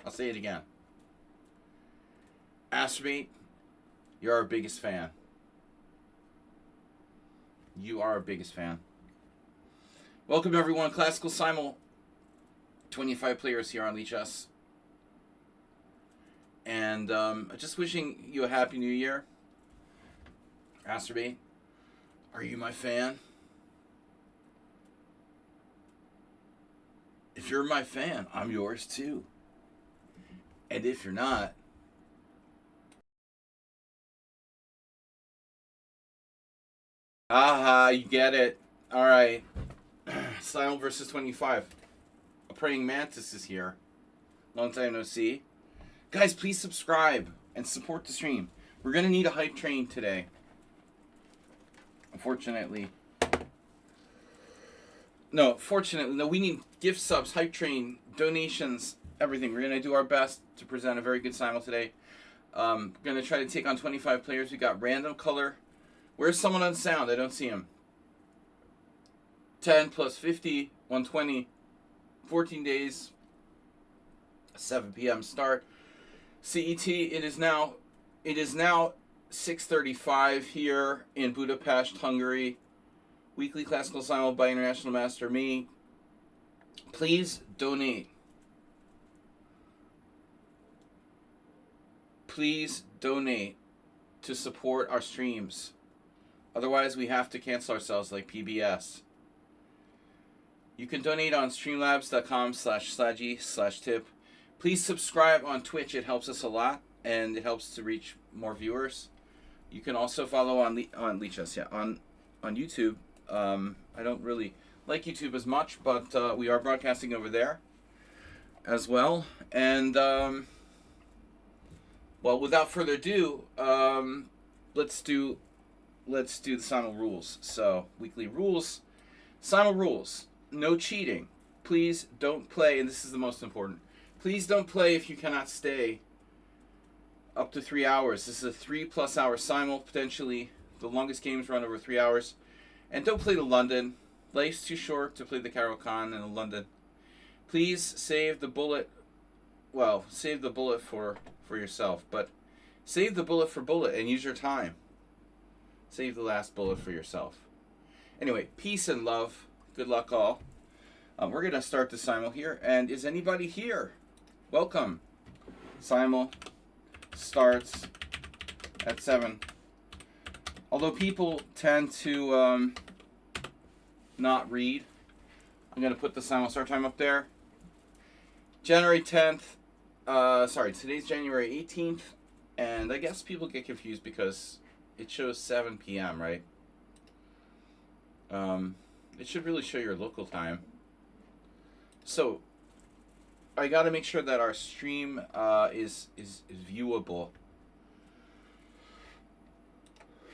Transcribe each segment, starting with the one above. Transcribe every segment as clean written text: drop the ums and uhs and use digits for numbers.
I'll say it again. Astrobate, you're our biggest fan. You are our biggest fan. Welcome everyone. Classical Simul. 25 players here on Leech Us. And just wishing you a happy new year. Astrobate, are you my fan? If you're my fan, I'm yours too. And if you're not, aha, you get it. All right. Simul versus 25. A praying mantis is here. Long time no see. Guys, please subscribe and support the stream. We're going to need a hype train today. Unfortunately. No, fortunately. No, we need gift subs, hype train, donations, everything. We're going to do our best to present a very good Simul today. We're going to try to take on 25 players. We got random color. Where's someone on sound? I don't see him. 10 plus 50, 120, 14 days, 7 p.m. start. CET, it is now 6:35 here in Budapest, Hungary. Weekly Classical Simul by International Master me. Please donate. Please donate to support our streams. Otherwise, we have to cancel ourselves like PBS. You can donate on streamlabs.com/slaggy/tip. Please subscribe on Twitch. It helps us a lot, and it helps to reach more viewers. You can also follow on YouTube. I don't really like YouTube as much, but we are broadcasting over there as well. And well, without further ado, let's do the Simul rules. So, weekly rules. Simul rules. No cheating. Please don't play, and this is the most important. Please don't play if you cannot stay up to 3 hours. This is a 3+ hour Simul, potentially. The longest games run over 3 hours. And don't play to London. Life's too short to play the Caro-Kann in London. Please save the bullet. Well, save the bullet for yourself, but save the bullet for bullet and use your time. Save the last bullet for yourself. Anyway, peace and love. Good luck all. We're going to start the Simul here. And is anybody here? Welcome. Simul starts at 7. Although people tend to not read, I'm going to put the Simul start time up there. January 10th. Today's January 18th. And I guess people get confused because it shows 7 p.m., right? It should really show your local time. So, I got to make sure that our stream is viewable.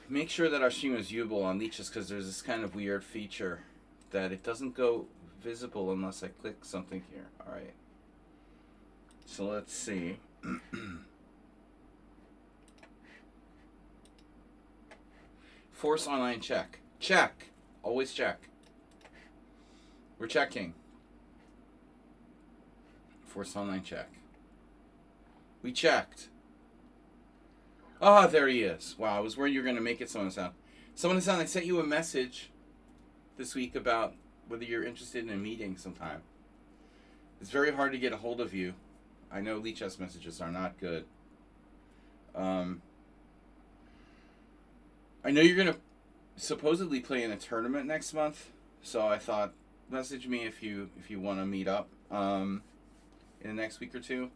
Make sure that our stream is viewable on Leeches, because there's this kind of weird feature that it doesn't go visible unless I click something here. All right. So let's see. Force online check. Check. Always check. We're checking. Force online check. We checked. Ah, there he is. Wow, I was worried you were going to make it someone sound. Someone sound, I sent you a message this week about whether you're interested in a meeting sometime. It's very hard to get a hold of you. I know Leech S messages are not good. I know you're going to supposedly play in a tournament next month, so I thought, message me if you want to meet up in the next week or two.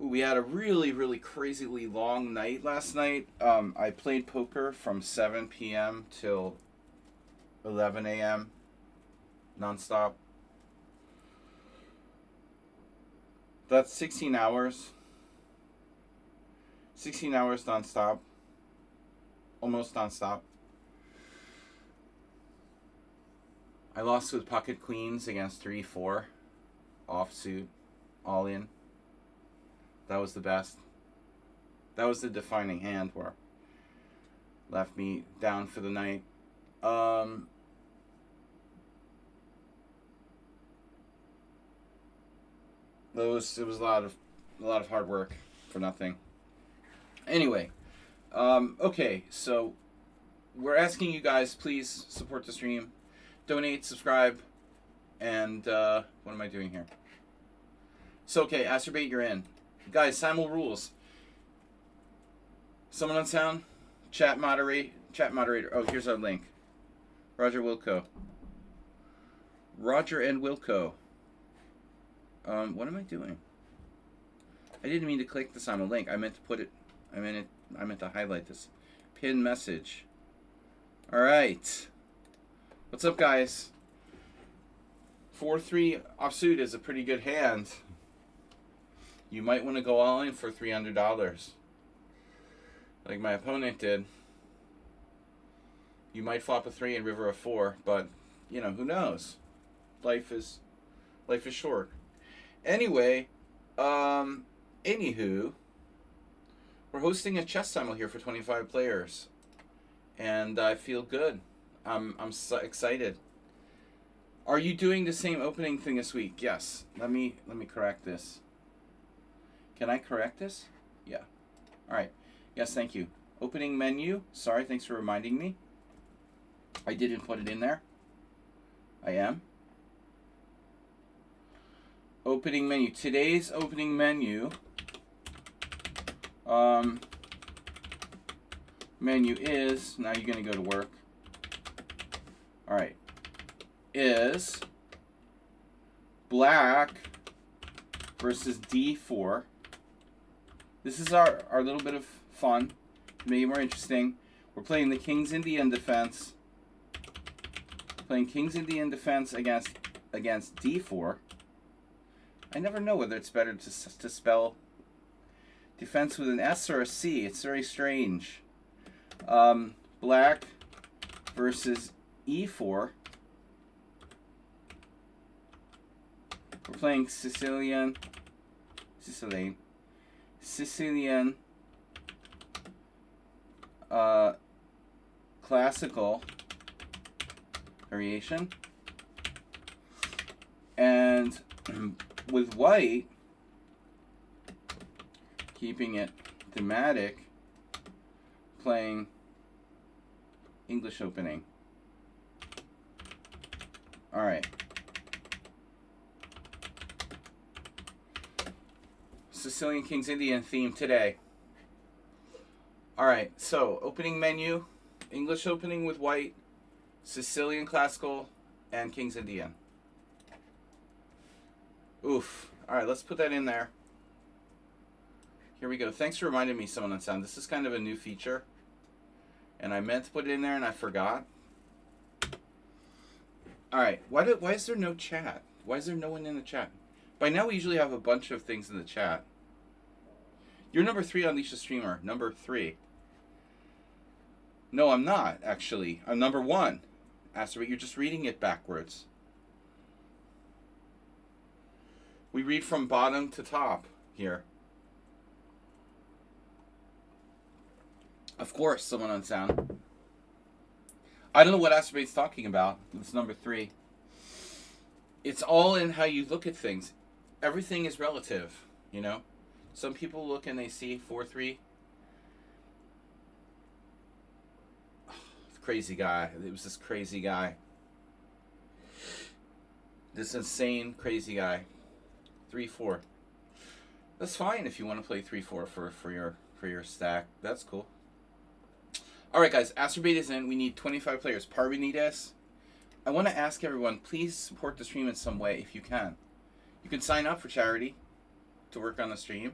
Ooh, we had a really, really crazily long night last night. I played poker from 7 p.m. till 11 a.m. nonstop. That's 16 hours. 16 hours nonstop. Almost nonstop. I lost with pocket queens against 3-4. Offsuit. All in. That was the best. That was the defining hand where left me down for the night. It was a lot of hard work for nothing. Anyway, okay, so we're asking you guys, please support the stream, donate, subscribe, and what am I doing here? So okay, Astrobate, you're in. Guys, Simul rules. Someone on sound, chat moderator. Oh, here's our link. Roger Wilco. Roger and Wilco. What am I doing? I didn't mean to click the Simul link. I meant to put it. I meant to highlight this. Pin message. All right. What's up, guys? 4-3 offsuit is a pretty good hand. You might want to go all in for $300, like my opponent did. You might flop a 3 and river a 4, but you know, who knows? Life is short. Anyway, anywho, we're hosting a chess simul here for 25 players, and I feel good. I'm so excited. Are you doing the same opening thing this week? Yes. Let me correct this. Can I correct this? Yeah. All right. Yes, thank you. Opening menu. Sorry, thanks for reminding me. I didn't put it in there. I am. Opening menu. Today's opening menu. Menu is, now you're going to go to work. All right. Is black versus D4. This is our little bit of fun to make it more interesting. We're playing the King's Indian defense. Playing King's Indian defense against D4. I never know whether it's better to spell defense with an S or a C. It's very strange. Black versus E4. We're playing Sicilian classical variation, and with white, keeping it thematic, playing English opening. All right. Sicilian King's Indian theme today. All right, so opening menu, English opening with white, Sicilian classical, and King's Indian. Oof. All right, let's put that in there. Here we go. Thanks for reminding me, someone on sound. This is kind of a new feature, and I meant to put it in there and I forgot. All right, why is there no chat? Why is there no one in the chat? By now we usually have a bunch of things in the chat. You're number 3 on Leash the Streamer. Number 3. No, I'm not, actually. I'm number 1. Asteroid, you're just reading it backwards. We read from bottom to top here. Of course, someone on sound. I don't know what Asteroid's talking about. It's number 3. It's all in how you look at things. Everything is relative, you know? Some people look and they see 4-3. Crazy guy. It was this crazy guy. This insane crazy guy. 3-4. That's fine if you want to play 3-4 for your stack. That's cool. All right, guys. Astrobate is in. We need 25 players. Parvenides. I want to ask everyone, please support the stream in some way if you can. You can sign up for charity to work on the stream.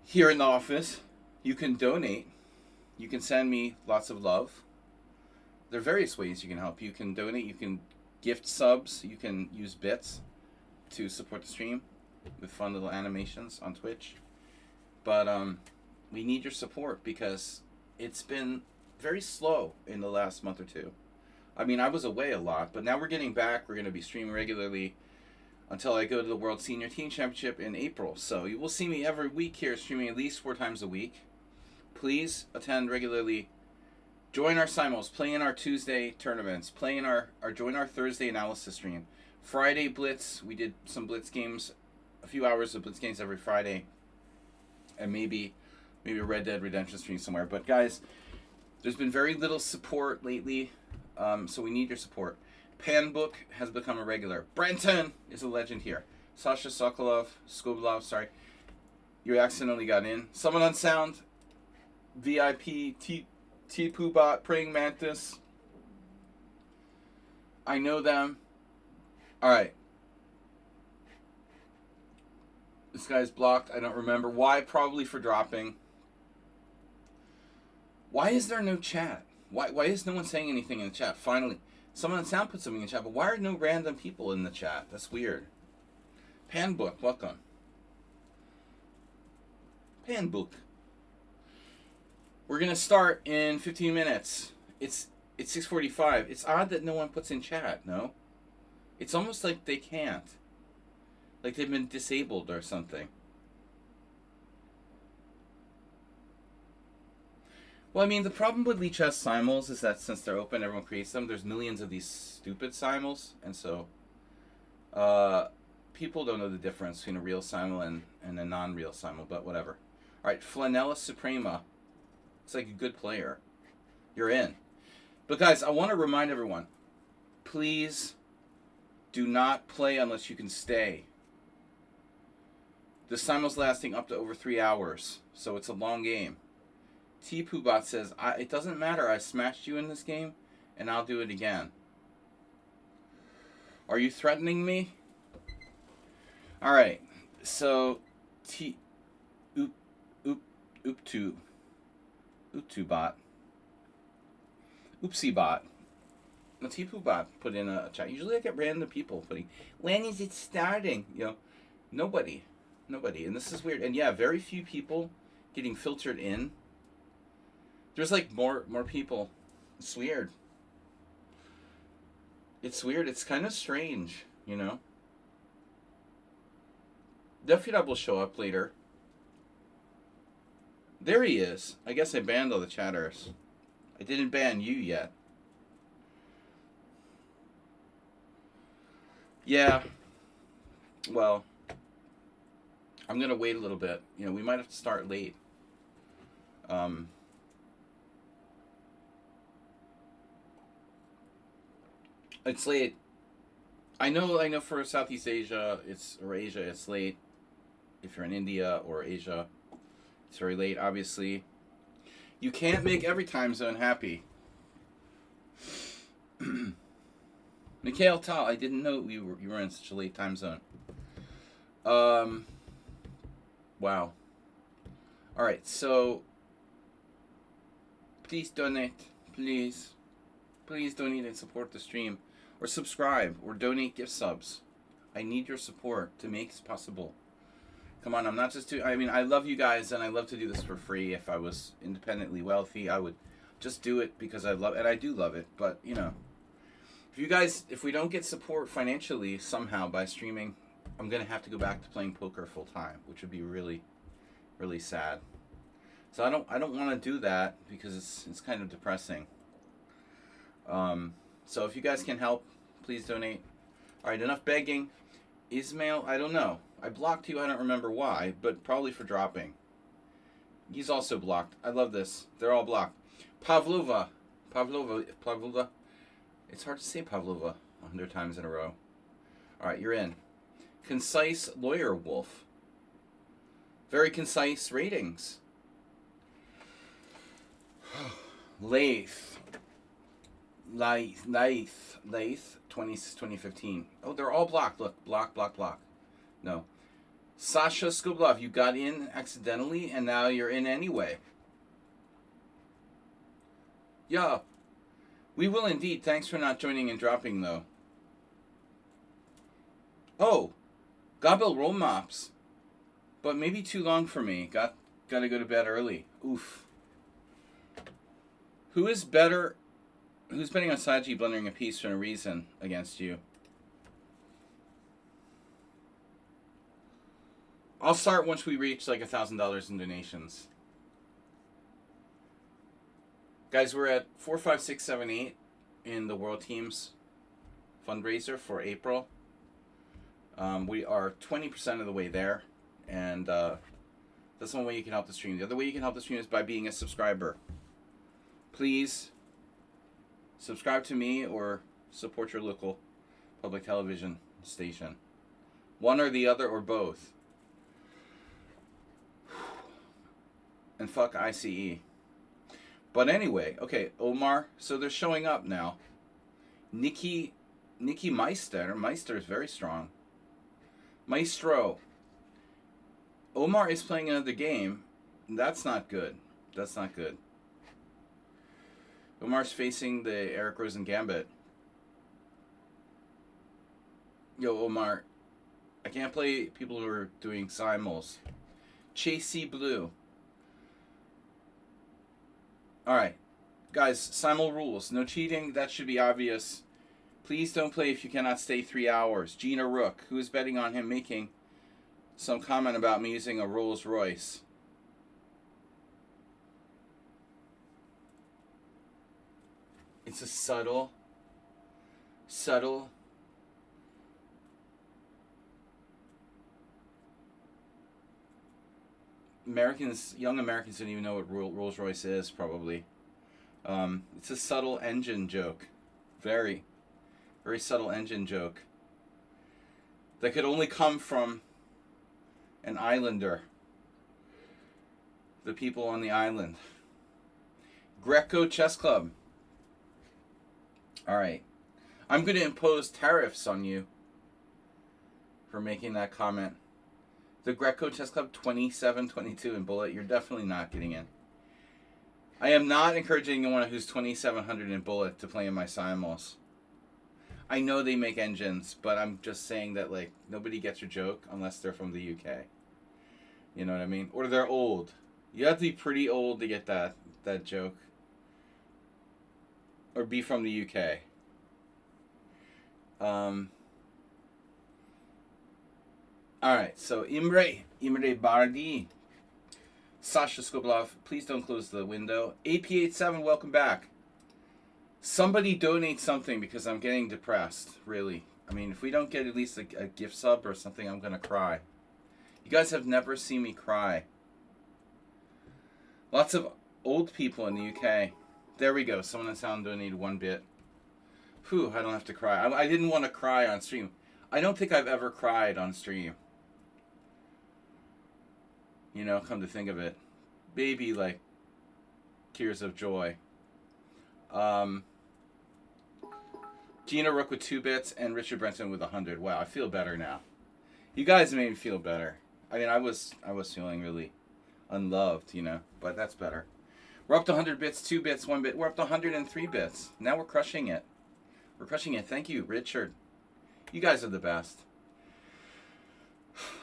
Here in the office, you can donate. You can send me lots of love. There are various ways you can help. You can donate. You can gift subs. You can use bits to support the stream with fun little animations on Twitch. But we need your support because it's been very slow in the last month or two. I mean, I was away a lot, but now we're getting back. We're going to be streaming regularly until I go to the World Senior Team Championship in April. So you will see me every week here streaming at least 4 times a week. Please attend regularly. Join our simuls. Play in our Tuesday tournaments. Join our Thursday analysis stream. Friday Blitz. We did some Blitz games a few hours of Blitz games every Friday, and maybe a Red Dead Redemption stream somewhere. But guys, there's been very little support lately, so we need your support. Panbook has become a regular. Brenton is a legend here. Sasha Skoblov, sorry. You accidentally got in. Someone on sound. VIP, T-Poobot, Praying Mantis. I know them. Alright. This guy's blocked. I don't remember. Why? Probably for dropping. Why is there no chat? Why is no one saying anything in the chat? Finally. Someone on sound put something in the chat, but why are no random people in the chat? That's weird. Panbook, welcome. Panbook. We're gonna start in 15 minutes. It's 6:45. It's odd that no one puts in chat, no? It's almost like they can't. Like they've been disabled or something. Well, I mean, the problem with Lee Chess Simuls is that since they're open, everyone creates them. There's millions of these stupid Simuls, and so people don't know the difference between a real Simul and a non-real Simul, but whatever. All right, Flanella Suprema. It's like a good player. You're in. But guys, I want to remind everyone, please do not play unless you can stay. The Simul's lasting up to over 3 hours, so it's a long game. T-Poobot says, it doesn't matter, I smashed you in this game, and I'll do it again. Are you threatening me? Alright, so Ooptubot. Oopsiebot. The T-Poobot put in a chat. Usually I get random people putting, when is it starting? You know, nobody. And this is weird. And yeah, very few people getting filtered in. There's like more people. It's weird. It's weird. It's kind of strange, you know. Defudab will show up later. There he is. I guess I banned all the chatters. I didn't ban you yet. Yeah. Well, I'm going to wait a little bit. You know, we might have to start late. It's late. I know for Southeast Asia, Asia, it's late. If you're in India or Asia, it's very late, obviously. You can't make every time zone happy. Mikhail Tal, I didn't know you were in such a late time zone. Wow. Alright, so please donate. Please. Please donate and support the stream. Or subscribe. Or donate gift subs. I need your support to make this possible. Come on, I'm not just doing... I mean, I love you guys, and I love to do this for free. If I was independently wealthy, I would just do it because I love it. And I do love it, but, you know. If we don't get support financially somehow by streaming, I'm going to have to go back to playing poker full time, which would be really, really sad. So I don't want to do that because it's kind of depressing. So if you guys can help, please donate. All right, enough begging. Ismail, I don't know. I blocked you. I don't remember why, but probably for dropping. He's also blocked. I love this. They're all blocked. Pavlova. It's hard to say Pavlova 100 times in a row. All right, you're in. Concise Lawyer Wolf. Very concise ratings. Lath, 2015. Oh, they're all blocked. Look, block. No. Sasha Skublov, you got in accidentally, and now you're in anyway. Yeah. We will indeed. Thanks for not joining and dropping, though. Oh. Gabel roll mops. But maybe too long for me. Gotta go to bed early. Oof. Who's betting on Saji blundering a piece for no reason against you? I'll start once we reach like $1,000 in donations. Guys, we're at 4, 5, 6, 7, 8 in the World Teams fundraiser for April. We are 20% of the way there, and that's one way you can help the stream. The other way you can help the stream is by being a subscriber. Please subscribe to me or support your local public television station. One or the other or both. And fuck ICE. But anyway, okay, Omar. So they're showing up now. Nikki Meister. Meister is very strong. Maestro. Omar is playing another game. That's not good. That's not good. Omar's facing the Eric Rosen Gambit. Yo, Omar. I can't play people who are doing simuls. Chasey Blue. Alright. Guys, simul rules. No cheating. That should be obvious. Please don't play if you cannot stay 3 hours. Gina Rook, who is betting on him making some comment about me using a Rolls Royce. It's a subtle young Americans don't even know what Rolls Royce is, probably. It's a subtle engine joke. Very, very subtle engine joke. That could only come from an islander. The people on the island. Greco Chess Club. Alright. I'm going to impose tariffs on you for making that comment. The Greco Chess Club 2722 in Bullet. You're definitely not getting in. I am not encouraging anyone who's 2700 in Bullet to play in my simuls. I know they make engines, but I'm just saying that, like, nobody gets your joke unless they're from the UK. You know what I mean? Or they're old. You have to be pretty old to get that joke. Or be from the UK. Alright, so Imre Bardi. Sasha Skoblov, please don't close the window. AP87, welcome back. Somebody donate something because I'm getting depressed, really. I mean, if we don't get at least a gift sub or something, I'm going to cry. You guys have never seen me cry. Lots of old people in the UK. There we go. Someone in sound donated 1 bit. Whew, I don't have to cry. I didn't want to cry on stream. I don't think I've ever cried on stream. You know, come to think of it. Baby, like, tears of joy. Gina Rook with 2 bits and Richard Brenton with 100. Wow, I feel better now. You guys made me feel better. I mean, I was feeling really unloved, you know, but that's better. We're up to 100 bits, 2 bits, 1 bit. We're up to 103 bits. Now we're crushing it. We're crushing it. Thank you, Richard. You guys are the best.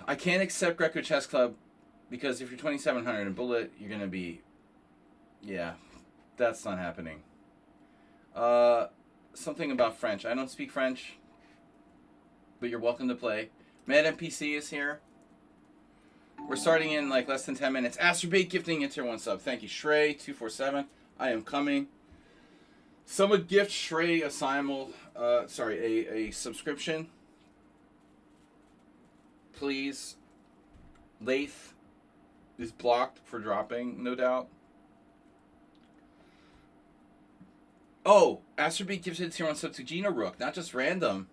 I can't accept Greco Chess Club because if you're 2700 in Bullet, you're going to be... Yeah, that's not happening. Something about French. I don't speak French, but you're welcome to play. Mad NPC is here. We're starting in like less than 10 minutes. Astrobate gifting into 1 sub. Thank you, Shrey247. I am coming. Someone gift Shrey a simul. A subscription. Please. Lath is blocked for dropping, no doubt. Oh, Astrobate gifted tier 1 sub to Gina Rook, not just random.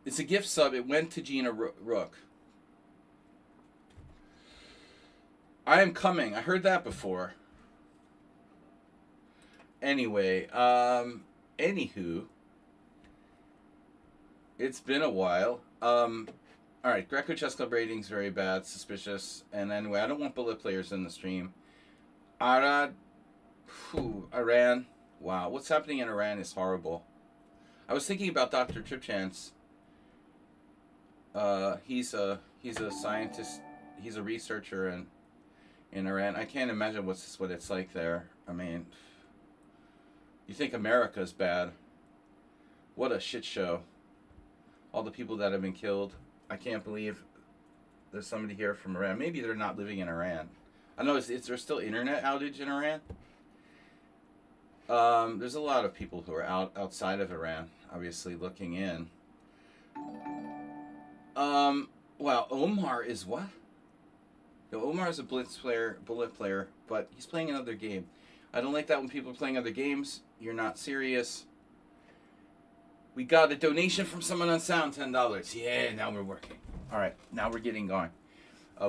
It's a gift sub. It went to Gina Rook. I am coming. I heard that before. Anyway, anywho, it's been a while. Alright, Greco Chess Club ratings very bad, suspicious. And anyway, I don't want Bullet players in the stream. Iran. Wow, what's happening in Iran is horrible. I was thinking about Dr. Tripchance. He's a scientist. He's a researcher in Iran. I can't imagine what it's like there. I mean, you think America's bad. What a shit show. All the people that have been killed. I can't believe there's somebody here from Iran. Maybe they're not living in Iran. I don't know, is there still internet outage in Iran? There's a lot of people who are outside of Iran, obviously looking in. Wow, Omar is what? No, Omar is a bullet player, but he's playing another game. I don't like that when people are playing other games. You're not serious. We got a donation from someone on Sound, $10. Yeah, now we're working. All right, now we're getting going.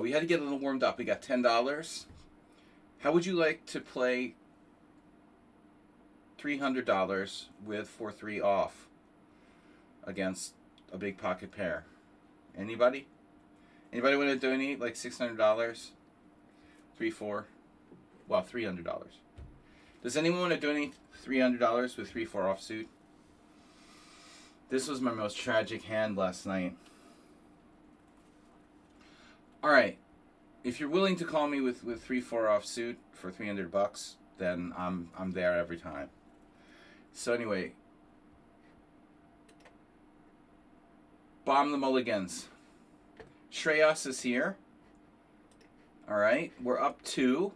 We had to get a little warmed up. We got $10. How would you like to play $300 with 4-3 off against a big pocket pair? Anybody? Anybody want to donate like $600? 3-4. Well, $300. Does anyone want to donate $300 with 3-4 offsuit? This was my most tragic hand last night. All right. If you're willing to call me with 3-4 offsuit for $300, then I'm there every time. So anyway, bomb the mulligans. Shreyas is here. All right, we're up to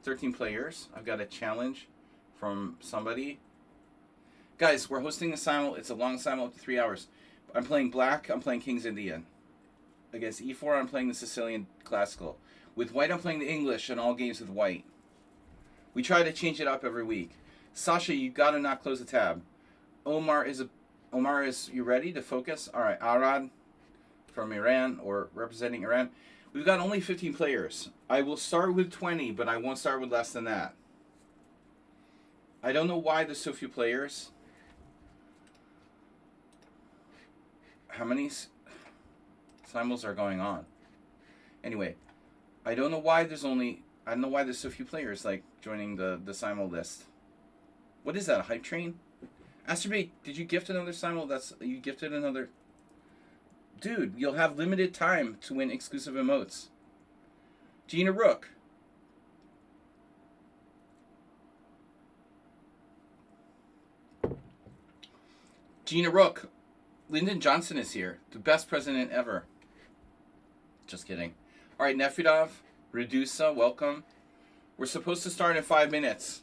13 players. I've got a challenge from somebody. Guys, we're hosting a simul. It's a long simul, up to 3 hours. I'm playing black. I'm playing King's Indian. Against E4, I'm playing the Sicilian Classical. With white, I'm playing the English and all games with white. We try to change it up every week. Sasha, you gotta not close the tab. Omar, is you ready to focus? All right, Arad from Iran, or representing Iran. We've got only 15 players. I will start with 20, but I won't start with less than that. I don't know why there's so few players. How many simuls are going on? Anyway, I don't know why there's so few players like joining the simul list. What is that, a hype train? Asterbate, did you gift another simul? You gifted another. Dude, you'll have limited time to win exclusive emotes. Gina Rook. Gina Rook. Lyndon Johnson is here. The best president ever. Just kidding. All right, Nefidov, Redusa, welcome. We're supposed to start in 5 minutes,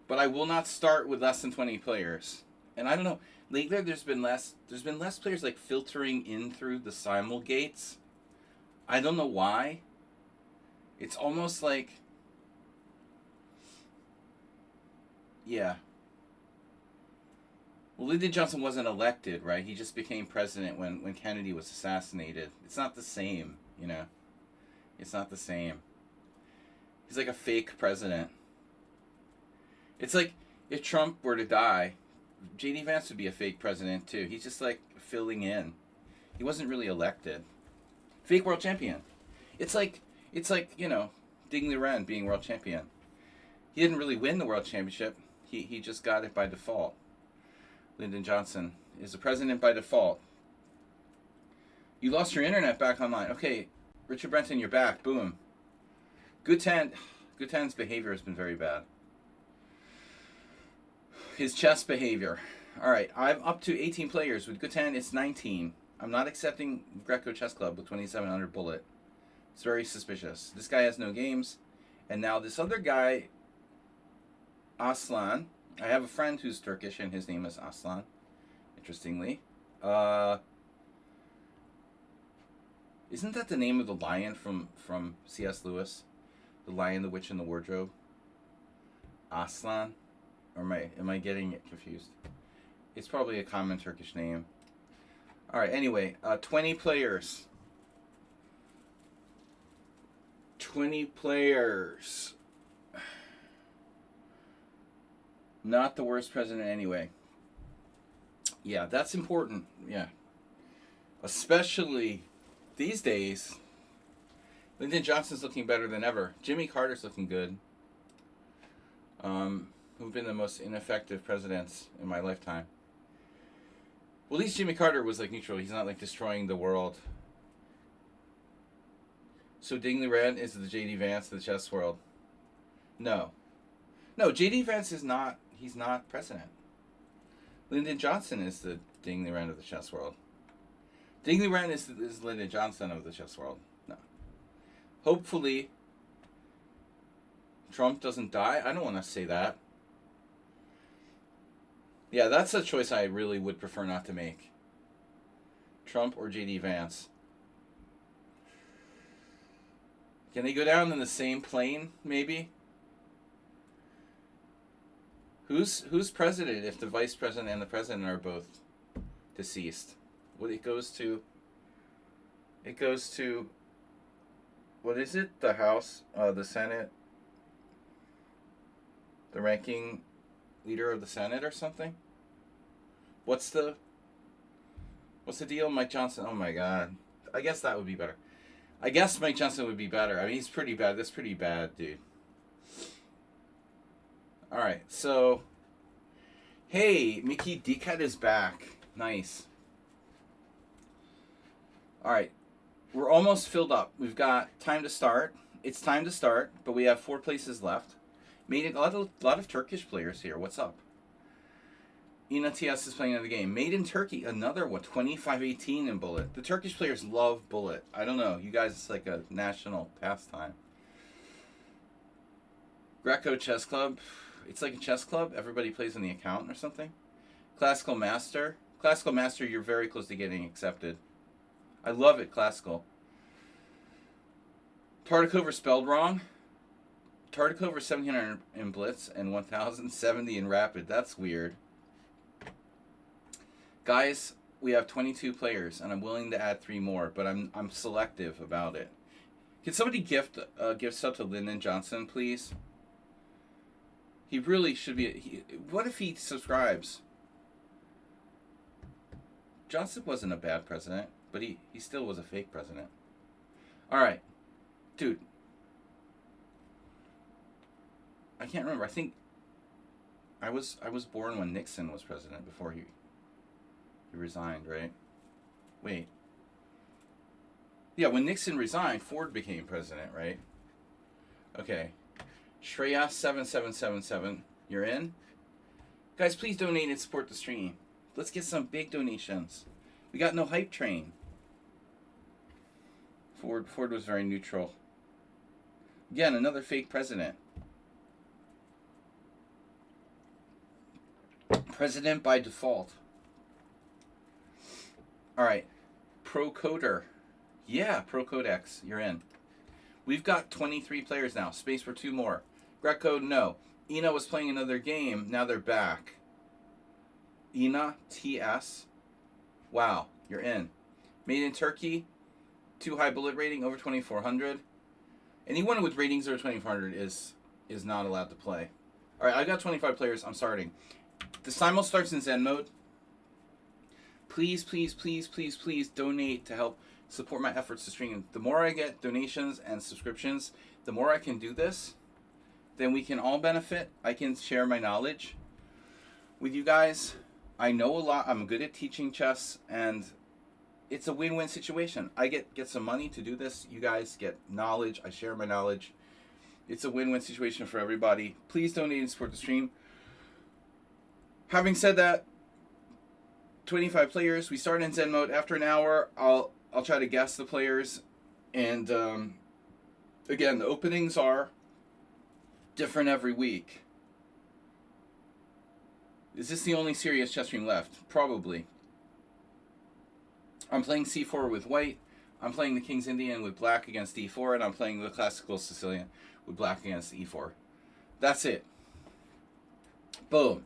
but I will not start with less than 20 players. And I don't know. Lately, there's been less players like filtering in through the simul gates. I don't know why. It's almost like, yeah. Well, Lyndon Johnson wasn't elected, right? He just became president when Kennedy was assassinated. It's not the same, you know. It's not the same. He's like a fake president. It's like if Trump were to die, J.D. Vance would be a fake president too. He's just like filling in. He wasn't really elected. Fake world champion. It's like you know, Ding Liren being world champion. He didn't really win the world championship. He just got it by default. Lyndon Johnson is the president by default. You lost your internet back online. Okay, Richard Brenton, you're back. Boom. Guten's behavior has been very bad. His chess behavior. All right, I'm up to 18 players. With Guten, it's 19. I'm not accepting Greco Chess Club with 2700 bullet. It's very suspicious. This guy has no games. And now this other guy, Aslan. I have a friend who's Turkish, and his name is Aslan, interestingly. Isn't that the name of the lion from C.S. Lewis? The Lion, the Witch, and the Wardrobe? Aslan? Or am I getting it confused? It's probably a common Turkish name. Alright, anyway, 20 players. 20 players. Not the worst president anyway. Yeah, that's important. Yeah. Especially these days. Lyndon Johnson's looking better than ever. Jimmy Carter's looking good. Who've been the most ineffective presidents in my lifetime. Well, at least Jimmy Carter was like neutral. He's not like destroying the world. So Ding Liren is the J.D. Vance of the chess world. No, J.D. Vance is not. He's not president. Lyndon Johnson is the Ding Liren of the chess world. Ding Liren is Lyndon Johnson of the chess world. No. Hopefully, Trump doesn't die. I don't want to say that. Yeah, that's a choice I really would prefer not to make. Trump or J.D. Vance. Can they go down in the same plane, maybe? Who's president if the vice president and the president are both deceased? What it goes to... It goes to... What is it? The House, the Senate, the ranking leader of the Senate or something? What's the deal? Mike Johnson. Oh my God. I guess that would be better. I guess Mike Johnson would be better. I mean, he's pretty bad. That's pretty bad, dude. All right. So, hey, Mickey D-Cat is back. Nice. All right. We're almost filled up. We've got time to start. It's time to start, but we have 4 places left. Made a lot of Turkish players here. What's up? Ina TS is playing another game. Made in Turkey, another one. 25-18 in Bullet. The Turkish players love Bullet. I don't know. You guys, it's like a national pastime. Greco Chess Club. It's like a chess club. Everybody plays on the account or something. Classical Master. Classical Master, you're very close to getting accepted. I love it, Classical. Tartakover spelled wrong. Tartakover 1700 in Blitz and 1070 in Rapid. That's weird. Guys, we have 22 players, and I'm willing to add 3 more, but I'm selective about it. Can somebody gift sub to Lyndon Johnson, please? He really should be... what if he subscribes? Johnson wasn't a bad president, but he still was a fake president. All right. Dude. I can't remember. I think I was born when Nixon was president before he resigned, right? Wait. Yeah, when Nixon resigned, Ford became president, right? Okay. Shreya7777, you're in? Guys, please donate and support the stream. Let's get some big donations. We got no hype train. Ford was very neutral. Again, another fake president. President by default. All right. Procoder. Yeah, Procodex. You're in. We've got 23 players now. Space for 2 more. Greco, no. Ina was playing another game. Now they're back. Ina, TS. Wow, you're in. Made in Turkey. 2 high bullet rating, over 2400. Anyone with ratings over 2400 is not allowed to play. All right, I got 25 players. I'm starting. The Simul starts in Zen mode. Please, please, please, please, please donate to help support my efforts to stream. The more I get donations and subscriptions, the more I can do this, then we can all benefit. I can share my knowledge with you guys. I know a lot. I'm good at teaching chess, and it's a win-win situation. I get some money to do this. You guys get knowledge. I share my knowledge. It's a win-win situation for everybody. Please donate and support the stream. Having said that, 25 players. We start in Zen mode. After an hour, I'll try to guess the players. And again, the openings are different every week. Is this the only serious chess stream left? Probably. I'm playing c4 with white. I'm playing the King's Indian with black against d4, and I'm playing the Classical Sicilian with black against e4. That's it. Boom.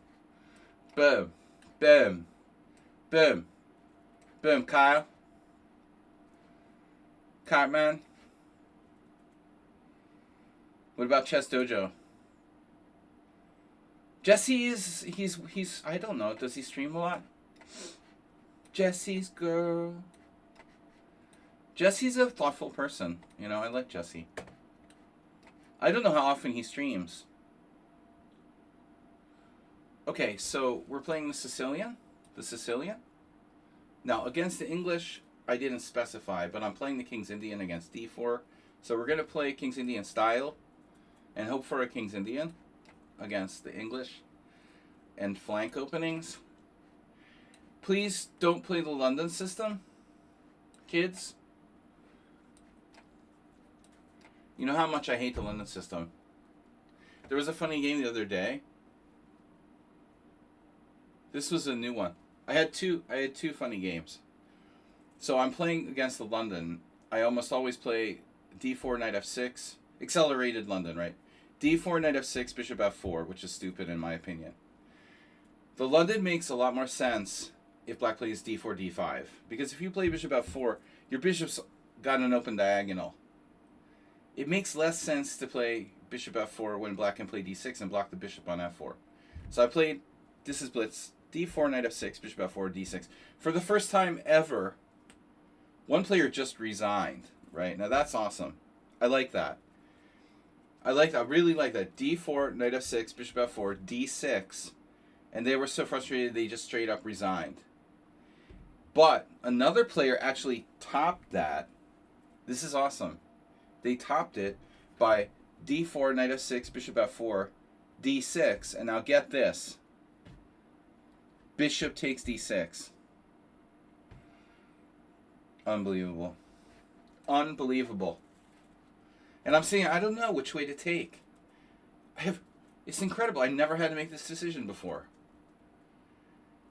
Boom. Boom. Boom. Boom, Kyle. Cartman. What about Chess Dojo? Jesse he's I don't know, does he stream a lot? Jesse's girl. Jesse's a thoughtful person. You know, I like Jesse. I don't know how often he streams. Okay, so we're playing the Sicilian. The Sicilian. Now, against the English, I didn't specify, but I'm playing the King's Indian against d4. So we're going to play King's Indian style and hope for a King's Indian against the English and flank openings. Please don't play the London system, kids. You know how much I hate the London system. There was a funny game the other day. This was a new one. I had two funny games. So I'm playing against the London. I almost always play d4, knight f6. Accelerated London, right? d4, knight f6, bishop f4, which is stupid in my opinion. The London makes a lot more sense if black plays d4, d5. Because if you play bishop f4, your bishop's got an open diagonal. It makes less sense to play bishop f4 when black can play d6 and block the bishop on f4. So I played, this is blitz, d4, knight f6, bishop f4, d6. For the first time ever, one player just resigned, right? Now that's awesome. I like that. I really like that. d4, knight f6, bishop f4, d6. And they were so frustrated they just straight up resigned. But another player actually topped that. This is awesome. They topped it by d4, knight f6, bishop f4, d6. And now get this. Bishop takes d6. Unbelievable. Unbelievable. And I'm saying, I don't know which way to take. It's incredible. I never had to make this decision before.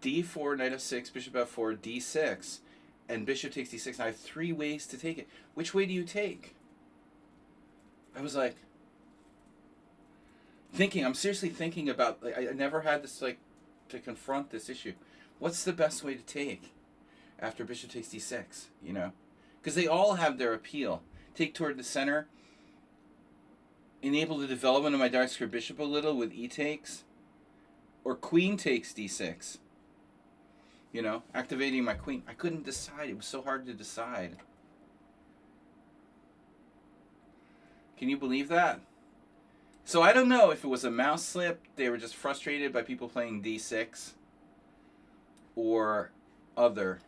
d4, knight f6, bishop f4, d6. And bishop takes d6. I have 3 ways to take it. Which way do you take? I was like, I'm seriously thinking about, I never had this, to confront this issue. What's the best way to take after bishop takes d6, Because they all have their appeal. Take toward the center. Enable the development of my dark square bishop a little with e takes. Or queen takes d6. Activating my queen. I couldn't decide. It was so hard to decide. Can you believe that? So I don't know if it was a mouse slip, they were just frustrated by people playing d6, or other.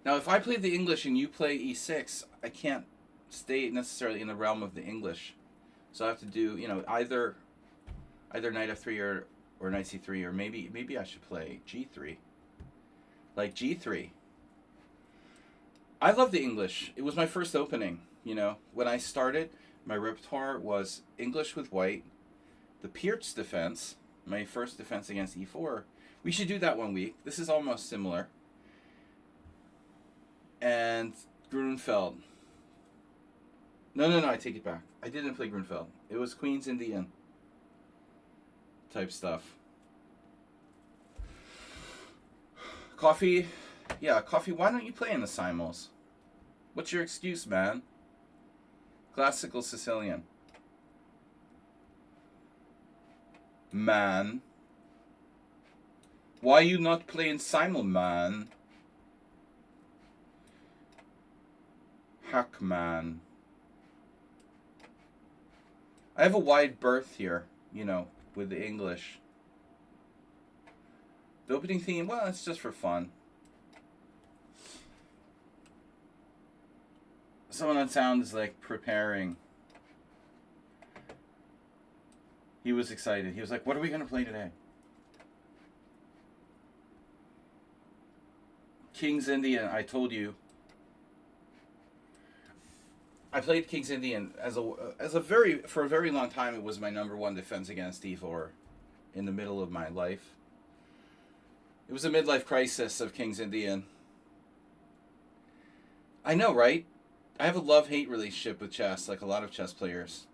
Now if I play the English and you play e6, I can't stay necessarily in the realm of the English. So I have to do, either knight f3 or knight c3, or maybe I should play g3. Like g3. I love the English. It was my first opening, When I started, my repertoire was English with white, the Pirch defense, my first defense against e4. We should do that one week. This is almost similar. And Grunfeld. No, I take it back. I didn't play Grunfeld. It was Queen's Indian type stuff. Coffee. Yeah, Coffee, why don't you play in the simuls? What's your excuse, man? Classical Sicilian. Man. Why you not playing simul, man? Hack, man. I have a wide berth here, with the English. The opening theme, well, it's just for fun. Someone on sound is preparing. He was excited. He was like, what are we going to play today? King's Indian, I told you. I played King's Indian for a very long time. It was my #1 defense against e4 in the middle of my life. It was a midlife crisis of King's Indian. I know, right? I have a love-hate relationship with chess, like a lot of chess players.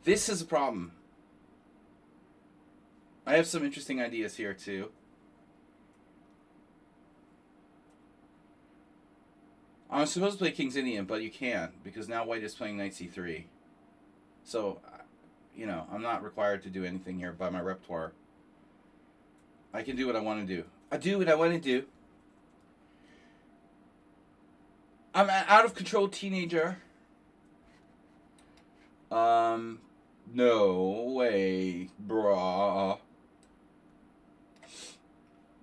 This is a problem. I have some interesting ideas here, too. I'm supposed to play King's Indian, but you can't, because now white is playing knight c3. So, I'm not required to do anything here by my repertoire. I can do what I want to do. I do what I want to do. I'm an out-of-control teenager. No way, brah.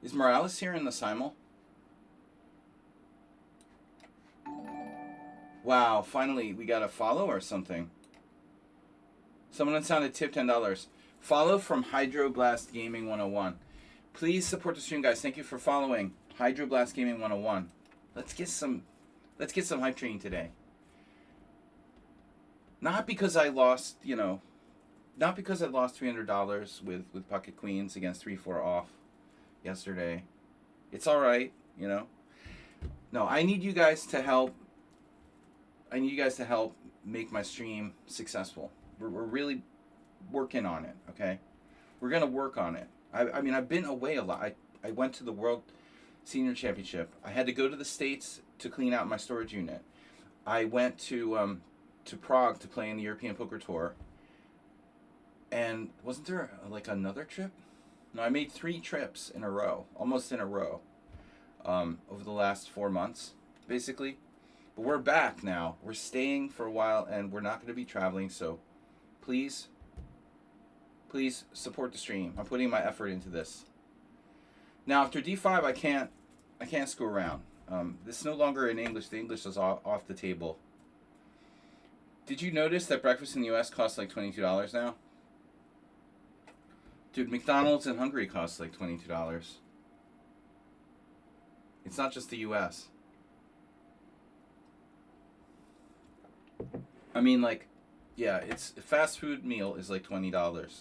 Is Morales here in the simul? Wow, finally we got a follow or something. Someone on sound had tipped $10. Follow from Hydroblast Gaming 101. Please support the stream, guys. Thank you for following Hydroblast Gaming 101. Let's get some hype training today. Not because I lost, not because I lost $300 with pocket queens against 3-4 off yesterday. It's all right, you know. No, I need you guys to help. I need you guys to help make my stream successful. We're really working on it, okay? We're going to work on it. I mean, I've been away a lot. I went to the World Senior Championship. I had to go to the States to clean out my storage unit. I went to Prague to play in the European Poker Tour. And wasn't there like another trip? No, I made 3 trips in a row, almost in a row, over the last 4 months, basically. But we're back now. We're staying for a while, and we're not going to be traveling. So, please support the stream. I'm putting my effort into this. Now, after D5, I can't screw around. This is no longer in English. The English is off the table. Did you notice that breakfast in the U.S. costs like $22 now? Dude, McDonald's in Hungary costs like $22. It's not just the U.S. I mean, like, yeah, it's a fast food meal is like $20.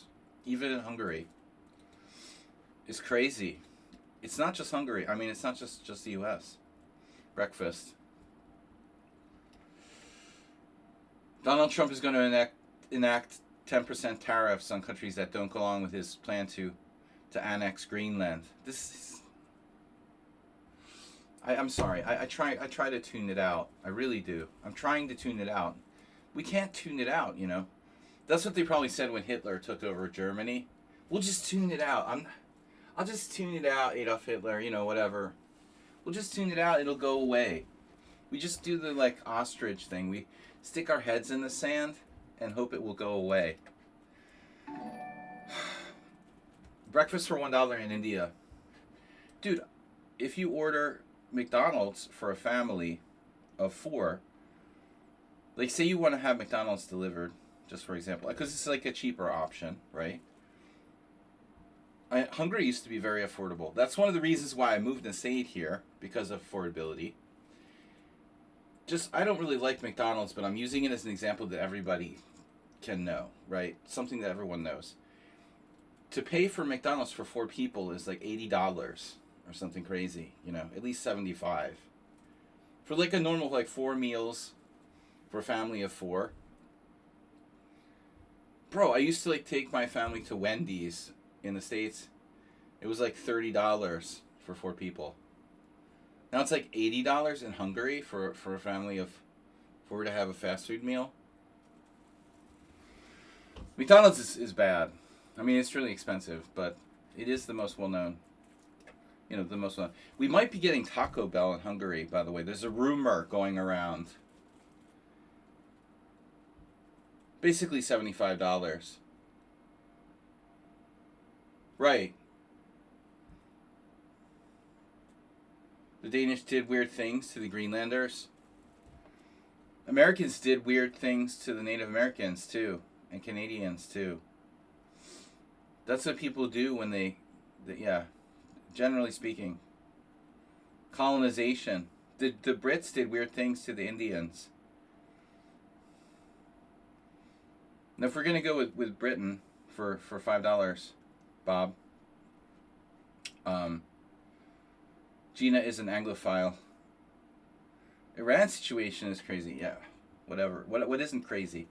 Even in Hungary. It's crazy. It's not just Hungary. I mean, it's not just the U.S. Breakfast. Donald Trump is going to enact 10% tariffs on countries that don't go along with his plan to annex Greenland. This is, I'm sorry. I try to tune it out. I really do. I'm trying to tune it out. We can't tune it out, you know. That's what they probably said when Hitler took over Germany. We'll just tune it out. I'll just tune it out, Adolf Hitler, you know, whatever. We'll just tune it out. It'll go away. We just do the like ostrich thing. We stick our heads in the sand and hope it will go away. Breakfast for $1 in India. Dude, if you order McDonald's for a family of 4, like say you want to have McDonald's delivered, just for example, because it's like a cheaper option, right? Hungary used to be very affordable. That's one of the reasons why I moved and stayed here, because of affordability. I don't really like McDonald's, but I'm using it as an example that everybody can know, right? Something that everyone knows. To pay for McDonald's for 4 people is like $80 or something crazy, you know, at least $75. For like a normal, like 4 meals for a family of 4. Bro, I used to like take my family to Wendy's in the States. It was like $30 for 4 people. Now it's like $80 in Hungary for a family of 4 to have a fast food meal. McDonald's is bad. I mean, it's really expensive, but it is the most well-known. You know, the most well-known. We might be getting Taco Bell in Hungary, by the way. There's a rumor going around. Basically $75. Right. The Danish did weird things to the Greenlanders. Americans did weird things to the Native Americans, too. And Canadians, too. That's what people do when yeah, generally speaking. Colonization. The Brits did weird things to the Indians. Now, if we're going to go with Britain for $5, Bob. Gina is an Anglophile. Iran's situation is crazy. Yeah, whatever. What isn't crazy?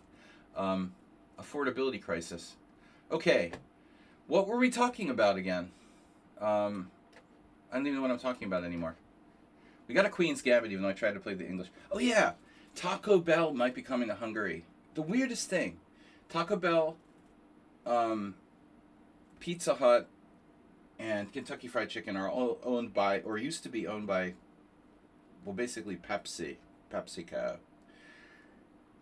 Affordability crisis. Okay, what were we talking about again? I don't even know what I'm talking about anymore. We got a Queen's Gambit, even though I tried to play the English. Oh yeah, Taco Bell might be coming to Hungary. The weirdest thing, Taco Bell, Pizza Hut, and Kentucky Fried Chicken are all owned by, or used to be owned by, well, basically PepsiCo.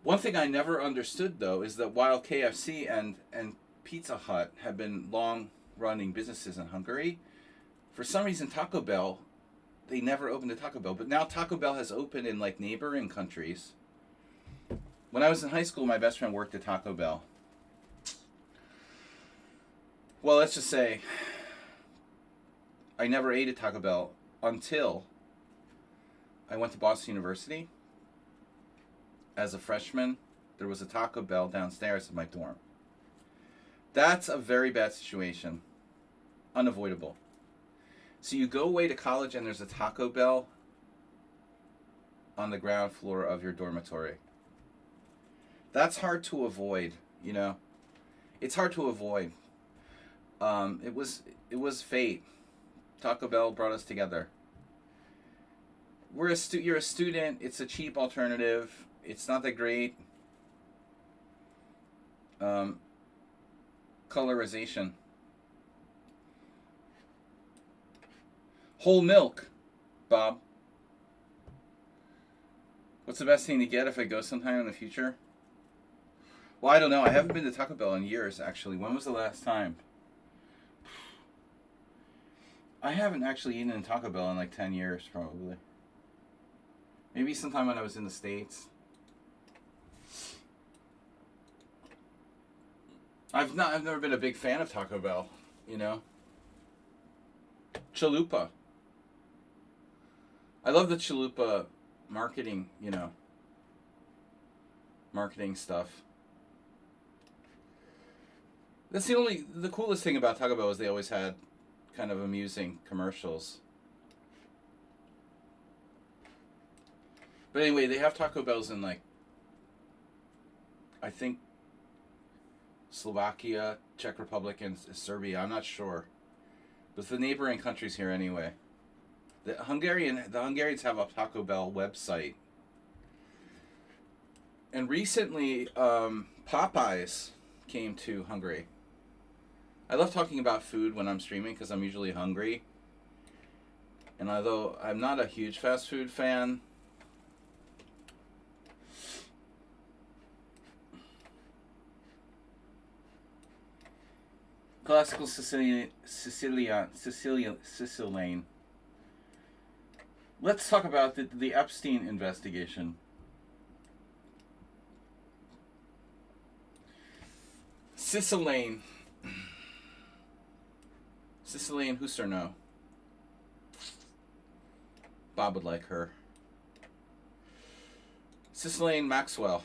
One thing I never understood, though, is that while KFC and Pizza Hut have been long-running businesses in Hungary, for some reason Taco Bell, they never opened a Taco Bell. But now Taco Bell has opened in, like, neighboring countries. When I was in high school, my best friend worked at Taco Bell. Well, let's just say I never ate at Taco Bell until I went to Boston University. As a freshman, there was a Taco Bell downstairs in my dorm. That's a very bad situation. Unavoidable. So you go away to college and there's a Taco Bell on the ground floor of your dormitory. That's hard to avoid, you know. It's hard to avoid. It was fate. Taco Bell brought us together. You're a student. It's a cheap alternative. It's not that great. Colorization. Whole milk, Bob. What's the best thing to get if I go sometime in the future? Well, I don't know. I haven't been to Taco Bell in years, actually. When was the last time? I haven't actually eaten in Taco Bell in like 10 years, probably. Maybe sometime when I was in the States. I've never been a big fan of Taco Bell, you know. Chalupa. I love the Chalupa marketing, you know. Marketing stuff. That's the coolest thing about Taco Bell is they always had kind of amusing commercials. But anyway, they have Taco Bells in like, I think, Slovakia, Czech Republic, and Serbia. I'm not sure. But the neighboring countries here anyway. The Hungarians have a Taco Bell website. And recently, Popeyes came to Hungary. I love talking about food when I'm streaming because I'm usually hungry. And although I'm not a huge fast food fan, classical Sicilian. Let's talk about the Epstein investigation. Sicilian Husserno. Bob would like her. Cicelyne Maxwell.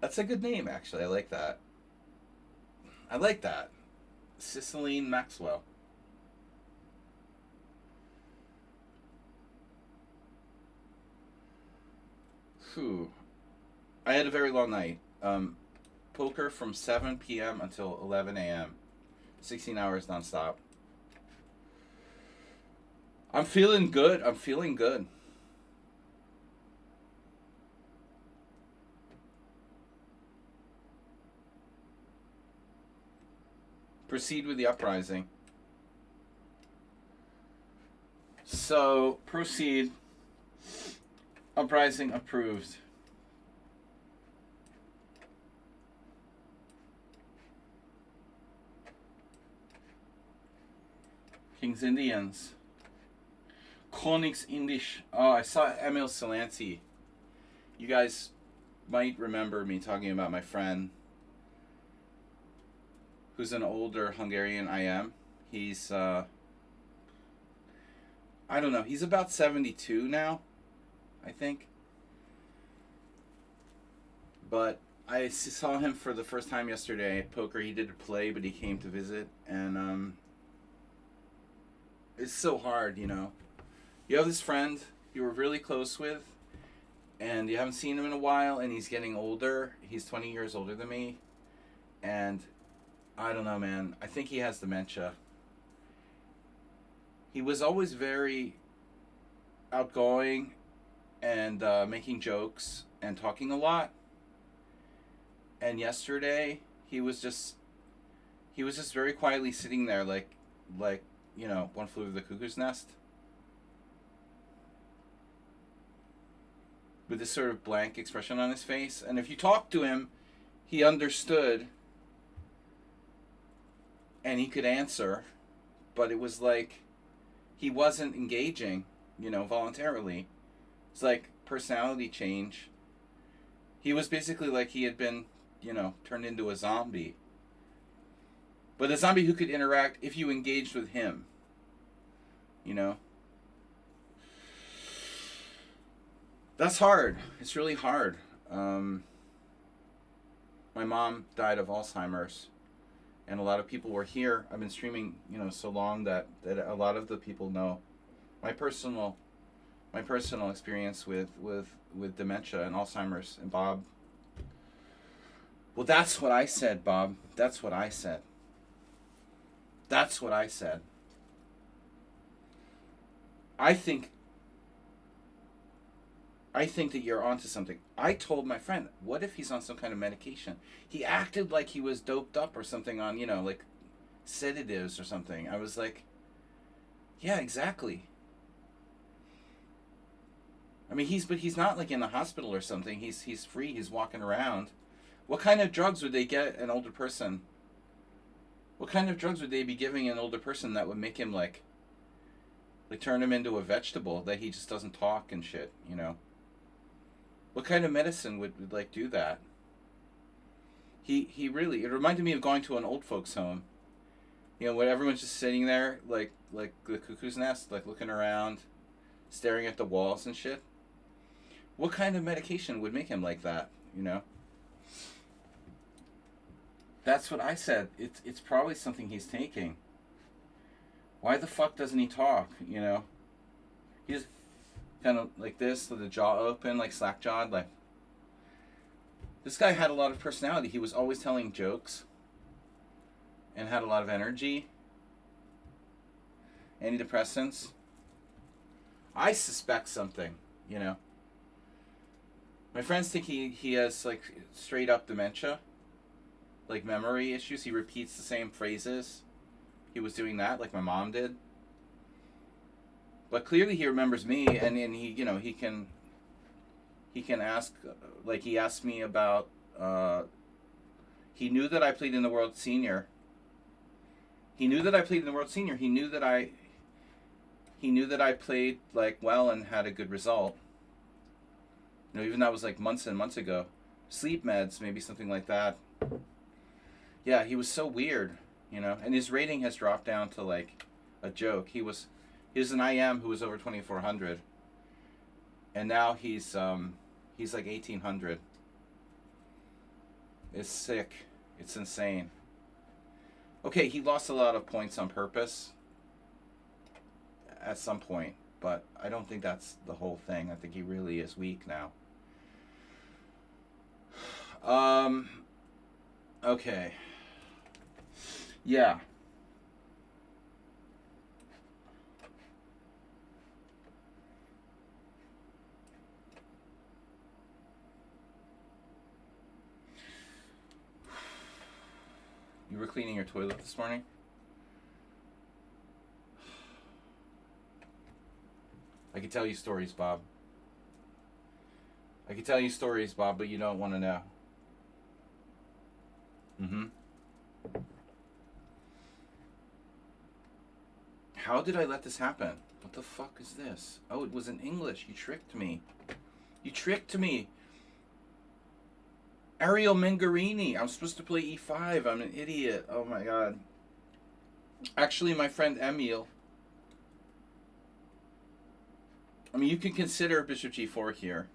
That's a good name, actually. I like that. Cicelyne Maxwell. Whew. I had a very long night. Poker from 7 p.m. until 11 a.m. 16 hours nonstop. I'm feeling good. Proceed with the uprising. So, proceed. Uprising approved. King's Indians. Konings Indisch. Oh, I saw Emil Salanti. You guys might remember me talking about my friend who's an older Hungarian IM. He's, I don't know, he's about 72 now, I think. But I saw him for the first time yesterday at poker. He did a play, but he came to visit, and it's so hard, you know. You have this friend you were really close with, and you haven't seen him in a while, and he's getting older. He's 20 years older than me, and I don't know, man. I think he has dementia. He was always very outgoing and making jokes and talking a lot. And yesterday, he was just very quietly sitting there like, you know, one flew over the cuckoo's nest. With this sort of blank expression on his face. And if you talked to him, he understood and he could answer, but it was like he wasn't engaging, you know, voluntarily. It's like personality change. He was basically like he had been, you know, turned into a zombie. But a zombie who could interact if you engaged with him. You know? That's hard. It's really hard. My mom died of Alzheimer's. and a lot of people were here. I've been streaming, so long that a lot of the people know my personal experience with dementia and Alzheimer's. And Bob, well, that's what I said, Bob. That's what I said. That's what I said. I think that you're onto something. I told my friend, what if he's on some kind of medication? He acted like he was doped up or something on, like sedatives or something. I was like, yeah, exactly. I mean, he's not like in the hospital or something. He's free. He's walking around. What kind of drugs would they get an older person? What kind of drugs would they be giving an older person that would make him like turn him into a vegetable, that he just doesn't talk and shit, What kind of medicine would like do that? He really, it reminded me of going to an old folks home. When everyone's just sitting there like the cuckoo's nest, like looking around, staring at the walls and shit. What kind of medication would make him like that, That's what I said. It's probably something he's taking. Why the fuck doesn't he talk, He's kind of like this, with the jaw open, like slack-jawed, like... This guy had a lot of personality. He was always telling jokes and had a lot of energy. Antidepressants. I suspect something, My friends think he has, like, straight-up dementia. Like, memory issues. He repeats the same phrases. He was doing that, like my mom did. But clearly he remembers me, and he, he can ask, like he asked me about, he knew that I played in the World Senior. He knew that I played in the World Senior. He knew that I played, like, well and had a good result. Even that was, like, months and months ago. Sleep meds, maybe something like that. Yeah, he was so weird. And his rating has dropped down to like a joke. He was an IM who was over 2400, and now he's like 1800. It's sick. It's insane. Okay, he lost a lot of points on purpose at some point, but I don't think that's the whole thing. I think he really is weak now. Okay. Yeah. You were cleaning your toilet this morning? I could tell you stories, Bob. I could tell you stories, Bob, but you don't want to know. Mm-hmm. How did I let this happen? What the fuck is this? Oh, it was in English. You tricked me. You tricked me. Ariel Mengarini. I'm supposed to play e5. I'm an idiot. Oh my god. Actually, my friend Emil. I mean, you can consider bishop g4 here.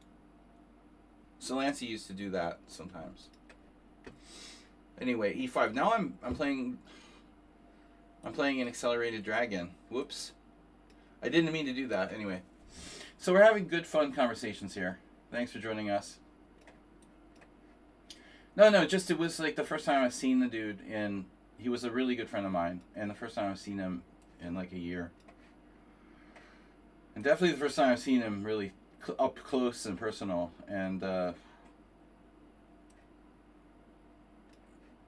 Solansi used to do that sometimes. Anyway, e5. Now I'm playing an accelerated dragon. Whoops. I didn't mean to do that. Anyway. So we're having good, fun conversations here. Thanks for joining us. No, just it was like the first time I've seen the dude in... He was a really good friend of mine. And the first time I've seen him in like a year. And definitely the first time I've seen him really up close and personal. And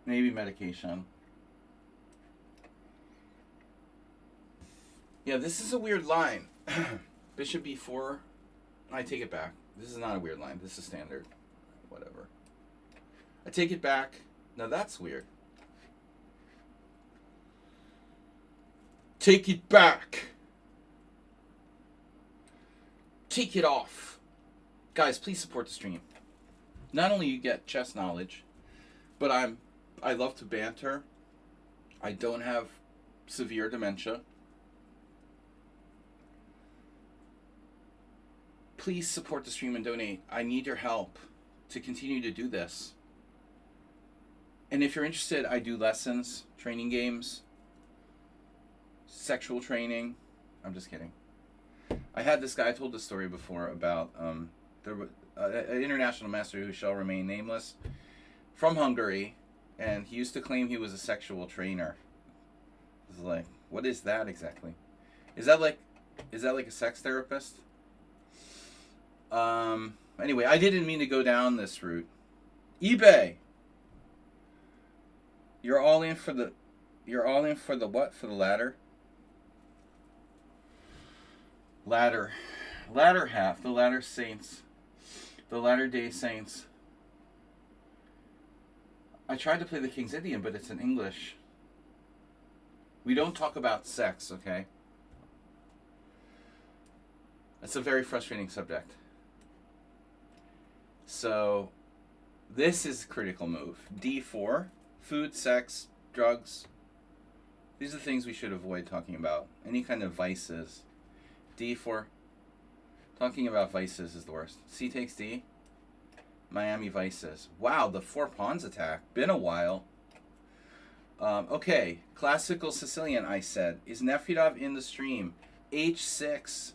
maybe medication. Yeah, this is a weird line. Bishop b4. I take it back. This is not a weird line. This is standard. Whatever. I take it back. Now that's weird. Take it back. Take it off. Guys, please support the stream. Not only you get chess knowledge, but I love to banter. I don't have severe dementia. Please support the stream and donate. I need your help to continue to do this. And if you're interested, I do lessons, training games, sexual training. I'm just kidding. I had this guy, I told this story before about there was an international master who shall remain nameless from Hungary, and he used to claim he was a sexual trainer. I was like, what is that exactly? Is that like a sex therapist? Anyway, I didn't mean to go down this route. eBay. You're all in for the what? For the ladder? Ladder half, the Latter Saints, the Latter-day Saints. I tried to play the King's Indian, but it's in English. We don't talk about sex, okay? That's a very frustrating subject. So, this is a critical move. D4, food, sex, drugs. These are things we should avoid talking about. Any kind of vices. D4. Talking about vices is the worst. C takes D. Miami Vices. Wow, the 4 pawns attack. Been a while. Okay, classical Sicilian, I said. Is Nefedov in the stream? H6.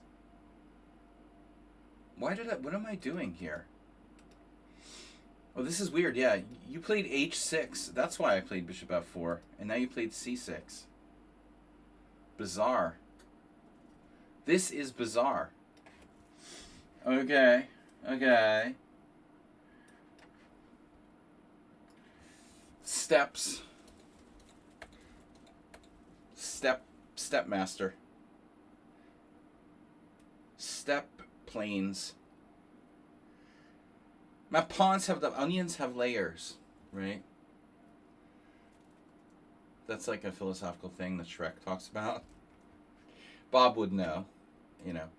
What am I doing here? Oh, this is weird. Yeah, you played H6. That's why I played Bishop F4. And now you played C6. Bizarre. This is bizarre. Okay. Steps. Stepmaster. Step planes. My pawns have the onions have layers, right? That's like a philosophical thing that Shrek talks about. Bob would know, you know.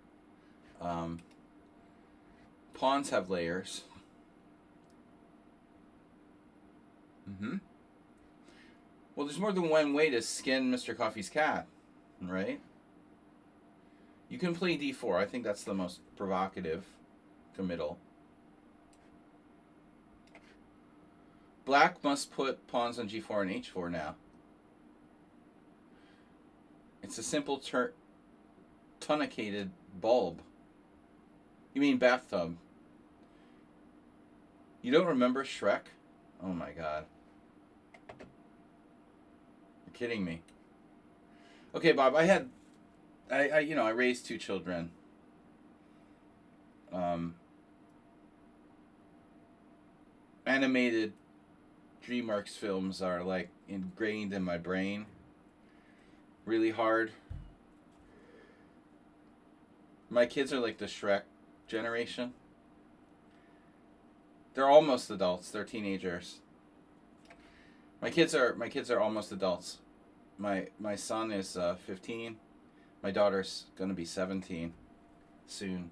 Pawns have layers. Well, there's more than one way to skin Mr. Coffee's cat, right? You can play D4. I think that's the most provocative committal. Black must put pawns on G4 and H4 now. It's a simple tunicated bulb. You mean bathtub. You don't remember Shrek? Oh my god. You're kidding me. Okay, Bob, I raised 2 children. Animated DreamWorks films are like ingrained in my brain really hard. My kids are like the Shrek generation. They're almost adults. They're teenagers. My kids are almost adults. My son is 15. My daughter's gonna be 17 soon.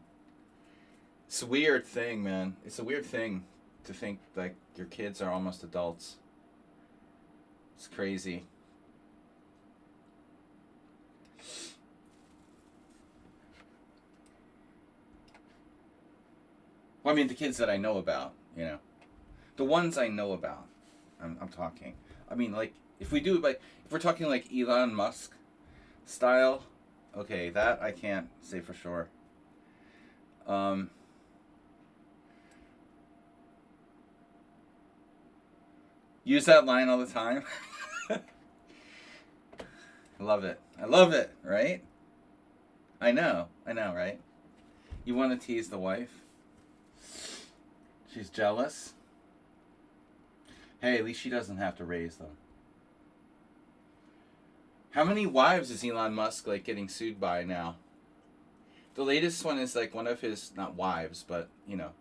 It's a weird thing, man. It's a weird thing to think like your kids are almost adults. It's crazy. Well, I mean, the kids that I know about, you know. The ones I know about, I'm talking. I mean, like, if we're talking like Elon Musk style, okay, that I can't say for sure. Use that line all the time. I love it, right? I know, right? You want to tease the wife? She's jealous. Hey, at least she doesn't have to raise them. How many wives is Elon Musk like getting sued by now? The latest one is like one of his, not wives, but you know,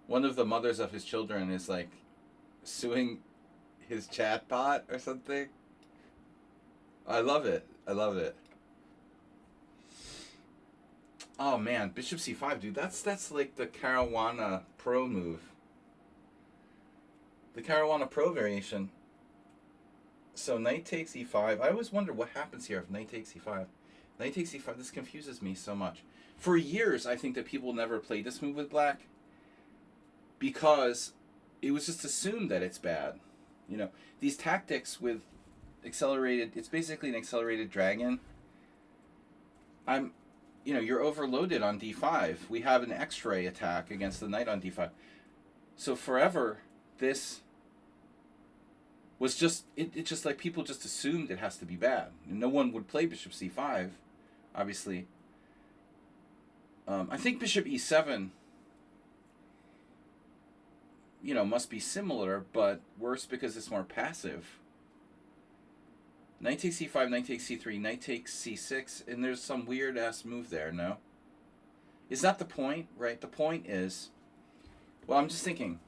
one of the mothers of his children is like suing his chatbot or something. I love it. Oh man, Bishop C5, dude. That's like the Caruana Pro move. The Caruana Pro variation. So knight takes e5. I always wonder what happens here if knight takes e5. Knight takes e5. This confuses me so much. For years, I think that people never played this move with black because it was just assumed that it's bad. You know, these tactics with accelerated, it's basically an accelerated dragon. You're overloaded on d5. We have an X-ray attack against the knight on d5. So forever, this was just, it's just like people just assumed it has to be bad. No one would play bishop c5, obviously. I think bishop e7, must be similar, but worse because it's more passive. Knight takes c5, knight takes c3, knight takes c6, and there's some weird-ass move there, no? Is that the point, right? The point is, well, I'm just thinking,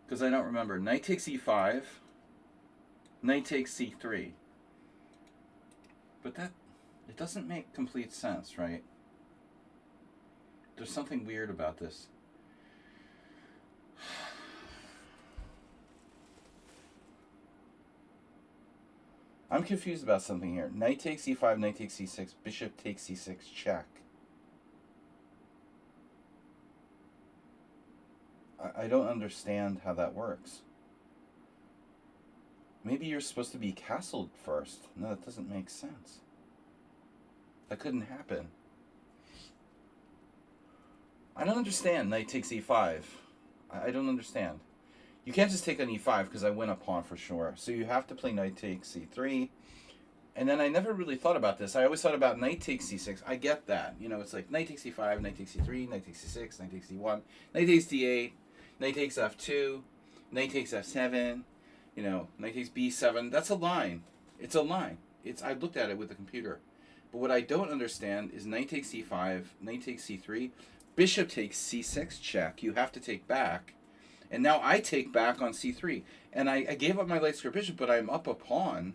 because I don't remember. Knight takes e5, knight takes c3. But it doesn't make complete sense, right? There's something weird about this. I'm confused about something here. Knight takes e5, knight takes c6, bishop takes c6, check. I don't understand how that works. Maybe you're supposed to be castled first. No, that doesn't make sense. That couldn't happen. I don't understand knight takes e5. I don't understand. You can't just take on e5 because I win a pawn for sure. So you have to play knight takes c3. And then I never really thought about this. I always thought about knight takes c6. I get that. It's like knight takes c5, knight takes c3, knight takes c6, knight takes c1, knight takes d8, knight takes f2, knight takes f7, knight takes b7. That's a line. It's a line. I looked at it with the computer. But what I don't understand is knight takes c5, knight takes c3, bishop takes c6 check. You have to take back. And now I take back on c3. And I gave up my light square bishop, but I'm up a pawn.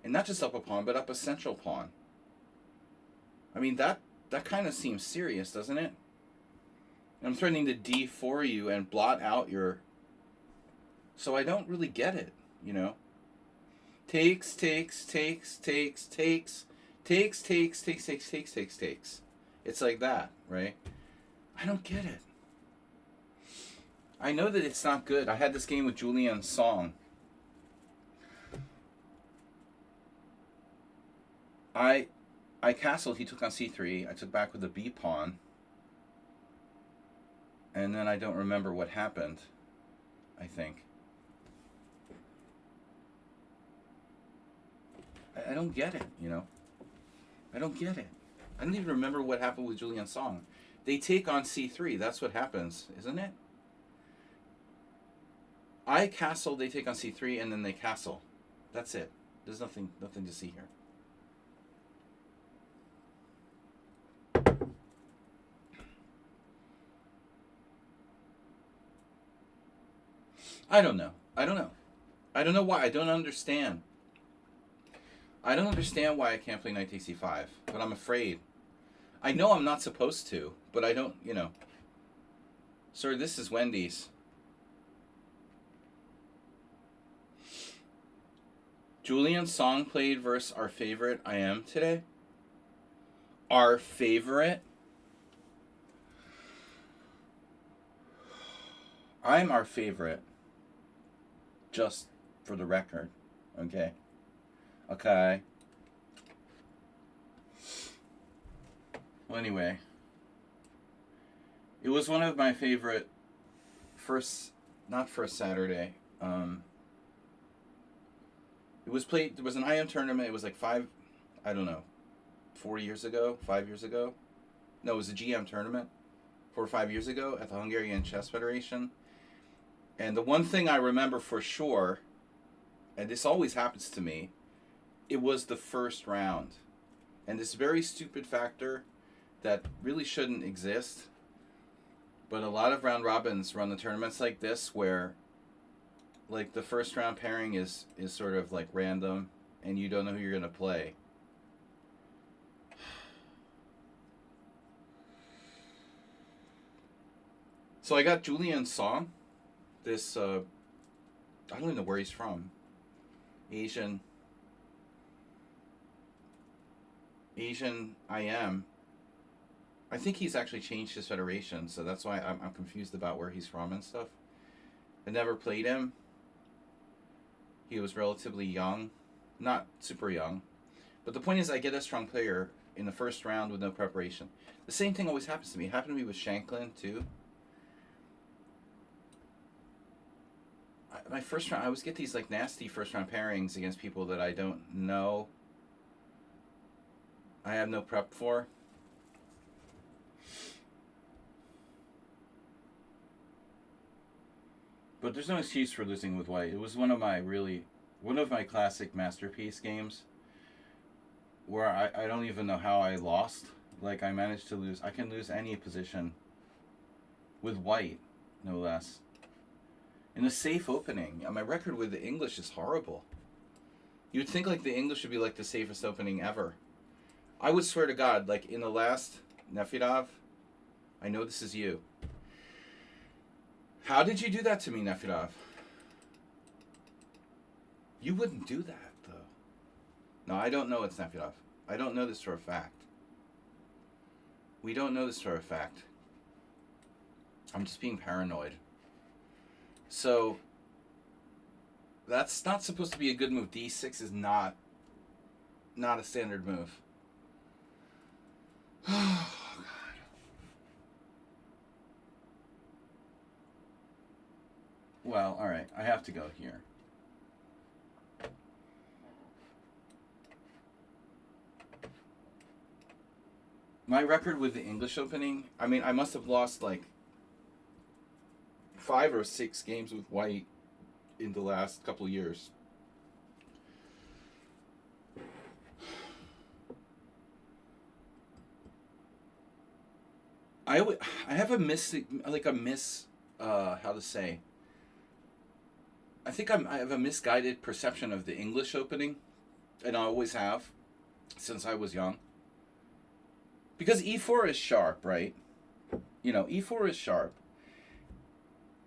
And not just up a pawn, but up a central pawn. I mean, that kind of seems serious, doesn't it? I'm threatening to d4 you and blot out your... So I don't really get it, Takes, takes, takes, takes, takes, takes, takes, takes, takes, takes, takes, takes. It's like that, right? I don't get it. I know that it's not good. I had this game with Julian Song. I castled, he took on c3, I took back with the b pawn, and then I don't remember what happened, I think. I don't get it, I don't get it. I don't even remember what happened with Julian Song. They take on c3, that's what happens, isn't it? I castle, they take on c3, and then they castle. That's it. There's nothing to see here. I don't know. I don't know why. I don't understand. I don't understand why I can't play knight takes c5, but I'm afraid. I know I'm not supposed to, but I don't, Sir, this is Wendy's. Julian Song played versus our favorite I am today. Our favorite? I'm our favorite. Just for the record. Okay. Okay. Well, anyway. It was one of my favorite not first Saturday. It was played, there was an IM tournament, it was like 4 years ago, 5 years ago. No, it was a GM tournament 4 or 5 years ago at the Hungarian Chess Federation. And the one thing I remember for sure, and this always happens to me, it was the first round. And this very stupid factor that really shouldn't exist, but a lot of round robins run the tournaments like this where like the first round pairing is sort of like random and you don't know who you're going to play. So I got Julian Song, this I don't even know where he's from. Asian IM. I think he's actually changed his federation, so that's why I'm confused about where he's from and stuff. I never played him. He was relatively young, not super young. But the point is, I get a strong player in the first round with no preparation. The same thing always happens to me. It happened to me with Shanklin, too. My first round, I always get these like nasty first round pairings against people that I don't know. I have no prep for. But there's no excuse for losing with white. It was one of my classic masterpiece games where I don't even know how I lost. Like, I managed to lose. I can lose any position with white, no less. In a safe opening. My record with the English is horrible. You'd think like the English would be like the safest opening ever. I would swear to God, like in the last Nefedov, I know this is you. How did you do that to me, Nefedov? You wouldn't do that, though. No, I don't know it's Nefedov. I don't know this for a fact. We don't know this for a fact. I'm just being paranoid. So, that's not supposed to be a good move. D6 is not a standard move. Oh, God. Well, alright. I have to go here. My record with the English opening, I mean, I must have lost like 5 or 6 games with white in the last couple of years. I have a how to say. I think I have a misguided perception of the English opening, and I always have since I was young. Because e4 is sharp, right? You know, e4 is sharp.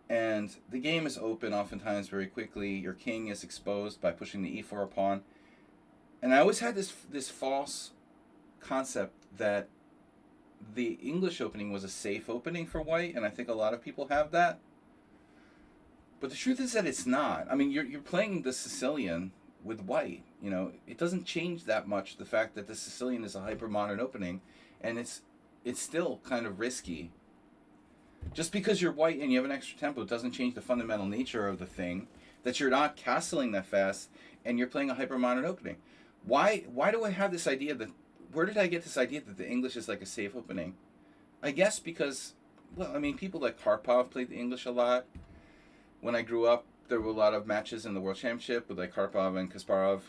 And the game is open oftentimes very quickly. Your king is exposed by pushing the e4 pawn. And I always had this false concept that the English opening was a safe opening for white, and I think a lot of people have that. But the truth is that it's not. I mean, you're playing the Sicilian with white. You know, it doesn't change that much the fact that the Sicilian is a hyper-modern opening, and it's still kind of risky. Just because you're white and you have an extra tempo doesn't change the fundamental nature of the thing, that you're not castling that fast and you're playing a hyper-modern opening. Why do I have this idea that, where did I get this idea that the English is like a safe opening? I guess because, well, I mean, people like Karpov played the English a lot. When I grew up, there were a lot of matches in the World Championship with like Karpov and Kasparov.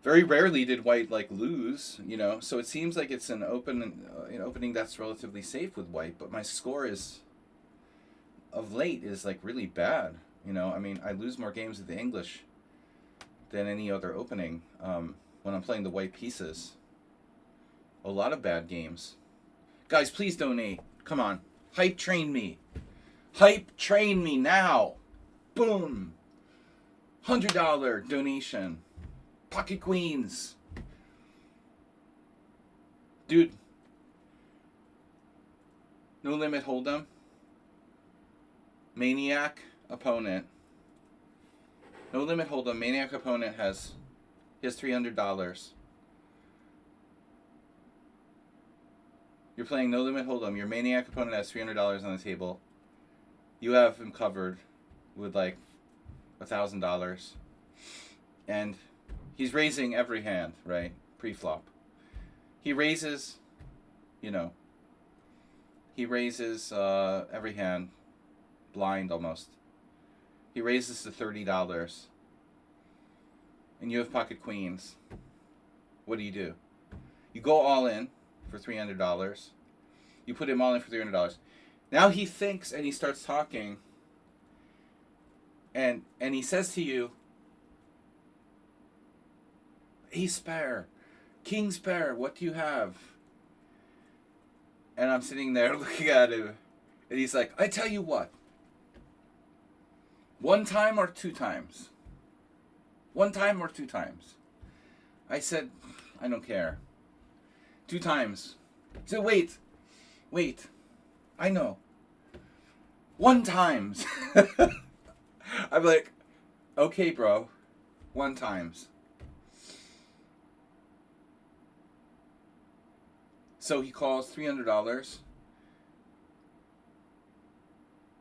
Very rarely did white like lose, you know. So it seems like it's an opening that's relatively safe with white. But my score is, of late, is like really bad. You know, I mean, I lose more games with the English than any other opening when I'm playing the white pieces. A lot of bad games. Guys, please donate. Come on, hype train me. Hype train me now. Boom. $100 donation. Pocket Queens. Dude. No limit hold'em. Maniac opponent. No limit hold'em. Maniac opponent has $300. You're playing no limit hold'em. Your maniac opponent has $300 on the table. You have him covered with like $1,000. And he's raising every hand, right? Pre-flop. He raises, you know, every hand, blind almost. He raises to $30. And you have pocket queens. What do? You go all in for $300. You put him all in for $300. Now he thinks and he starts talking. And he says to you, ace pair, king's pair, what do you have? And I'm sitting there looking at him, and he's like, I tell you what, 1 time or 2 times? 1 time or 2 times? I said, I don't care. 2 times. So wait, I know. 1 times. I'm like, okay, bro, 1 times. So he calls $300,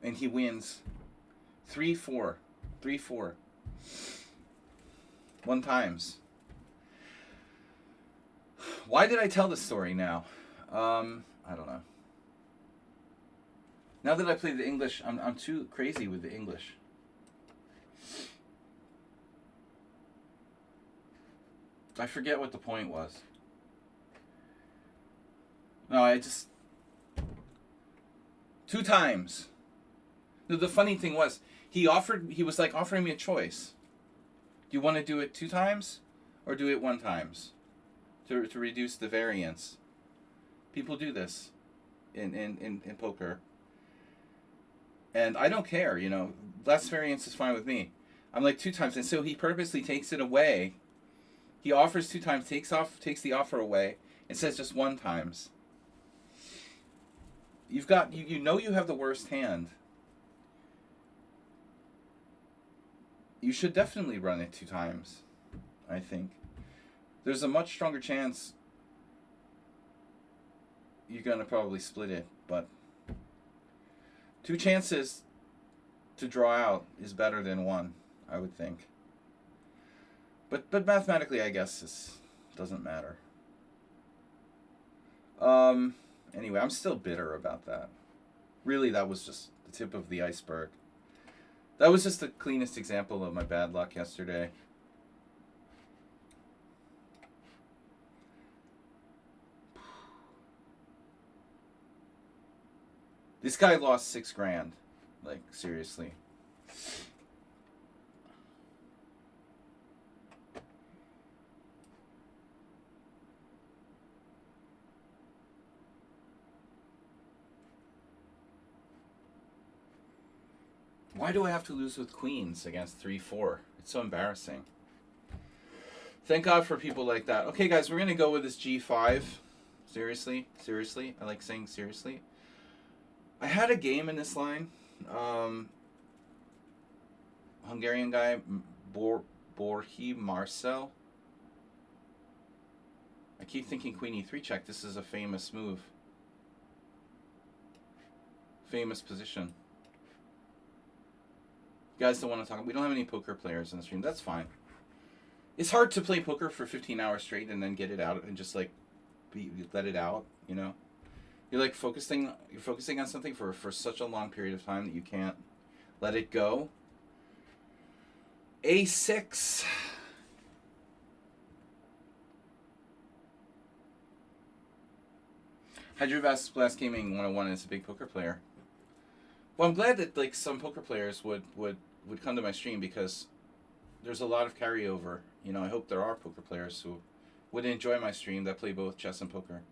and he wins 3-4, 3-4, 1 times. Why did I tell this story now? I don't know. Now that I play the English, I'm too crazy with the English. I forget what the point was. No, I just... 2 times. The funny thing was, he was like offering me a choice. Do you want to do it 2 times? Or do it 1 times? To reduce the variance. People do this in poker. And I don't care, you know. Less variance is fine with me. I'm like 2 times. And so he purposely takes it away. He offers 2 times, takes the offer away, and says just 1 times. You've got, you know you have the worst hand. You should definitely run it 2 times, I think. There's a much stronger chance you're going to probably split it, but 2 chances to draw out is better than 1, I would think. But mathematically, I guess this doesn't matter. Anyway, I'm still bitter about that. Really, that was just the tip of the iceberg. That was just the cleanest example of my bad luck yesterday. This guy lost $6,000. Like, seriously. Why do I have to lose with queens against 3-4? It's so embarrassing. Thank God for people like that. Okay, guys, we're going to go with this G5. Seriously? Seriously? I like saying seriously. I had a game in this line. Hungarian guy, Borhi Marcel. I keep thinking queen e3 check. This is a famous move. Famous position. You guys don't want to talk. We don't have any poker players in the stream. That's fine. It's hard to play poker for 15 hours straight and then get it out and just like let it out, you know? You're like focusing on something for such a long period of time that you can't let it go. A6. Hydrabass Blast Gaming 101 is a big poker player. Well, I'm glad that like some poker players would come to my stream because there's a lot of carryover. You know, I hope there are poker players who would enjoy my stream that play both chess and poker.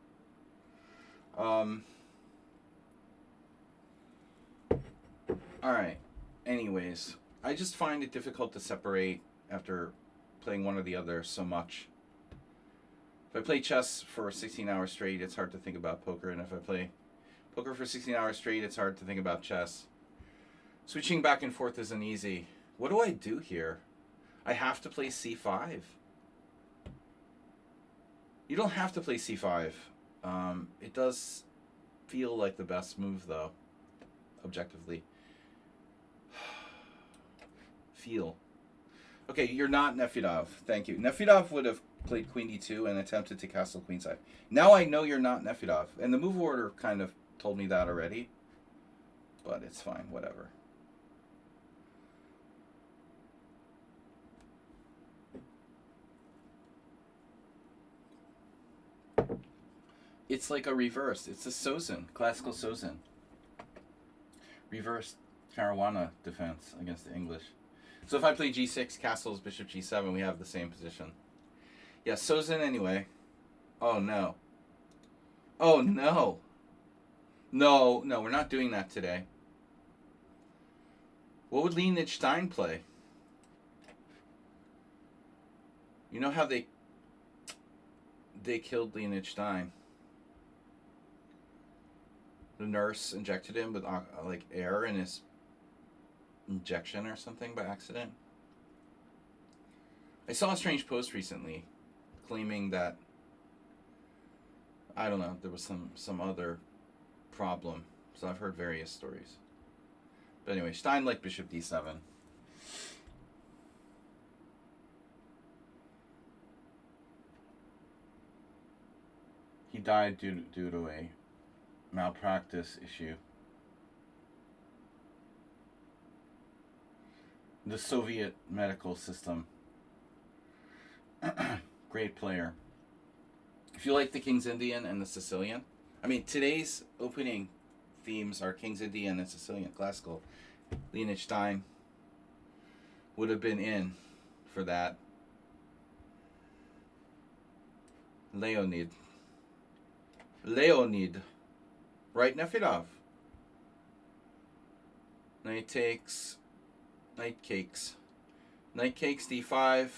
Alright. Anyways, I just find it difficult to separate after playing one or the other so much. If I play chess for 16 hours straight, it's hard to think about poker, and if I play poker for 16 hours straight, it's hard to think about chess. Switching back and forth isn't easy. What do I do here? I have to play c5. You don't have to play c5. It does feel like the best move, though, objectively. Feel. Okay, you're not Nefedov. Thank you. Nefedov would have played queen d2 and attempted to castle queenside. Now I know you're not Nefedov. And the move order kind of told me that already. But it's fine, whatever. It's like a reverse. It's a Sozin, classical Sozin. Reverse Caruana defense against the English. So if I play g6, castles, bishop g7, we have the same position. Yeah, Sozin anyway. Oh no. Oh no. No, we're not doing that today. What would Leonid Stein play? You know how they killed Leonid Stein? The nurse injected him with like air in his injection or something by accident. I saw a strange post recently claiming that, I don't know, there was some other problem. So I've heard various stories. But anyway, Stein like bishop d7. He died due to a malpractice issue. The Soviet medical system. Great player. If you like the King's Indian and the Sicilian, I mean, today's opening themes are King's Indian and Sicilian classical. Leonid Stein would have been in for that. Leonid. Right, Nefedov. Knight takes. Knight cakes. Knight cakes d5.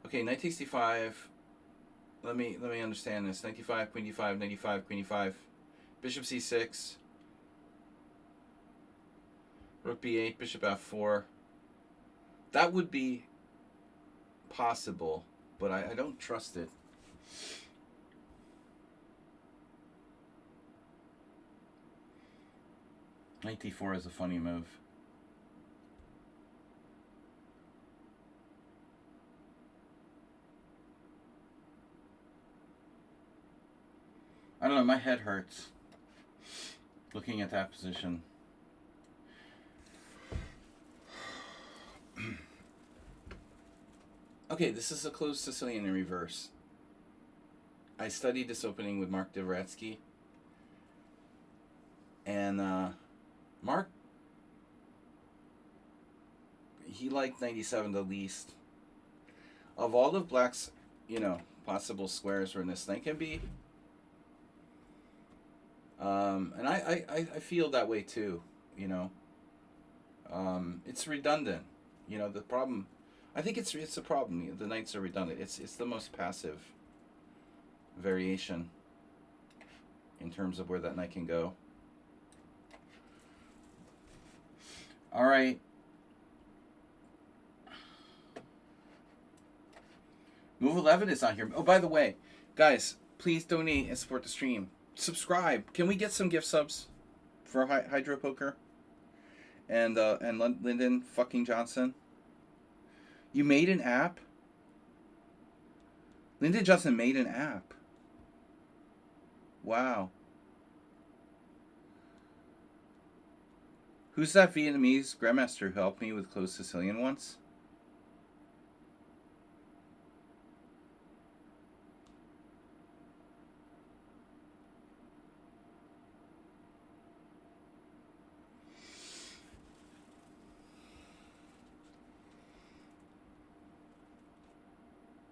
Okay, knight takes d5. Let me understand this. Knight d5, queen d5, knight d5, queen d5. Bishop c6. Rook b8, bishop f4. That would be possible, but I don't trust it. Knight d4 is a funny move. I don't know, my head hurts looking at that position. Okay, this is a closed Sicilian in reverse. I studied this opening with Mark Dvoretsky. And Mark, he liked 97 the least. Of all of Black's, possible squares where this thing can be. And I feel that way too, It's redundant. The problem, I think it's a problem. The knights are redundant. It's the most passive variation in terms of where that knight can go. All right. Move 11 is on here. Oh, by the way, guys, please donate and support the stream. Subscribe. Can we get some gift subs for Hydro Poker and Lyndon fucking Johnson? You made an app? Lyndon Johnson made an app. Wow. Who's that Vietnamese grandmaster who helped me with closed Sicilian once?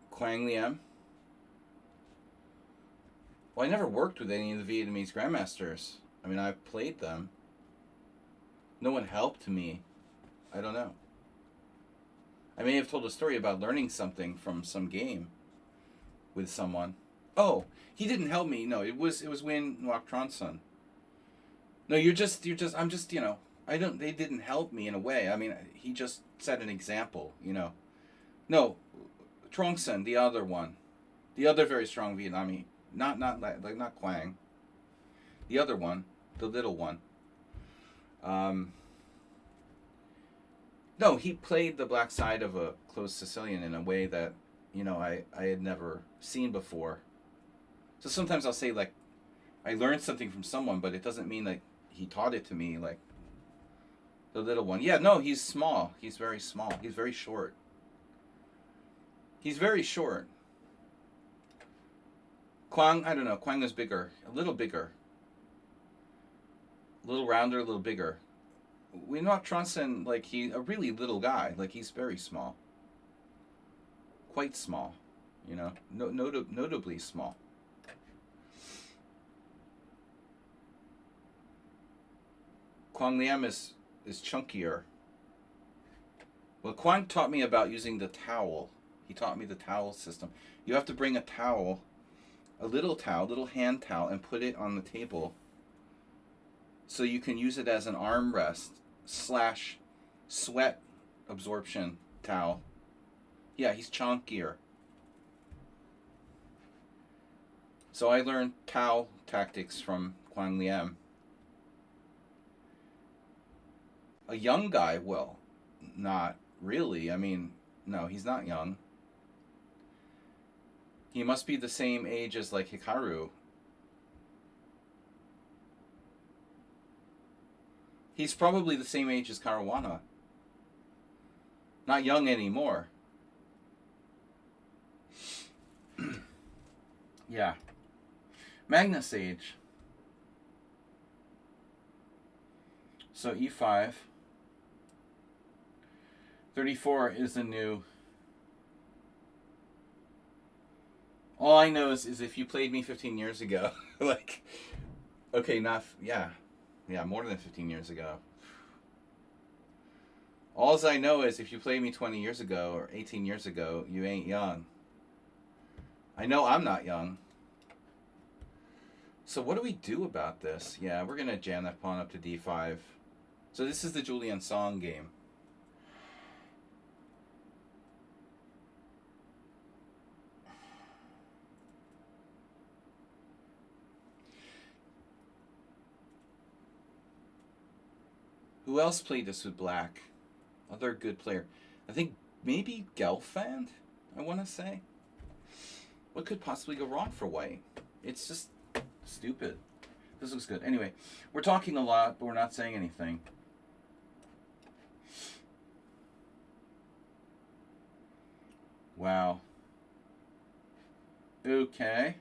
Quang Liam. Well, I never worked with any of the Vietnamese grandmasters. I mean, I've played them. No one helped me. I don't know. I may have told a story about learning something from some game with someone. Oh, he didn't help me. No, it was Win Ngoc Tronson. No, you're just I'm just, they didn't help me in a way. I mean, he just set an example, No, Tronson, the other one. The other very strong Vietnamese. Not Quang. The other one, the little one. No, he played the black side of a closed Sicilian in a way that, I had never seen before. So sometimes I'll say, like, I learned something from someone, but it doesn't mean, like, he taught it to me, like, the little one. Yeah, no, he's small. He's very small. He's very short. He's very short. Quang, I don't know. Quang is bigger. A little bigger. A little rounder, a little bigger. We're not Tronson, like, he's a really little guy. Like, he's very small. Quite small. Notably small. Quang Liam is chunkier. Well, Quang taught me about using the towel. He taught me the towel system. You have to bring a towel, a little hand towel, and put it on the table so you can use it as an armrest / sweat absorption Tao. Yeah, he's chunkier. So I learned Tao tactics from Huang Liang. A young guy? Well, not really. I mean, no, he's not young. He must be the same age as, like, Hikaru. He's probably the same age as Caruana. Not young anymore. Yeah. Magnus age. So e5. 34 is the new. All I know is if you played me 15 years ago, like, okay, not, yeah, more than 15 years ago. All I know is if you played me 20 years ago or 18 years ago, you ain't young. I know I'm not young. So what do we do about this? Yeah, we're going to jam that pawn up to d5. So this is the Julian Song game. Who else played this with black? Other good player. I think maybe Gelfand, I want to say. What could possibly go wrong for white? It's just stupid. This looks good. Anyway, we're talking a lot, but we're not saying anything. Wow. Okay.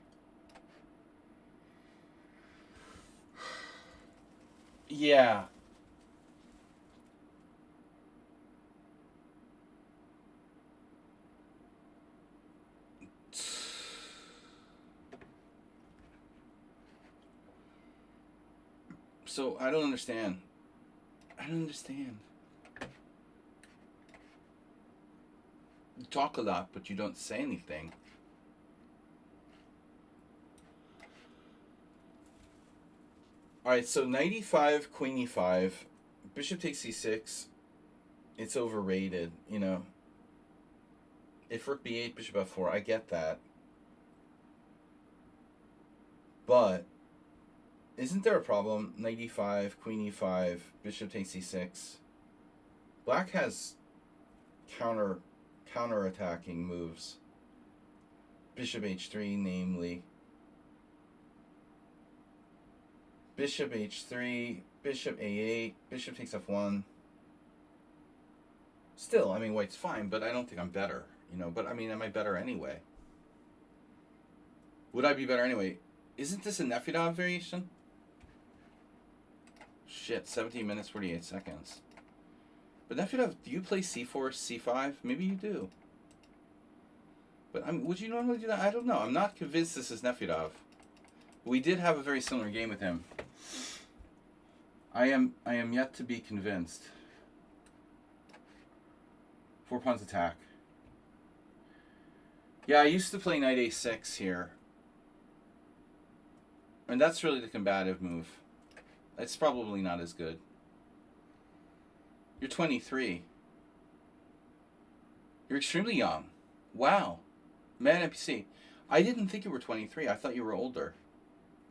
Yeah. So I don't understand. I don't understand. You talk a lot, but you don't say anything. Alright, so knight e5, queen e5, bishop takes c6. It's overrated, you know. If rook b8, bishop f4, I get that. But isn't there a problem? Knight e5, queen e5, bishop takes c6. Black has counter-attacking moves. Bishop h3, namely. Bishop h3, bishop a8, bishop takes f1. Still, I mean, white's fine, but I don't think I'm better, you know. But, I mean, am I better anyway? Would I be better anyway? Isn't this a Nefedov variation? Shit, 17 minutes, 48 seconds. But Nefedov, do you play c4, c5? Maybe you do. But, I mean, would you normally do that? I don't know. I'm not convinced this is Nefedov. We did have a very similar game with him. I am yet to be convinced. 4 pawns attack. Yeah, I used to play knight a6 here. And that's really the combative move. It's probably not as good. You're 23. You're extremely young. Wow. Man NPC. I didn't think you were 23. I thought you were older.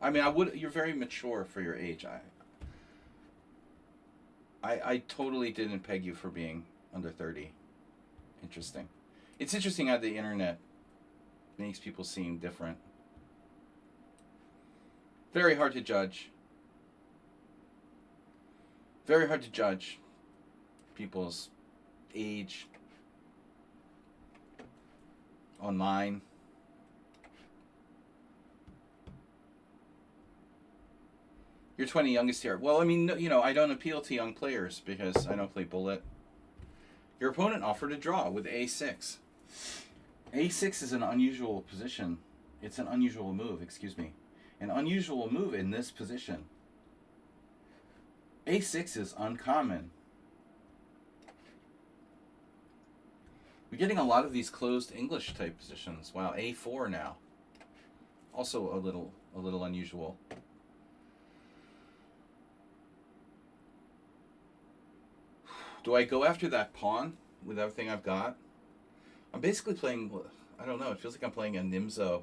I mean, you're very mature for your age. I totally didn't peg you for being under 30. Interesting. It's interesting how the internet makes people seem different. Very hard to judge. Very hard to judge people's age online. You're 20, youngest here. Well, I mean, you know, I don't appeal to young players because I don't play bullet. Your opponent offered a draw with a6. a6 is an unusual position. It's an unusual move, excuse me. An unusual move in this position. a6 is uncommon. We're getting a lot of these closed English type positions. Wow, a4 now. Also a little unusual. Do I go after that pawn? with everything I've got. I'm basically playing, I don't know, it feels like I'm playing a Nimzo.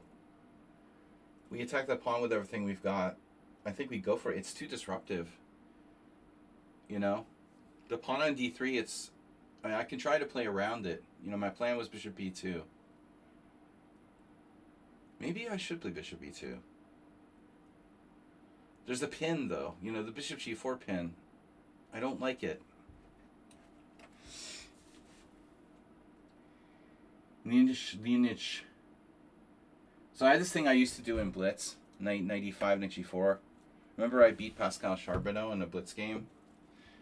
We attack that pawn with everything we've got. I think we go for it. It's too disruptive. You know? The pawn on d3, I can try to play around it. You know, my plan was bishop b2. Maybe I should play bishop b2. There's the pin, though. You know, the bishop g4 pin. I don't like it. Lineage. So I had this thing I used to do in Blitz, knight e5, knight g4. Remember I beat Pascal Charbonneau in a Blitz game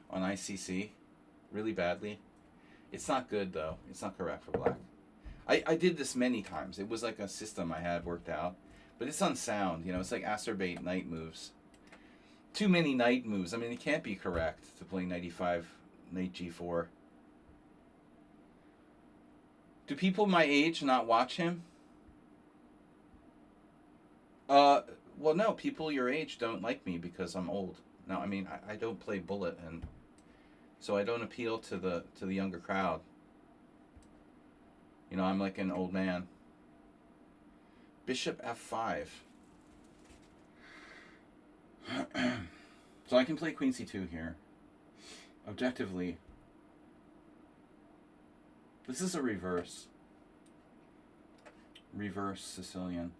on ICC really badly. It's not good, though. It's not correct for black. I did this many times. It was like a system I had worked out. But it's unsound. You know, it's like acerbate knight moves. Too many knight moves. I mean, it can't be correct to play knight e5, knight g4. Do people my age not watch him? Well, no, people your age don't like me because I'm old. No, I mean, I don't play bullet, and so I don't appeal to the younger crowd. You know, I'm like an old man. Bishop f5. So I can play queen c2 here. Objectively, this is a reverse. Reverse Sicilian.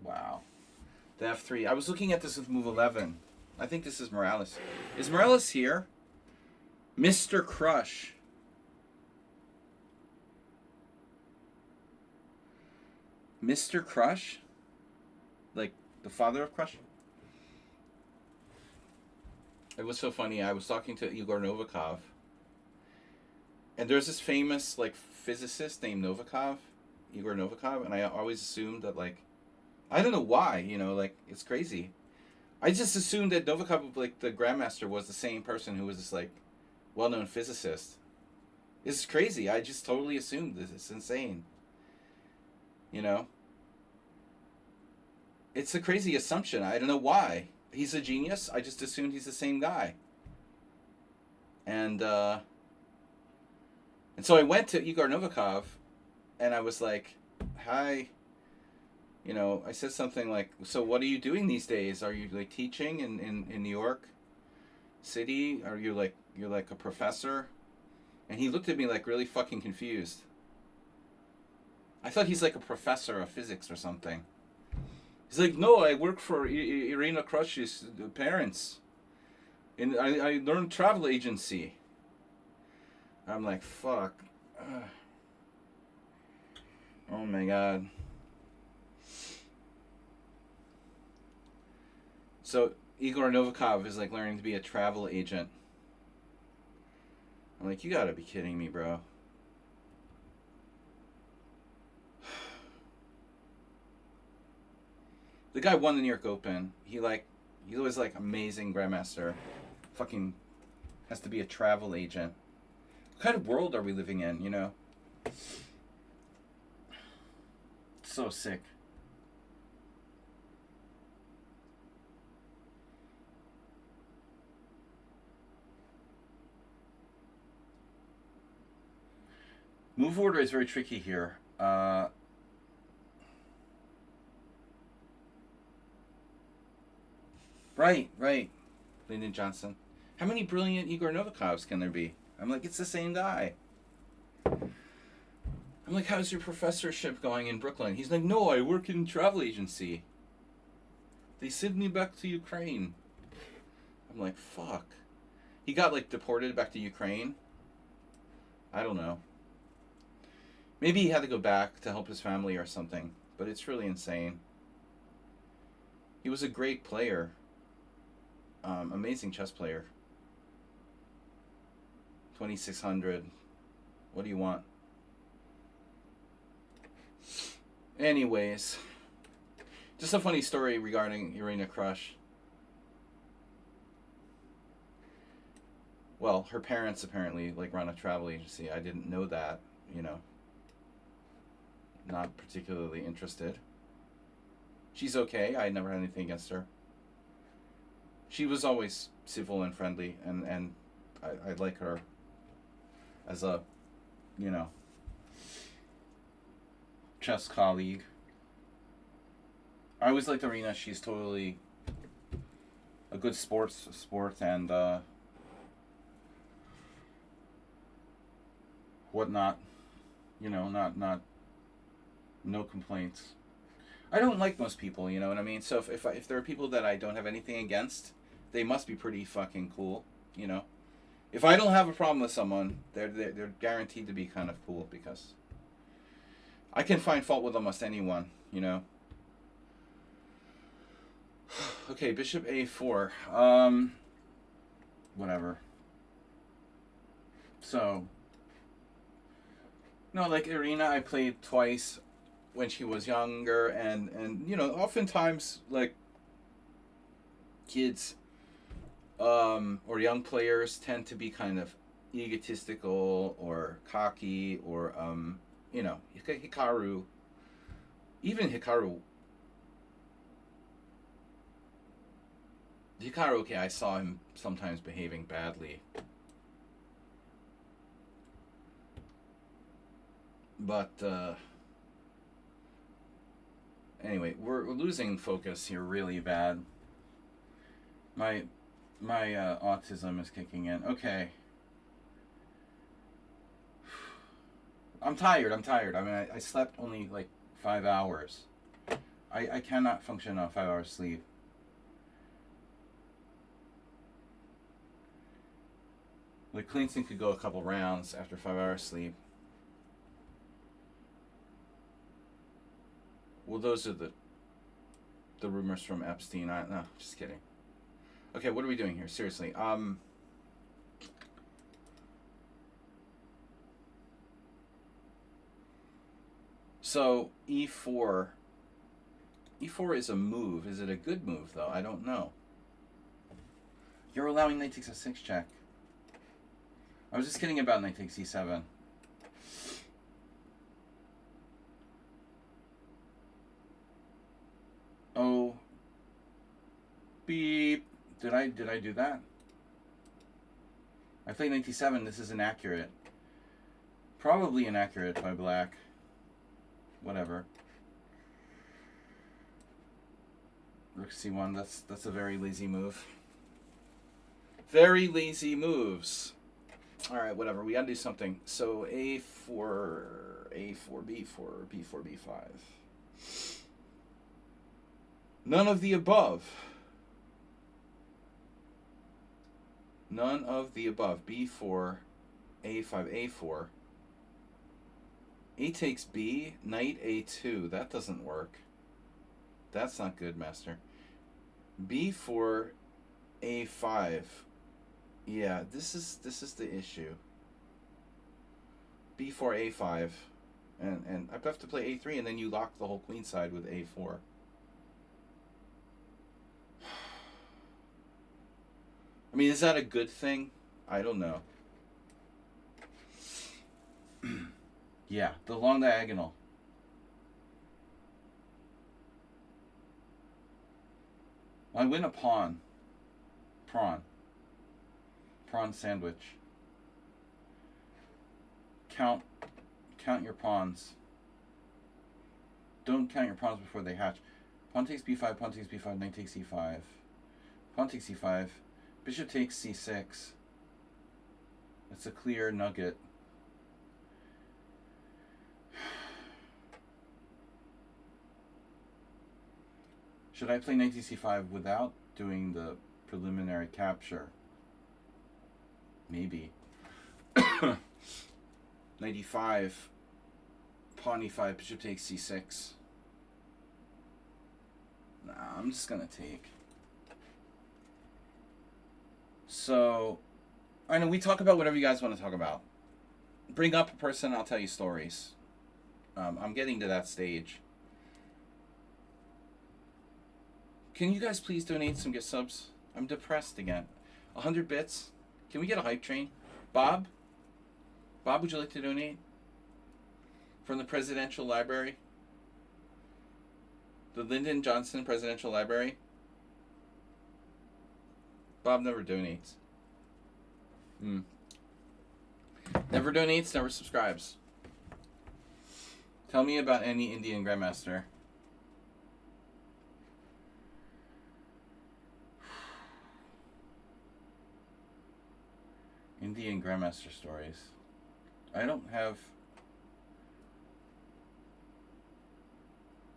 Wow. The f3. I was looking at this with move 11. I think this is Morales. Is Morales here? Mr. Crush. Mr. Crush? Like the father of Crush? It was so funny. I was talking to Igor Novikov. And there's this famous like physicist named Novikov, Igor Novikov, and I always assumed that like, I don't know why, you know, like it's crazy. I just assumed that Novikov, like the grandmaster, was the same person who was this like well-known physicist. It's crazy. I just totally assumed this. It's insane. You know? It's a crazy assumption. I don't know why. He's a genius. I just assumed he's the same guy. And so I went to Igor Novikov, and I was like, hi. You know, I said something like, so what are you doing these days? Are you like teaching in New York City? Are you like, you're like a professor? And he looked at me like really fucking confused. I thought he's like a professor of physics or something. He's like, no, I work for Irina Krush's parents. And I learned travel agency. I'm like, fuck. Oh my god. So Igor Novikov is like learning to be a travel agent. I'm like, you gotta be kidding me, bro. The guy won the New York Open. He was like amazing grandmaster. Fucking has to be a travel agent. What kind of world are we living in, you know? So sick. Move order is very tricky here. Right. Lyndon Johnson. How many brilliant Igor Novikovs can there be? I'm like, it's the same guy. I'm like, how's your professorship going in Brooklyn? He's like, no, I work in travel agency. They sent me back to Ukraine. I'm like, fuck. He got like deported back to Ukraine. I don't know. Maybe he had to go back to help his family or something. But it's really insane. He was a great player. Amazing chess player. 2600. What do you want? Anyways. Just a funny story regarding Irina Krush. Well, her parents apparently like run a travel agency. I didn't know that, you know. Not particularly interested. She's okay. I never had anything against her. She was always civil and friendly, and I like her. as a, you know, chess colleague. I always liked Arena. She's totally a good sport, and whatnot. You know, not no complaints. I don't like most people, you know what I mean? So if there are people that I don't have anything against, they must be pretty fucking cool, you know? If I don't have a problem with someone, they're guaranteed to be kind of cool, because I can find fault with almost anyone, you know? Okay, bishop a4. Whatever. So, no, like Irina, I played twice when she was younger, and you know, oftentimes, like, kids or young players tend to be kind of egotistical or cocky, or you know, Hikaru, okay, I saw him sometimes behaving badly. But, anyway, we're losing focus here really bad. My autism is kicking in. Okay. I'm tired. I mean, I slept only like 5 hours. I cannot function on 5 hours sleep. Like, Cleanston could go a couple rounds after 5 hours sleep. Well, those are the rumors from Epstein. No, just kidding. Okay, what are we doing here? Seriously. So e4. E4 is a move. Is it a good move, though? I don't know. You're allowing knight takes a6 check. I was just kidding about knight takes e7. Oh. Beep. Did I do that? I played knight d7. This is inaccurate. Probably inaccurate by black. Whatever. Rook c1. That's a very lazy move. Very lazy moves. All right, whatever. We gotta do something. So a4, b4, b4, b5. None of the above. None of the above. b4, a5, a4. A takes b, knight a2. That doesn't work. That's not good, master. b4, a5. Yeah, this is the issue. b4, a5. And I have to play a3, and then you lock the whole queen side with a4. I mean, is that a good thing? I don't know. Yeah, the long diagonal. I win a pawn. Prawn sandwich. Count your pawns. Don't count your pawns before they hatch. Pawn takes b5, pawn takes b5, knight takes e5. Pawn takes e5. Bishop takes c6. That's a clear nugget. Should I play knight c5 without doing the preliminary capture? Maybe. Knight e5, pawn e5, bishop takes c6. Nah, I'm just gonna take. So, I know we talk about whatever you guys want to talk about. Bring up a person, I'll tell you stories. I'm getting to that stage. Can you guys please donate some gift subs? I'm depressed again. 100 bits. Can we get a hype train? Bob? Bob, would you like to donate? From the Presidential Library? The Lyndon Johnson Presidential Library? Bob never donates. Never donates, never subscribes. Tell me about any Indian Grandmaster. Indian Grandmaster stories. I don't have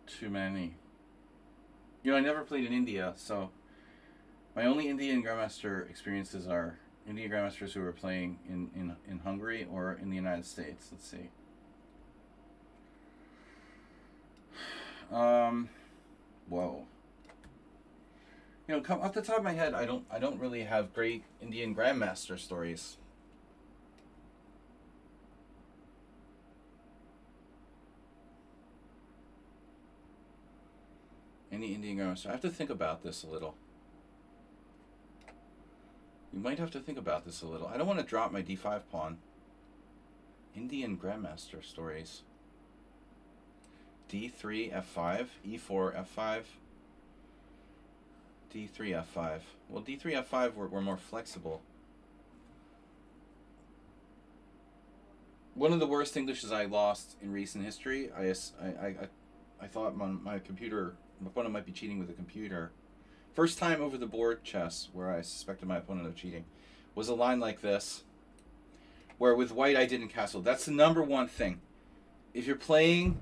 too many. You know, I never played in India, so my only Indian Grandmaster experiences are Indian Grandmasters who were playing in Hungary or in the United States. Let's see. Whoa. You know, off the top of my head, I don't really have great Indian Grandmaster stories. Any Indian Grandmaster? I have to think about this a little. You might have to think about this a little. I don't want to drop my d5 pawn. Indian Grandmaster stories. d3, f5, e4, f5, d3, f5. Well, d3, f5 were more flexible. One of the worst Englishes I lost in recent history, I thought my opponent might be cheating with a computer. First time over the board chess where I suspected my opponent of cheating was a line like this, where with white I didn't castle. That's the number one thing. If you're playing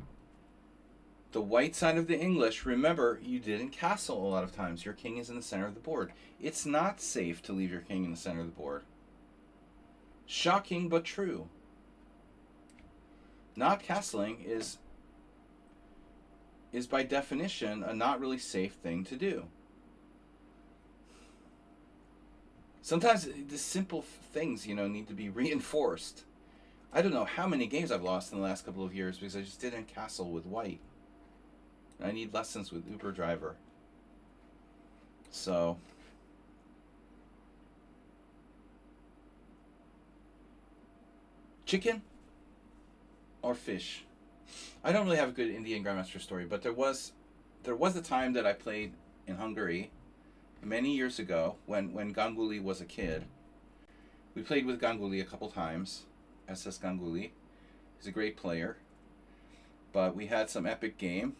the white side of the English, remember, you didn't castle a lot of times. Your king is in the center of the board. It's not safe to leave your king in the center of the board. Shocking, but true. Not castling is by definition a not really safe thing to do. Sometimes the simple things, you know, need to be reinforced. I don't know how many games I've lost in the last couple of years because I just didn't castle with white. I need lessons with Uber Driver. So, chicken or fish? I don't really have a good Indian Grandmaster story, but there was a time that I played in Hungary many years ago when Ganguly was a kid. We played with Ganguly a couple times. SS Ganguly. He's a great player. But we had some epic game.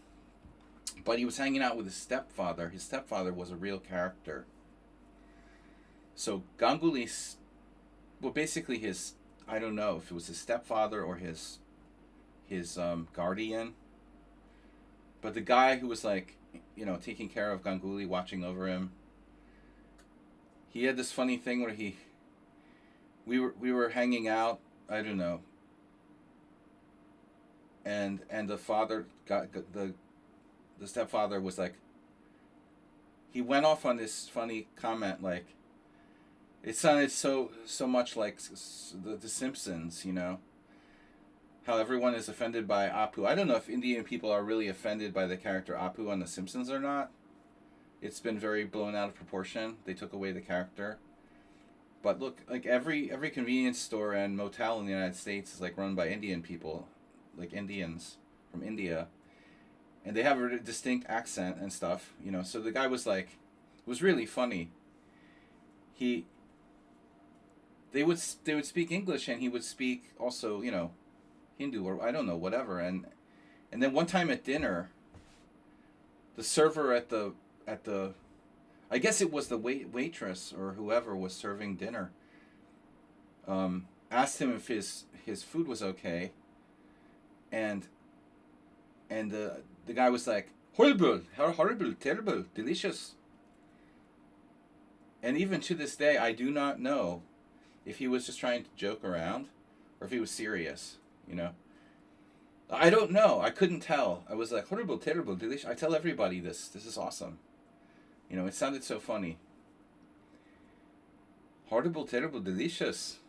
But he was hanging out with his stepfather. His stepfather was a real character. So Ganguly, well, basically his, I don't know if it was his stepfather or his guardian. But the guy who was like, you know, taking care of Ganguly, watching over him, he had this funny thing where we were hanging out, I don't know, and the father got the stepfather was like, he went off on this funny comment, like, it sounded so much like the Simpsons, you know, how everyone is offended by Apu. I don't know if Indian people are really offended by the character Apu on The Simpsons or not. It's been very blown out of proportion. They took away the character. But look, like every convenience store and motel in the United States is like run by Indian people, like Indians from India. And they have a distinct accent and stuff, you know. So the guy was like, it was really funny. They would speak English and he would speak also, you know, Hindu or I don't know, whatever. And then one time at dinner, the server at the I guess it was the waitress or whoever was serving dinner, asked him if his food was okay, and the guy was like, horrible, terrible, delicious. And even to this day, I do not know if he was just trying to joke around or if he was serious, you know. I don't know. I couldn't tell. I was like, horrible, terrible, delicious. I tell everybody this. This is awesome. You know, it sounded so funny. Horrible, terrible, delicious.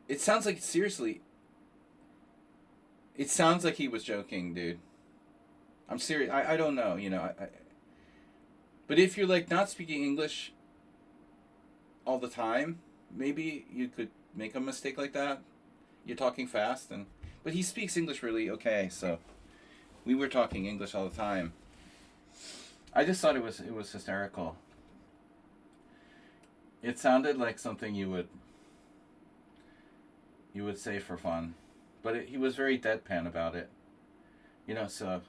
It sounds like, seriously, it sounds like he was joking, dude. I'm serious. I don't know, you know. But if you're, like, not speaking English all the time, maybe you could make a mistake like that. You're talking fast, but he speaks English really okay, so we were talking English all the time. I just thought it was hysterical. It sounded like something you would you would say for fun. But he was very deadpan about it. You know, so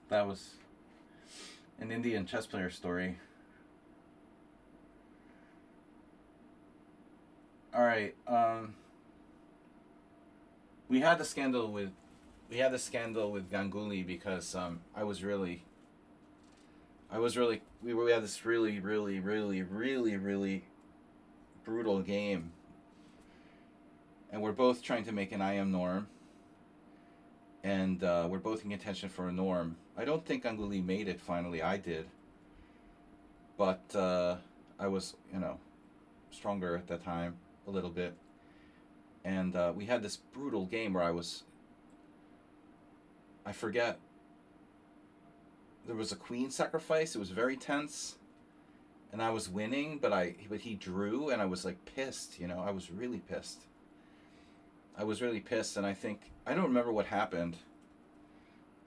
that was an Indian chess player story. All right. We had the scandal with Ganguly because we had this really brutal game, and we're both trying to make an IM norm, and we're both in contention for a norm. I don't think Ganguly made it finally. I did, but I was stronger at that time a little bit, and we had this brutal game where I forget. There was a queen sacrifice. It was very tense, and I was winning, but he drew, and I was like pissed. I was really pissed. And I don't remember what happened.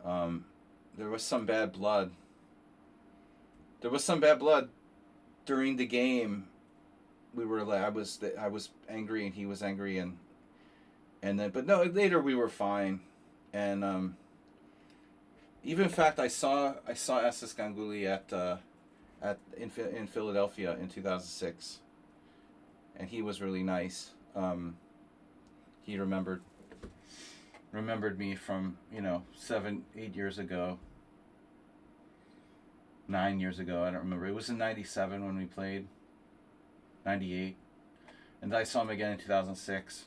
There was some bad blood. During the game. We were like, I was angry, and he was angry, and then, but no, later we were fine, and even in fact I saw SS Ganguly in Philadelphia in 2006, and he was really nice. He remembered me from 7-8 years ago, 9 years ago. I don't remember. It was in '97 when we played. 98, and I saw him again in 2006.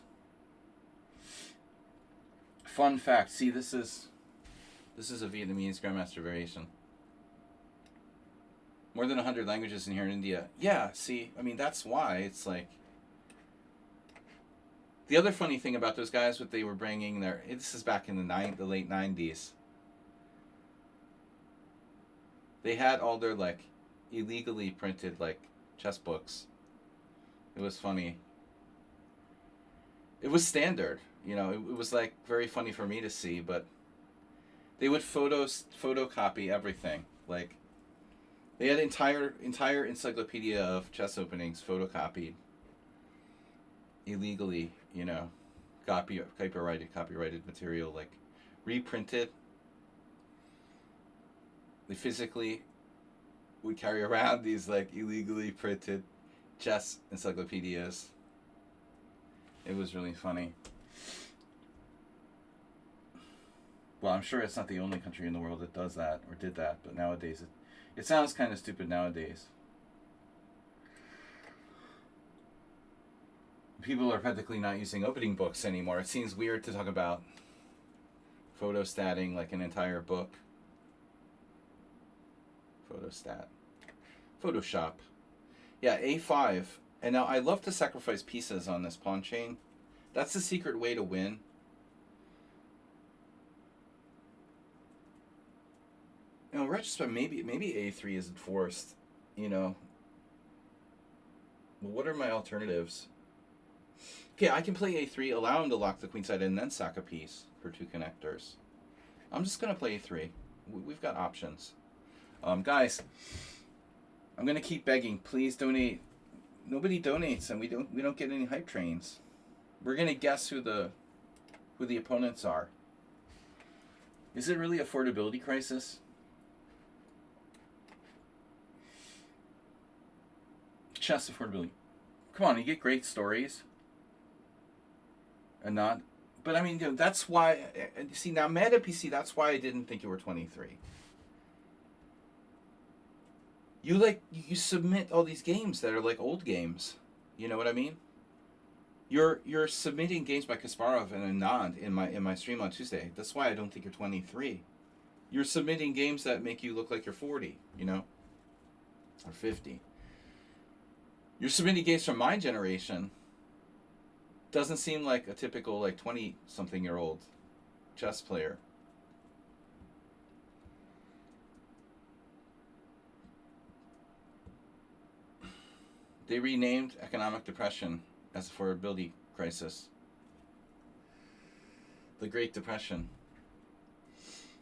Fun fact. See, this is a Vietnamese Grandmaster variation. More than 100 languages in here in India. Yeah, see, I mean, that's why it's like. The other funny thing about those guys, what they were bringing there, this is back in the late 90s. They had all their illegally printed chess books. It was funny. It was standard, it was very funny for me to see, but they would photocopy everything. They had entire encyclopedia of chess openings photocopied illegally, copyrighted material, reprinted. They physically would carry around these illegally printed chess encyclopedias. It was really funny. Well, I'm sure it's not the only country in the world that does that or did that, but nowadays it sounds kind of stupid nowadays. People are practically not using opening books anymore. It seems weird to talk about photostatting an entire book. Photoshop. Yeah, A5. And now I love to sacrifice pieces on this pawn chain. That's the secret way to win. Retrospect, maybe A3 isn't forced. Well, what are my alternatives? Okay, I can play A3, allow him to lock the queenside, and then sack a piece for 2 connectors. I'm just going to play A3. We've got options. Guys, I'm going to keep begging. Please donate. Nobody donates, and we don't get any hype trains. We're going to guess who the opponents are. Is it really affordability crisis? Chess affordability. Come on, you get great stories. And not, but I mean, that's why. See, now Meta PC. That's why I didn't think you were 23. You submit all these games that are old games. You know what I mean? You're submitting games by Kasparov and Anand in my stream on Tuesday. That's why I don't think you're 23. You're submitting games that make you look like you're 40. Or 50. You're submitting games from my generation. Doesn't seem like a typical 20-something-year-old chess player. They renamed economic depression as affordability crisis. The Great Depression.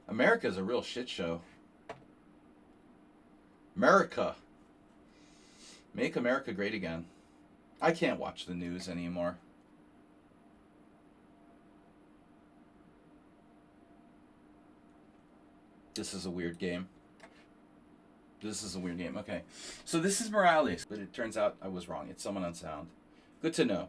America's a real shit show. America. Make America great again. I can't watch the news anymore. This is a weird game. This is a weird game. Okay. So this is Morales, but it turns out I was wrong. It's someone unsound. Good to know.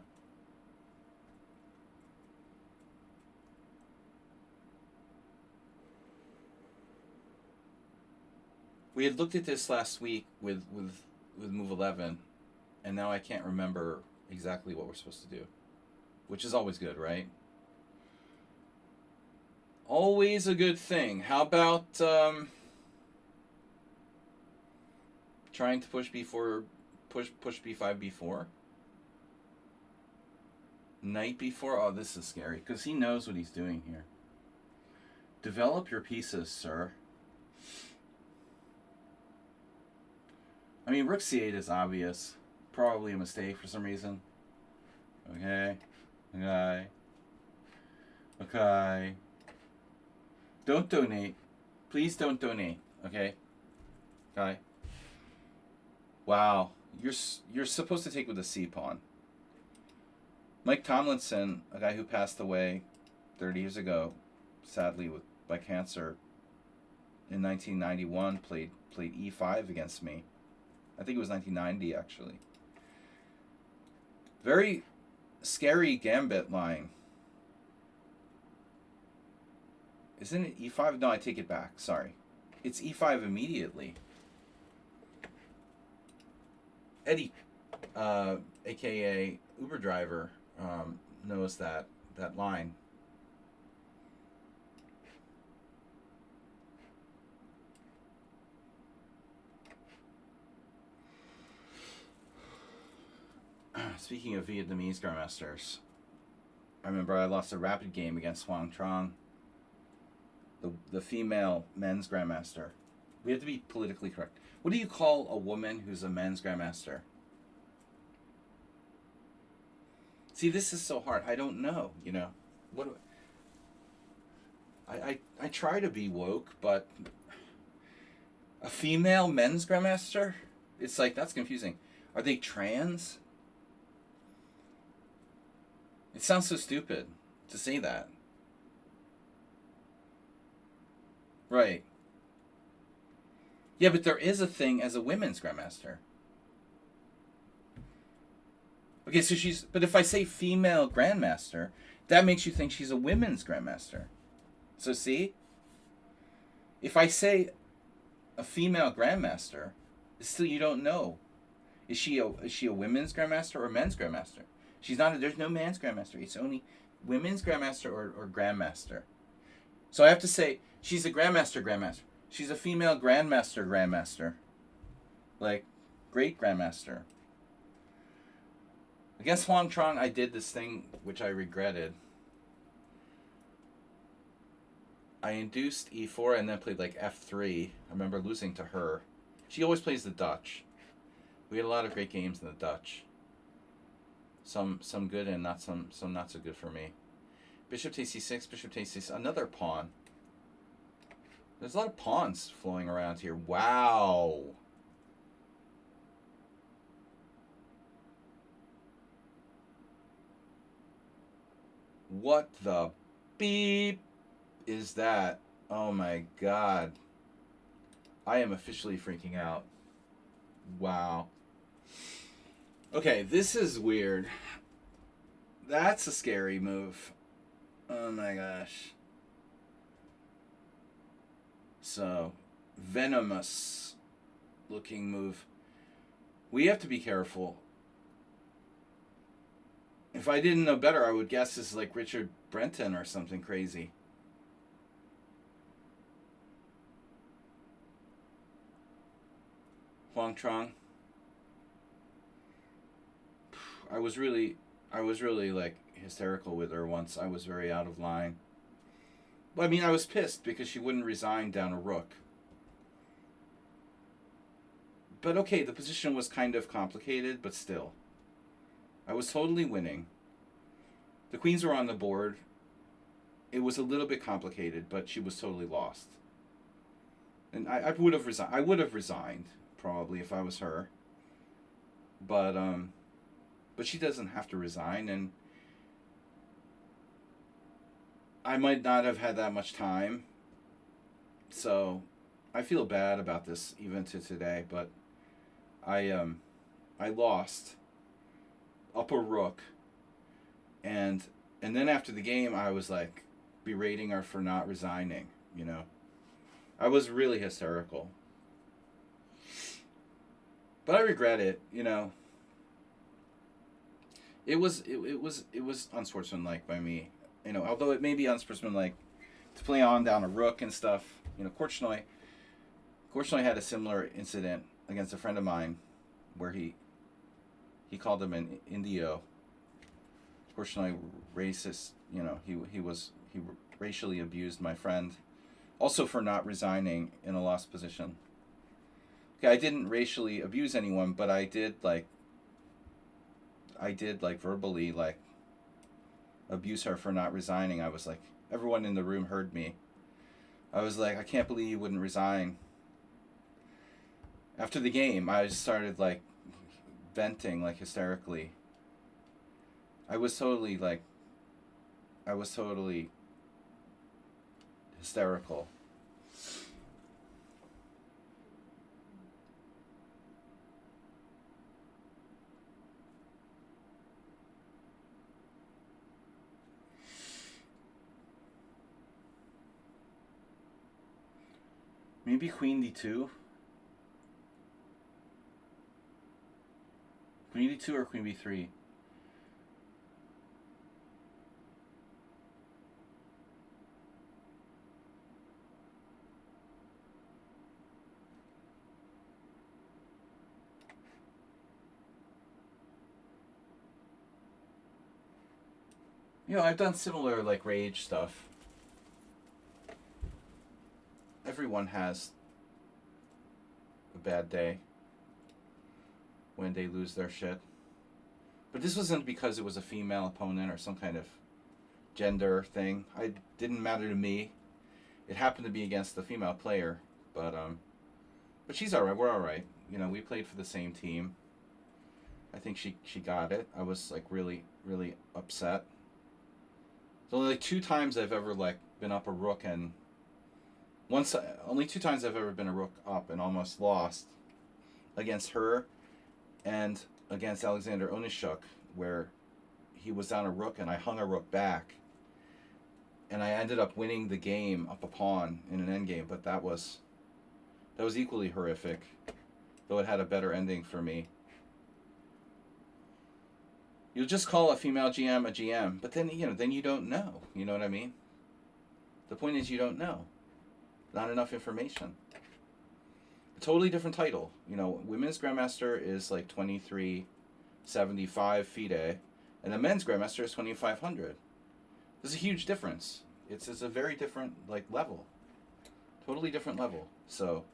We had looked at this last week with Move 11, and now I can't remember exactly what we're supposed to do, which is always good, right? Always a good thing. How about trying to push b4, push b5, b4? Knight b4? Oh, this is scary, because he knows what he's doing here. Develop your pieces, sir. I mean, rook c8 is obvious. Probably a mistake for some reason. Okay. Okay. Okay. Don't donate. Please don't donate. Okay? Okay. Wow. You're supposed to take with the c pawn. Mike Tomlinson, a guy who passed away 30 years ago, sadly by cancer, in 1991, played e5 against me. I think it was 1990, actually. Very scary gambit line. Isn't it e5? No, I take it back. Sorry. It's e5 immediately. Eddie, a.k.a. Uber driver, knows that line. Speaking of Vietnamese grandmasters, I remember I lost a rapid game against Huang Trong, the female men's grandmaster. We have to be politically correct. What do you call a woman who's a men's grandmaster? See, this is so hard. I don't know, you know. What do I try to be woke, but a female men's grandmaster? It's like, that's confusing. Are they trans? It sounds so stupid to say that. Right. Yeah, but there is a thing as a women's grandmaster. Okay, so but if I say female grandmaster, that makes you think she's a women's grandmaster. So see? If I say a female grandmaster, still you don't know. Is she a women's grandmaster or a men's grandmaster? She's not. There's no man's grandmaster. It's only women's grandmaster or grandmaster. So I have to say she's a grandmaster. She's a female grandmaster. Like great grandmaster. Against Huang Trong, I did this thing which I regretted. I induced e4 and then played like f3. I remember losing to her. She always plays the Dutch. We had a lot of great games in the Dutch. Some good and some not so good for me. Bishop takes c6, bishop takes c6. Another pawn. There's a lot of pawns flowing around here. Wow. What the beep is that? Oh my god. I am officially freaking out. Wow. Okay, this is weird. That's a scary move. Oh my gosh. So, venomous looking move. We have to be careful. If I didn't know better, I would guess this is like Richard Brenton or something crazy. Huang Trong. I was really like hysterical with her once. I was very out of line. Well, I mean, I was pissed because she wouldn't resign down a rook. But okay, the position was kind of complicated, but still. I was totally winning. The queens were on the board. It was a little bit complicated, but she was totally lost. And I would have resigned. I would have resigned, probably, if I was her. But, but she doesn't have to resign, and I might not have had that much time. So I feel bad about this even to today, but I lost up a rook, and then after the game I was like berating her for not resigning, you know. I was really hysterical. But I regret it, you know. It was unsportsmanlike by me. You know, although it may be unsportsmanlike to play on down a rook and stuff. You know, Korchnoi had a similar incident against a friend of mine where he called him an Indio. Korchnoi racist, you know, he racially abused my friend, also for not resigning in a lost position. Okay, I didn't racially abuse anyone, but I did like verbally like abuse her for not resigning. I was like, everyone in the room heard me. I was like, I can't believe you wouldn't resign. After the game, I just started like venting like hysterically. I was totally hysterical. Maybe Queen D2? Queen D2 or Queen B3? You know, I've done similar like rage stuff. Everyone has a bad day when they lose their shit. But this wasn't because it was a female opponent or some kind of gender thing. It didn't matter to me. It happened to be against the female player, but she's alright. We're alright. You know, we played for the same team. I think she got it. I was like really upset. It's only like 2 times I've ever like been up a rook, and only 2 times I've ever been a rook up and almost lost, against her and against Alexander Onishuk, where he was down a rook and I hung a rook back, and I ended up winning the game up a pawn in an endgame. But that was equally horrific, though it had a better ending for me. You'll just call a female GM a GM, but then you don't know. You know what I mean? The point is you don't know. Not enough information. A totally different title. You know, women's Grandmaster is like 2375 FIDE, and the men's Grandmaster is 2500. There's a huge difference. It's a very different like level. Totally different level. So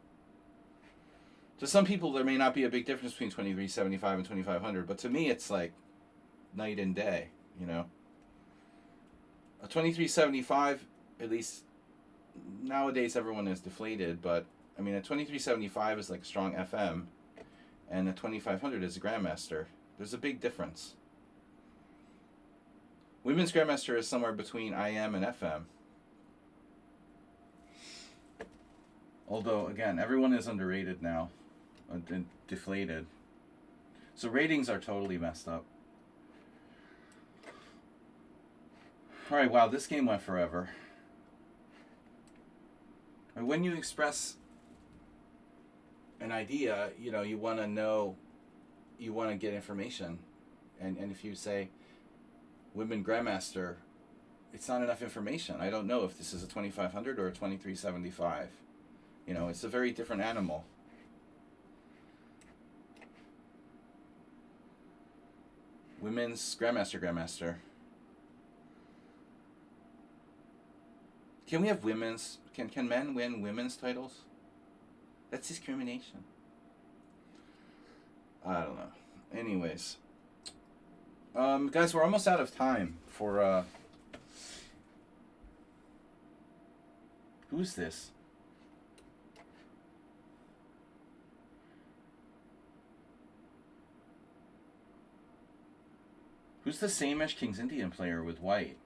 to some people there may not be a big difference between 2375 and 2500, but to me it's like night and day, you know. A 2375, at least nowadays everyone is deflated, but I mean a 2375 is like a strong FM, and a 2500 is a Grandmaster. There's a big difference. Women's Grandmaster is somewhere between IM and FM. Although again, everyone is underrated now, and deflated. So ratings are totally messed up. Alright, wow, this game went forever. And when you express an idea, you know, you want to get information. And if you say women Grandmaster, it's not enough information. I don't know if this is a 2500 or a 2375. You know, it's a very different animal. Women's Grandmaster. Can we have women's? Can men win women's titles? That's discrimination. I don't know. Anyways. Guys, we're almost out of time for, who's this? Who's the same as King's Indian player with white?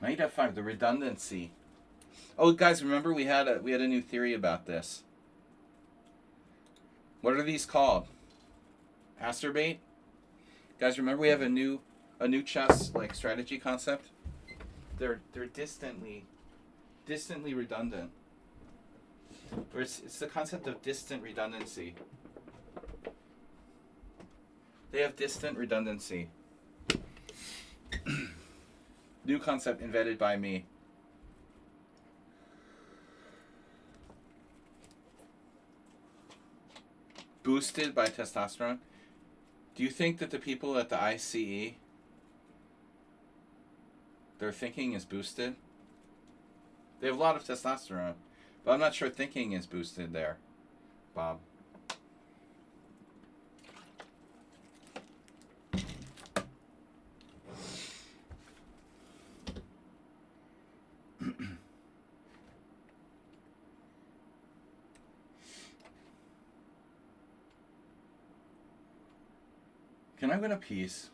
Knight f5, the redundancy. Oh, guys, remember we had a new theory about this. What are these called? Asterbait? Guys, remember we have a new chess like strategy concept? They're distantly redundant. Or it's the concept of distant redundancy. They have distant redundancy. New concept invented by me. Boosted by testosterone. Do you think that the people at the ICE, their thinking is boosted? They have a lot of testosterone, but I'm not sure thinking is boosted there, Bob. Can I win a piece?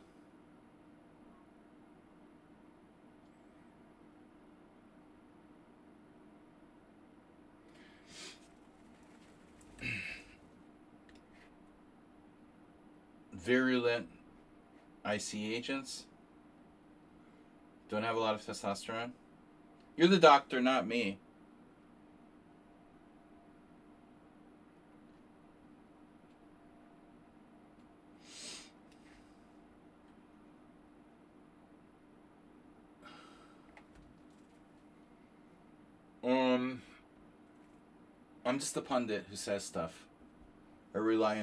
Virulent IC agents don't have a lot of testosterone. You're the doctor, not me. I'm just a pundit who says stuff. I rely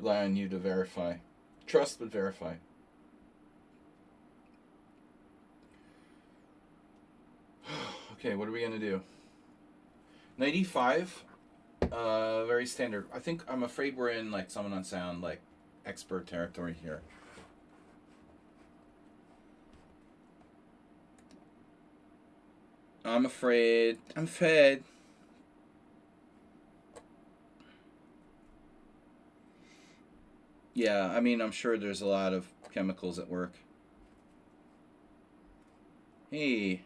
on you to verify. Trust but verify. Okay, what are we gonna do? 95, very standard. I'm afraid we're in like Summon on Sound, like expert territory here. I'm afraid. I'm fed. Yeah, I mean, I'm sure there's a lot of chemicals at work. Hey.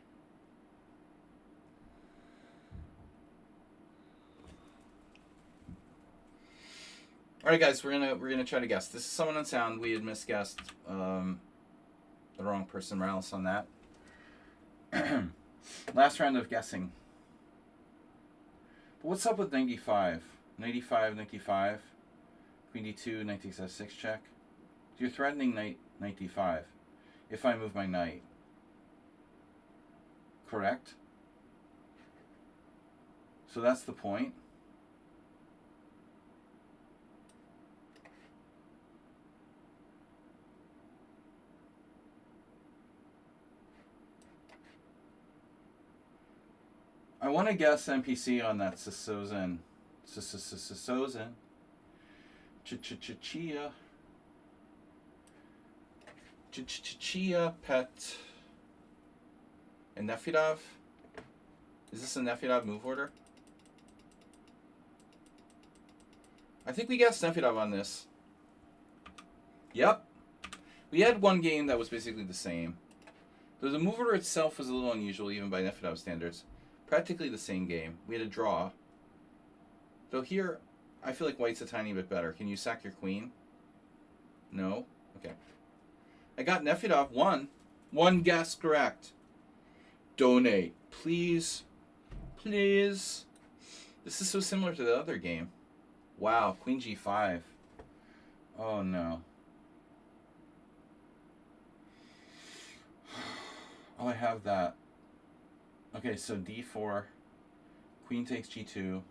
All right, guys, we're gonna try to guess. This is Summon on Sound. We had misguessed the wrong person, Morales, on that. Last round of guessing. But what's up with 95? 95, 95. Queen d2, knight takes f6 check. You're threatening knight d5 if I move my knight. Correct? So that's the point. I want to guess NPC on that Sozin. Sozin. Chia. Chia Pet. And Nefedov. Is this a Nefedov move order? I think we guessed Nefedov on this. Yep. We had one game that was basically the same. Though the move order itself was a little unusual even by Nefedov standards. Practically the same game. We had a draw. Though here, I feel like white's a tiny bit better. Can you sack your queen? No? Okay. I got Nefedov. One guess correct. Donate. Please. Please. This is so similar to the other game. Wow. Queen g5. Oh, no. Oh, I have that. Okay, so d4. Queen takes g2.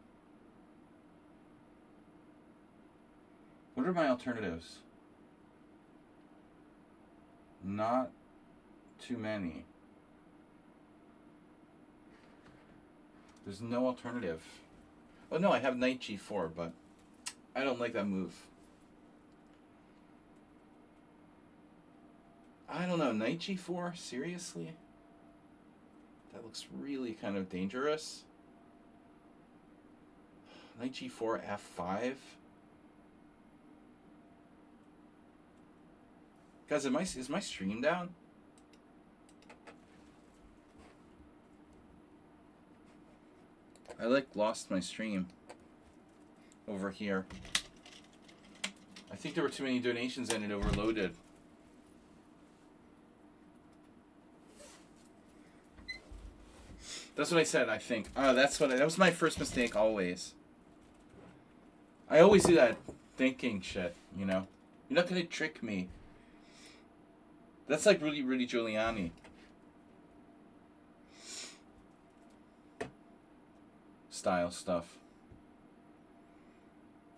What are my alternatives? Not too many. There's no alternative. Oh no, I have knight g4, but I don't like that move. I don't know, knight g4? Seriously? That looks really kind of dangerous. Knight G4, F5. Guys, is my stream down? I lost my stream over here. I think there were too many donations and it overloaded. That's what I said, I think. Oh, that was my first mistake always. I always do that thinking shit, you know. You're not gonna trick me. That's like Rudy Giuliani. Style stuff.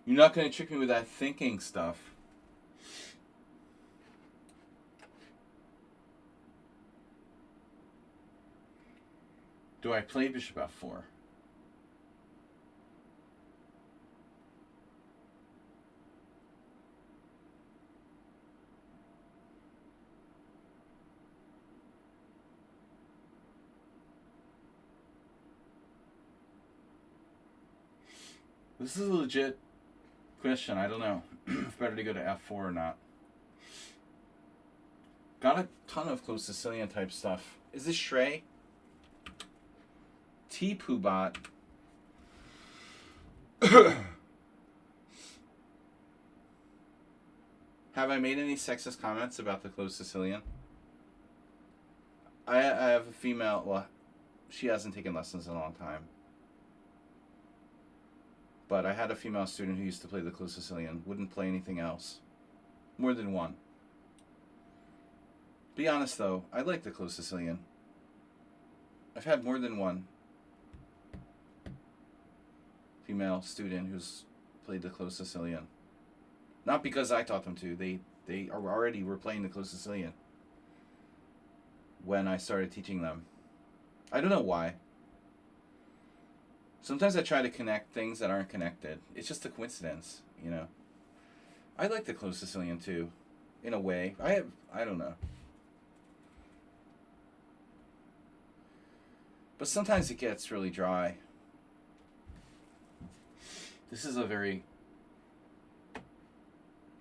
You're not gonna trick me with that thinking stuff. Do I play bishop f4? This is a legit question. I don't know if better to go to f4 or not. Got a ton of close Sicilian type stuff. Is this Shrey? T Poobot. Have I made any sexist comments about the close Sicilian? I have a female. Well, she hasn't taken lessons in a long time. But I had a female student who used to play the close Sicilian. Wouldn't play anything else. More than one. Be honest though, I like the close Sicilian. I've had more than one female student who's played the close Sicilian. Not because I taught them to. They already were playing the close Sicilian when I started teaching them. I don't know why. Sometimes I try to connect things that aren't connected. It's just a coincidence, you know. I like the close Sicilian too, in a way. I don't know. But sometimes it gets really dry. This is a very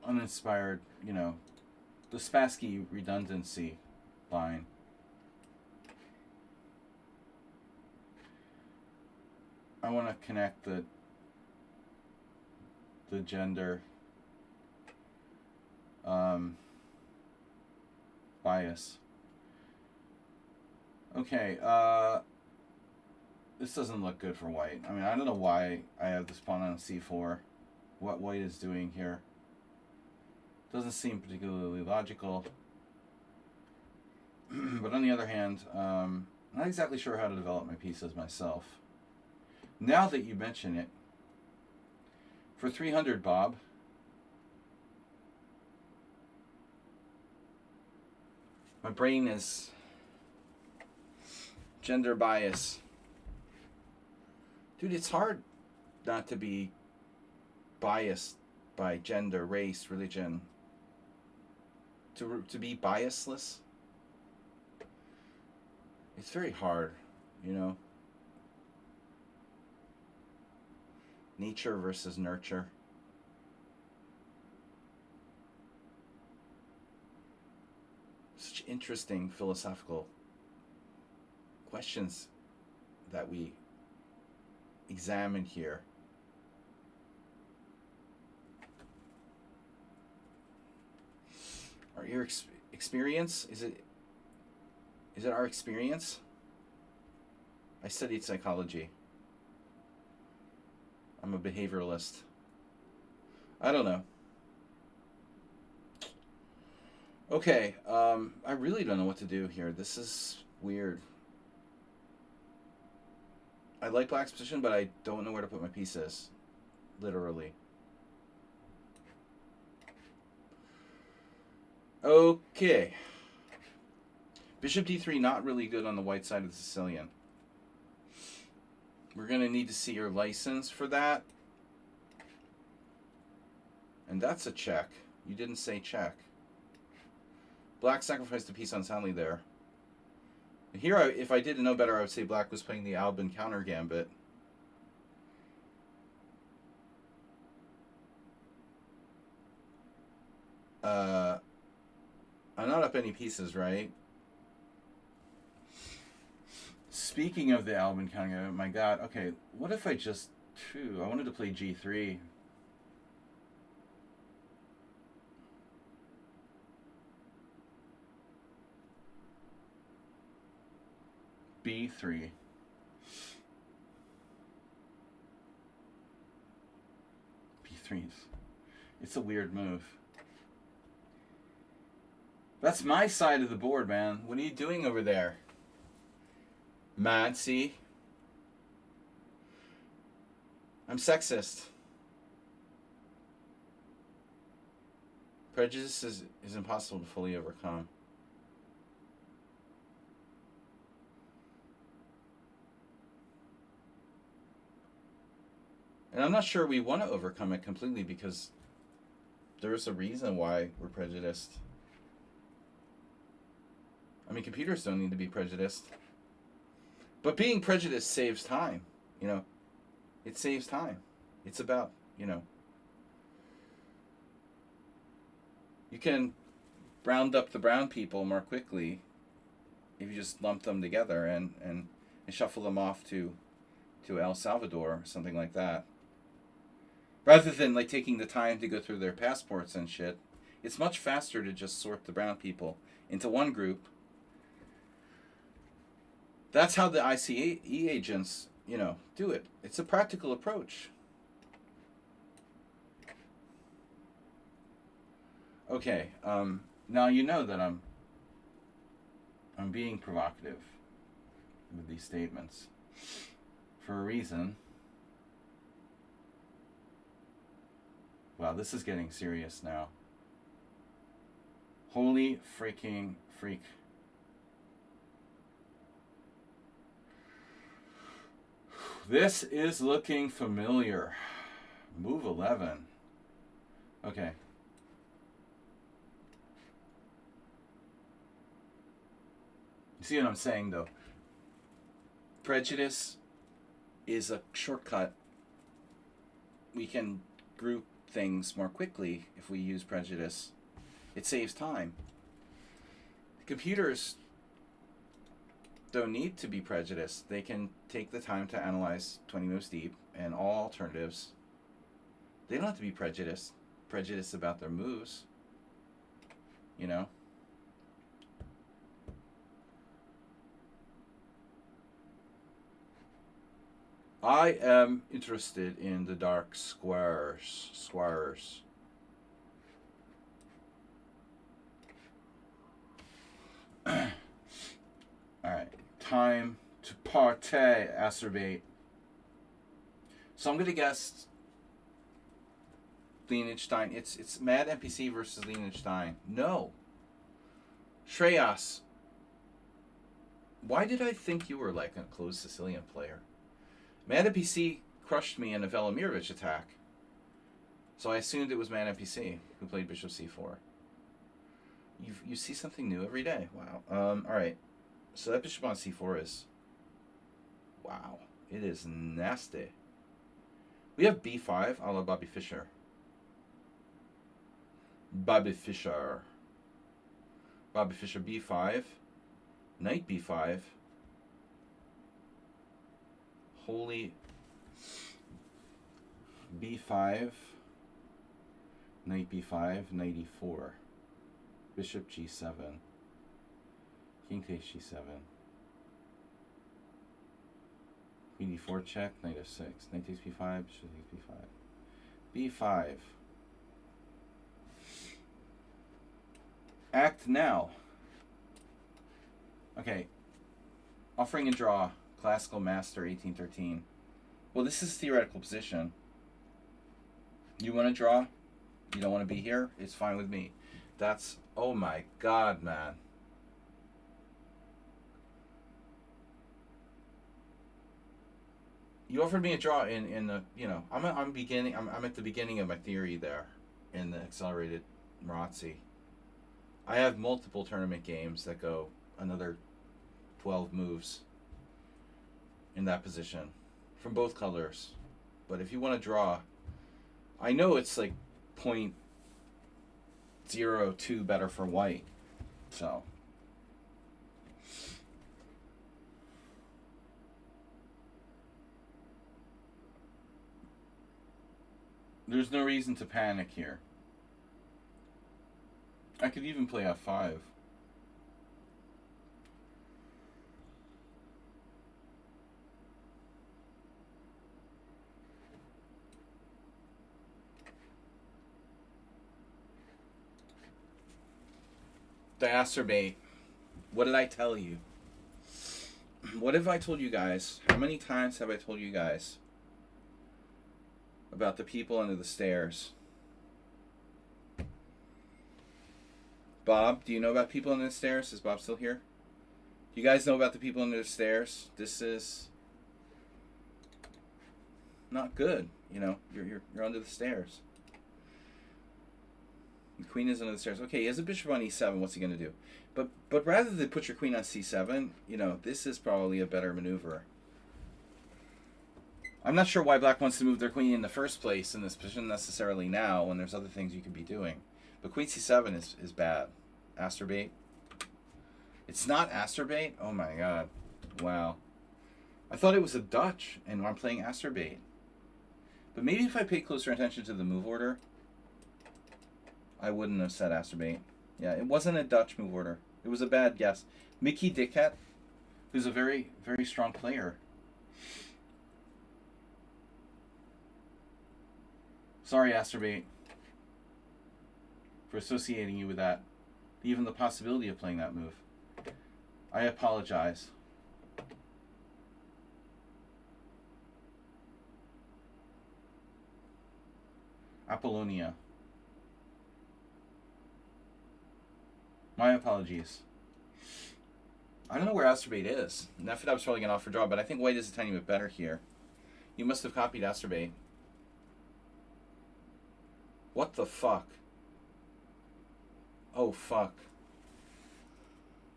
uninspired, you know, the Spassky redundancy line. I want to connect the gender bias. Okay, this doesn't look good for white. I mean, I don't know why I have this pawn on c4. What white is doing here doesn't seem particularly logical. But on the other hand, I'm not exactly sure how to develop my pieces myself. Now that you mention it, for 300, Bob, my brain is gender bias. Dude, it's hard not to be biased by gender, race, religion. To be biasless. It's very hard, you know. Nature versus nurture. Such interesting philosophical questions that we examine here. Are your experience? Is it our experience? I studied psychology. I'm a behavioralist. I don't know. Okay, I really don't know what to do here. This is weird. I like black's position, but I don't know where to put my pieces. Literally. Okay. Bishop d3, not really good on the white side of the Sicilian. We're going to need to see your license for that. And that's a check. You didn't say check. Black sacrificed a piece unsoundly there. Here, if I didn't know better, I would say black was playing the Albin counter gambit. I'm not up any pieces, right? Speaking of the Albin counting, oh my god. Okay, what if I just... Phew, I wanted to play G3. B3. B3. It's a weird move. That's my side of the board, man. What are you doing over there? Mad, see? I'm sexist. Prejudice is impossible to fully overcome. And I'm not sure we want to overcome it completely because there's a reason why we're prejudiced. I mean, computers don't need to be prejudiced. But being prejudiced saves time, you know. It saves time. It's about, you know, you can round up the brown people more quickly if you just lump them together and shuffle them off to El Salvador or something like that. Rather than like taking the time to go through their passports and shit, it's much faster to just sort the brown people into one group. That's how the ICE agents, you know, do it. It's a practical approach. Okay, now you know that I'm being provocative with these statements for a reason. Wow, this is getting serious now. Holy freaking freak. This is looking familiar. Move 11. Okay. You see what I'm saying, though? Prejudice is a shortcut. We can group things more quickly if we use prejudice. It saves time. Computers don't need to be prejudiced. They can take the time to analyze 20 moves deep and all alternatives. They don't have to be prejudiced about their moves. You know? I am interested in the dark squares. Alright. Time to partay, acerbate. So I'm gonna guess Liechtenstein. It's Mad NPC versus Liechtenstein. No. Shreyas. Why did I think you were like a closed Sicilian player? Mad NPC crushed me in a Velimirovich attack. So I assumed it was Mad NPC who played Bishop C4. You see something new every day. Wow. Alright. So that Bishop on C4 is... Wow. It is nasty. We have B5 a la Bobby Fischer. Bobby Fischer B5. Knight B5. Holy B5, Knight B5, Knight E4, Bishop G7, King takes G7, Queen E4 check, Knight F6, Knight takes B5, Bishop takes B5, B5. Act now. Okay, offering a draw. Classical Master 1813. Well, this is theoretical position. You want to draw? You don't want to be here? It's fine with me. That's... Oh my god, man. You offered me a draw in the... You know, I'm at the beginning of my theory there in the accelerated Marazzi. I have multiple tournament games that go another 12 moves in that position from both colors. But if you want to draw, I know it's like 0-2 better for white. So there's no reason to panic here. I could even play f5. Diacerbate. What did I tell you? What have I told you guys? How many times have I told you guys about the people under the stairs? Bob, do you know about people under the stairs? Is Bob still here? Do you guys know about the people under the stairs? This is not good. You know, you're under the stairs. The queen is under the stairs. Okay, he has a bishop on e7. What's he going to do? But rather than put your queen on c7, you know, this is probably a better maneuver. I'm not sure why black wants to move their queen in the first place in this position necessarily now when there's other things you could be doing. But queen c7 is bad. Asterbate. It's not Asterbate? Oh my god. Wow. I thought it was a Dutch and I'm playing Asterbate. But maybe if I paid closer attention to the move order, I wouldn't have said Asterbate. Yeah, it wasn't a Dutch move order. It was a bad guess. Mickey Dickett, who's a very, very strong player. Sorry, Asterbate, for associating you with that. Even the possibility of playing that move. I apologize. Apollonia. My apologies. I don't know where Asterbate is. Nefedov's probably going to offer draw, but I think white is a tiny bit better here. You must have copied Asterbate. What the fuck? Oh, fuck.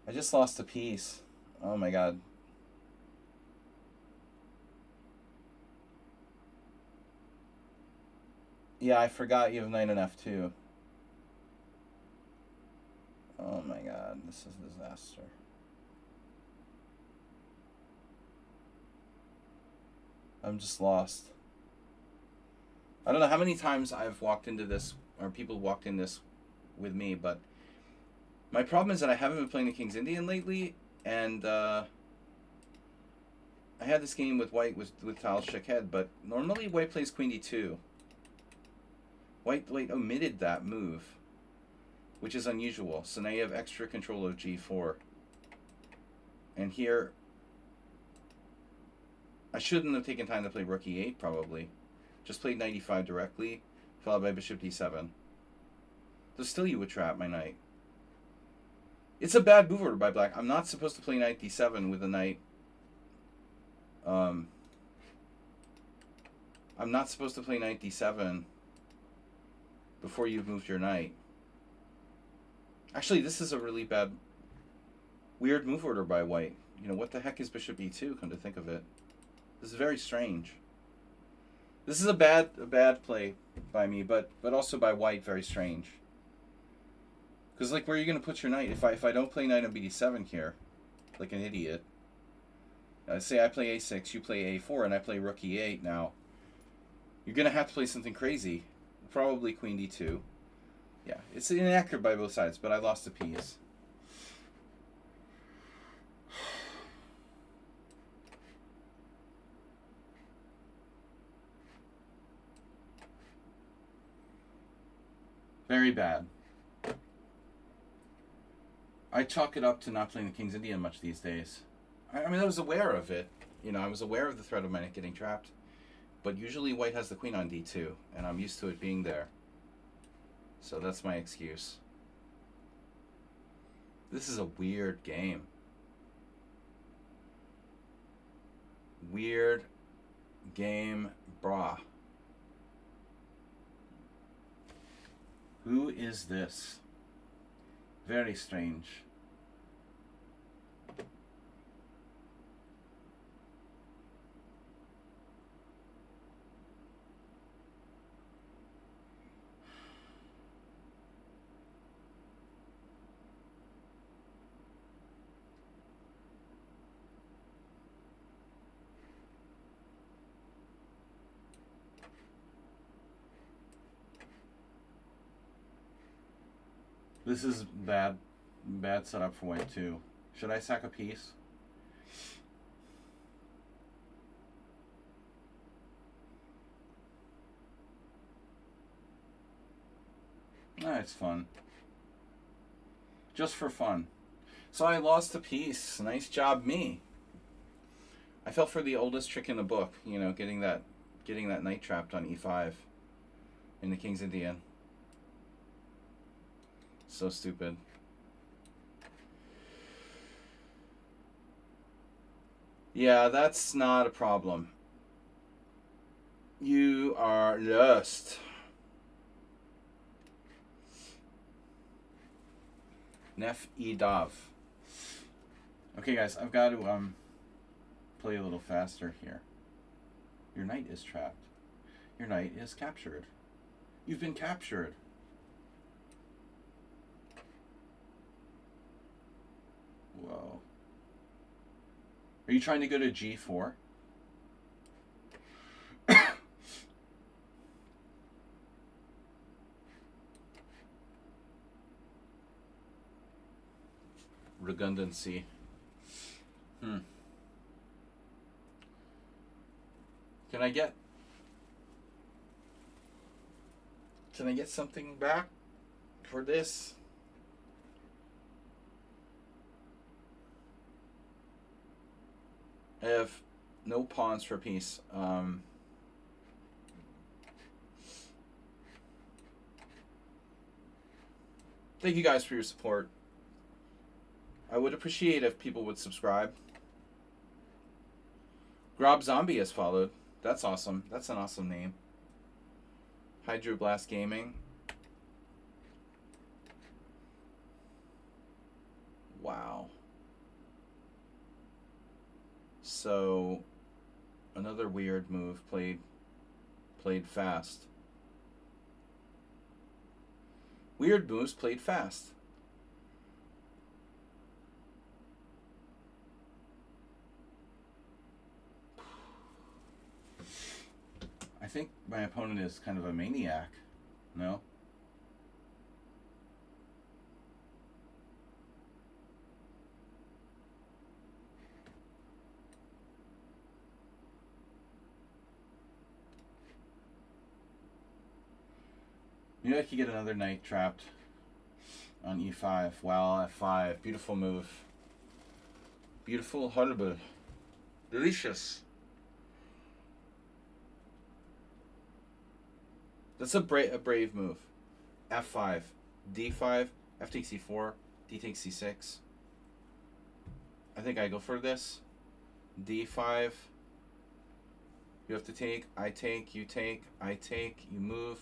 I just lost a piece. Oh, my God. Yeah, I forgot you have knight and f2. Oh, my God. This is a disaster. I'm just lost. I don't know how many times I've walked into this, or people walked in this with me, but my problem is that I haven't been playing the King's Indian lately, and I had this game with white with Tal Shaked, but normally white plays queen d2. White omitted that move, which is unusual. So now you have extra control of g4. And here, I shouldn't have taken time to play rook e8, probably. Just played knight e5 directly, followed by bishop d7. So still you would trap my knight. It's a bad move order by black. I'm not supposed to play knight d7 with a knight. I'm not supposed to play knight d7 before you've moved your knight. Actually, this is a really bad, weird move order by white. You know, what the heck is bishop e2, come to think of it? This is very strange. This is a bad play by me, but also by white, very strange. Because, like, where are you going to put your knight? If I don't play knight on bd7 here, like an idiot, say I play a6, you play a4, and I play rook e8 now, you're going to have to play something crazy. Probably queen d2. Yeah, it's inaccurate by both sides, but I lost a piece. Very bad. I chalk it up to not playing the King's Indian much these days. I mean, I was aware of it. You know, I was aware of the threat of my knight getting trapped. But usually white has the queen on d2, and I'm used to it being there. So that's my excuse. This is a weird game. Weird game, brah. Who is this? Very strange. This is bad setup for white too. Should I sack a piece? Ah, it's fun. Just for fun. So I lost a piece. Nice job, me. I fell for the oldest trick in the book. You know, getting that knight trapped on e5 in the King's Indian. So stupid. Yeah, that's not a problem. You are lost. Nef e dav. Okay, guys, I've got to play a little faster here. Your knight is trapped. Your knight is captured. You've been captured. Whoa. Are you trying to go to g4? Redundancy. Can I get something back for this? I have no pawns for peace. Thank you guys for your support. I would appreciate if people would subscribe. Grob Zombie has followed. That's awesome. That's an awesome name. Hydroblast Gaming. Wow. So, another weird move played fast. Weird moves played fast. I think my opponent is kind of a maniac. No? Maybe I could get another knight trapped on e5. Wow, f5. Beautiful move. Beautiful, horrible. Delicious. That's a brave move. f5. d5. f takes e4. d takes c6. I think I go for this. d5. You have to take. I take. You take. I take. You move.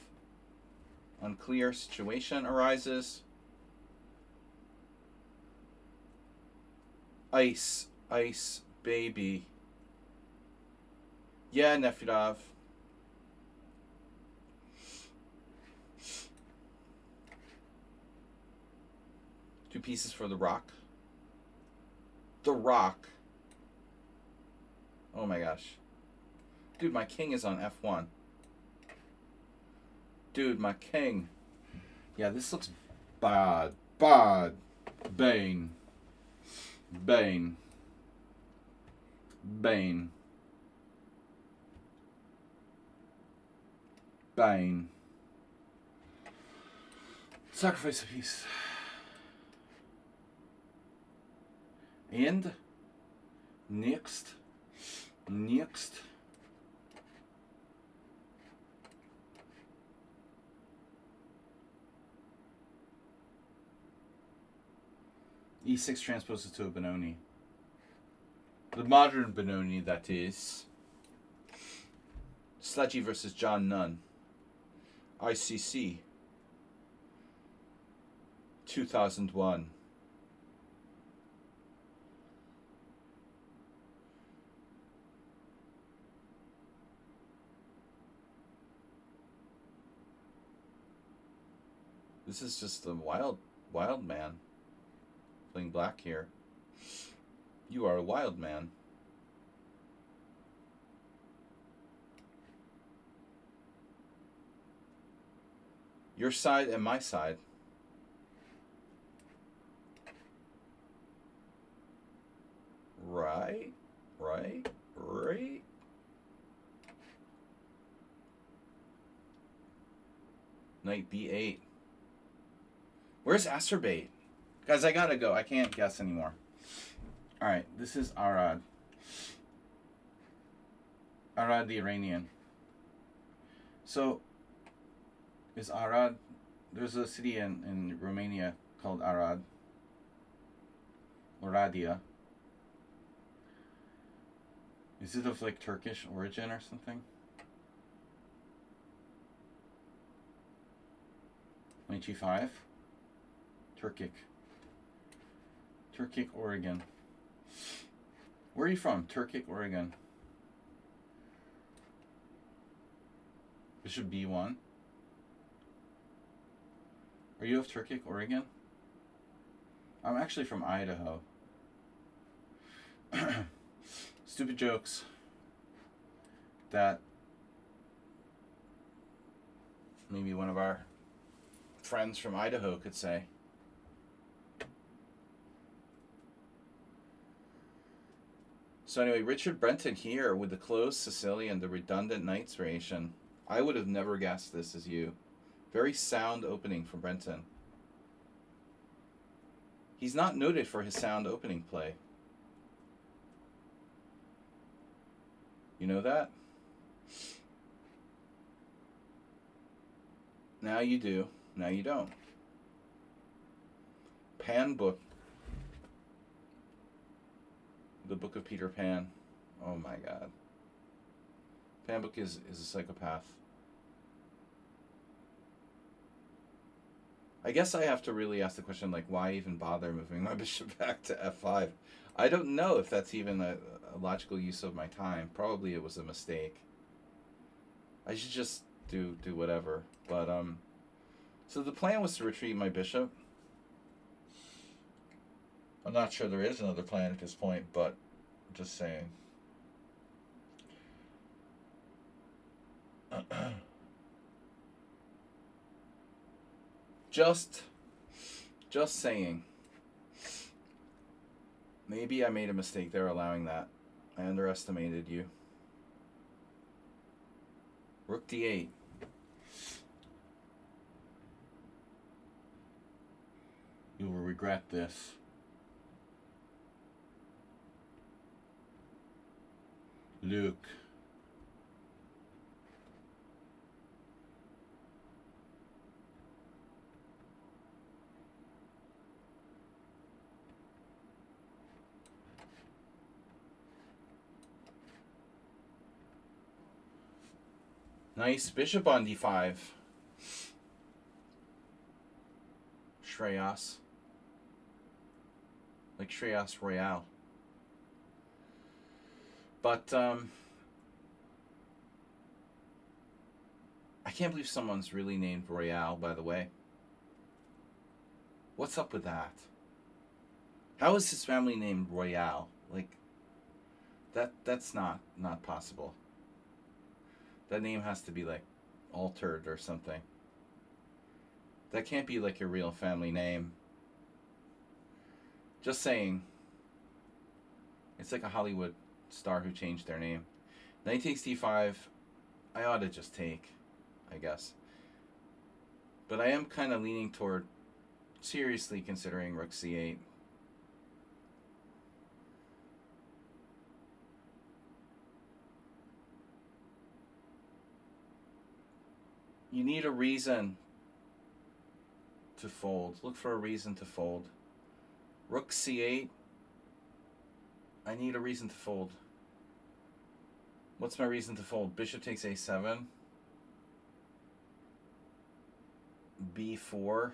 Unclear situation arises. Ice. Ice. Baby. Yeah, Nefidov. Two pieces for the rock. The rock. Oh my gosh. Dude, my king is on f1. Dude, my king. Yeah, this looks bad. Bad. Bane. Bane. Bane. Bane. Sacrifice a piece. And next. E6 transposes to a Benoni. The modern Benoni, that is. Sledgy versus John Nunn. ICC. 2001. This is just a wild man playing black here. You are a wild man. Your side and my side. Knight B8. Where's Asterbait? Guys, I gotta go. I can't guess anymore. Alright, this is Arad. Arad the Iranian. So, is Arad... There's a city in Romania called Arad. Oradea. Is it of like Turkish origin or something? Knight G5. Turkic. Turkic, Oregon. Where are you from? Turkic, Oregon. Bishop B1. Are you of Turkic, Oregon? I'm actually from Idaho. Stupid jokes that maybe one of our friends from Idaho could say. So anyway, Richard Brenton here with the closed Sicilian, the redundant Knights variation. I would have never guessed this as you. Very sound opening from Brenton. He's not noted for his sound opening play. You know that? Now you do. Now you don't. Pan book. The Book of Peter Pan. Oh my god. Pan book is a psychopath. I guess I have to really ask the question, like, why even bother moving my bishop back to f5? I don't know if that's even a logical use of my time. Probably it was a mistake. I should just do whatever. But, so the plan was to retreat my bishop. I'm not sure there is another plan at this point, but just saying. Just saying. Maybe I made a mistake there allowing that. I underestimated you. Rook D8. You will regret this. Luke. Nice. Bishop on d5. Shreyas. Like Shreyas Royale. But, I can't believe someone's really named Royale, by the way. What's up with that? How is his family named Royale? Like, that's not possible. That name has to be, like, altered or something. That can't be, like, your real family name. Just saying. It's like a Hollywood star who changed their name. Knight takes d5. I ought to just take, I guess. But I am kind of leaning toward seriously considering rook c8. You need a reason to fold. Look for a reason to fold. Rook c8. I need a reason to fold. What's my reason to fold? Bishop takes a7. b4.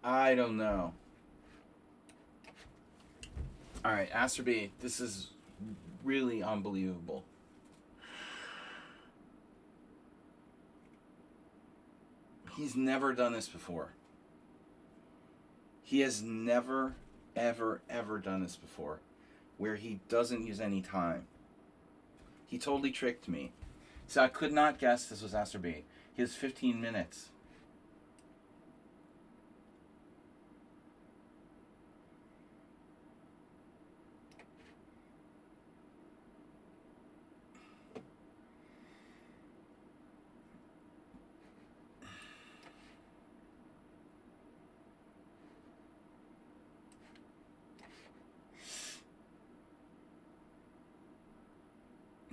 I don't know. Alright, Aster B, this is really unbelievable. He's never done this before. He has never, ever, ever done this before, where he doesn't use any time. He totally tricked me. So I could not guess this was Aster B. He has 15 minutes.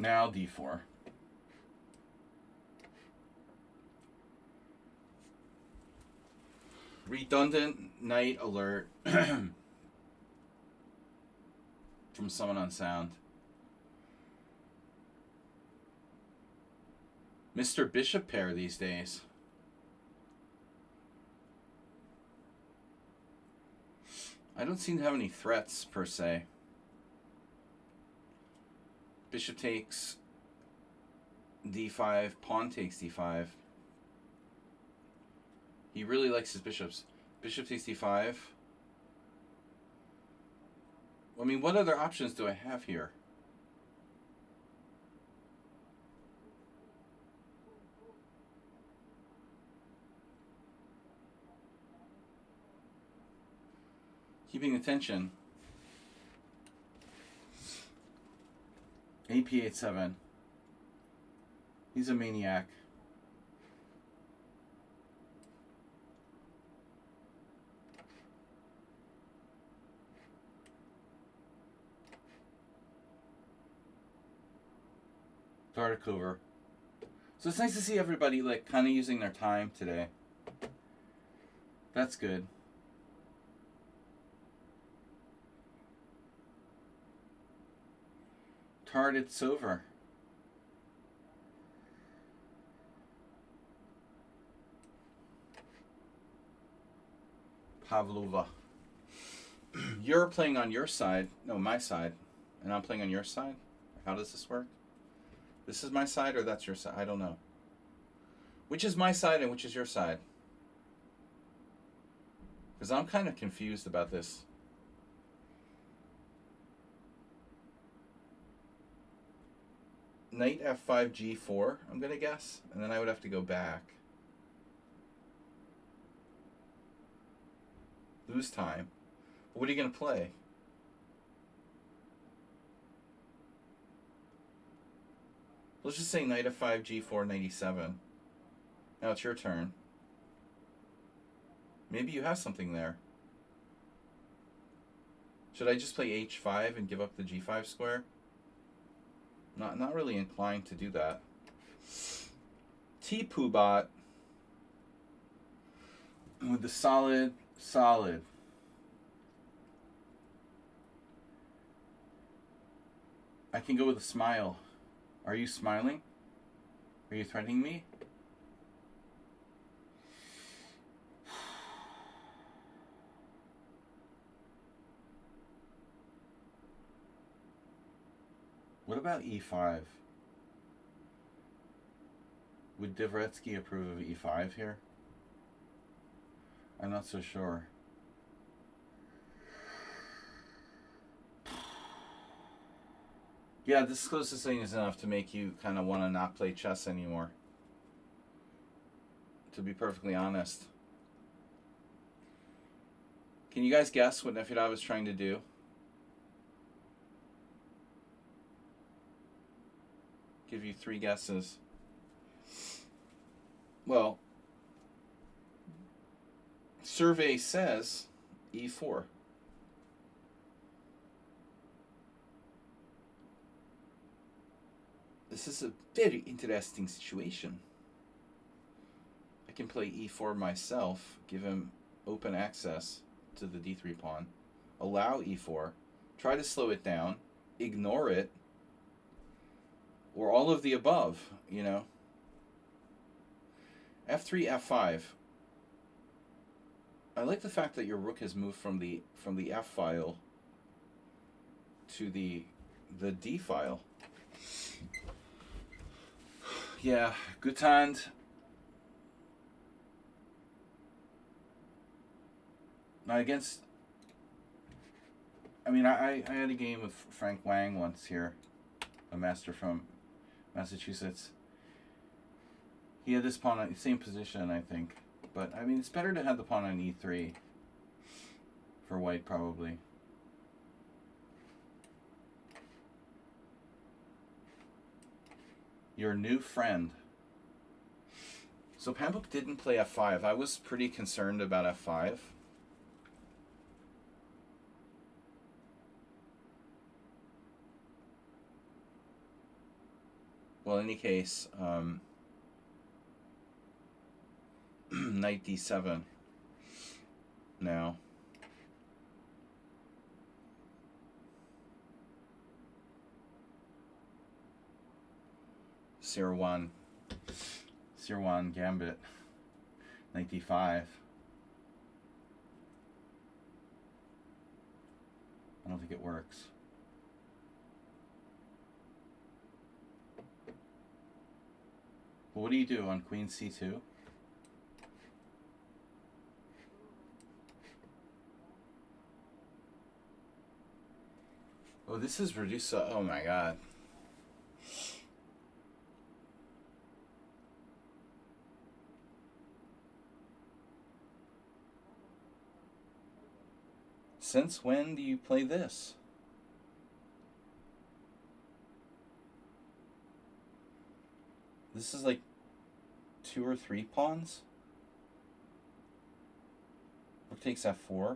Now d4. Redundant knight alert from someone on sound. Mr. Bishop pair these days. I don't seem to have any threats per se. Bishop takes d5, pawn takes d5. He really likes his bishops. Bishop takes d5. I mean, what other options do I have here? Keeping the tension. AP87. He's a maniac. Tartakover. So it's nice to see everybody like kind of using their time today. That's good. Tart, it's over. Pavlova. You're playing on your side. No, my side. And I'm playing on your side? How does this work? This is my side or that's your side? I don't know. Which is my side and which is your side? Because I'm kind of confused about this. Knight f5 g4, I'm going to guess. And then I would have to go back. Lose time. What are you going to play? Let's just say knight f5 g4 97. Now it's your turn. Maybe you have something there. Should I just play h5 and give up the g5 square? Not really inclined to do that. T Poobot with the solid. I can go with a smile. Are you smiling? Are you threatening me? What about e5? Would Dvoretsky approve of e5 here? I'm not so sure. Yeah, this closest thing is enough to make you kind of want to not play chess anymore. To be perfectly honest. Can you guys guess what Nefedov is trying to do? Give you 3 guesses. Well, survey says e4. This is a very interesting situation. I can play e4 myself, give him open access to the d3 pawn, allow e4, try to slow it down, ignore it, or all of the above, you know. f3, f5. I like the fact that your rook has moved from the f file to the d file. Yeah, Gutant. Now against, I mean, I had a game with Frank Wang once here, a master from Massachusetts. He had this pawn on the same position, I think. But, I mean, it's better to have the pawn on e3 for white, probably. Your new friend. So Pambuk didn't play f5. I was pretty concerned about f5. Well, in any case, knight d7 now. Sirwan gambit. Knight d5. I don't think it works. Well, what do you do on queen c2? Oh, this is reduced. Oh my god. Since when do you play this? This is like 2 or 3 pawns. Rook takes f4.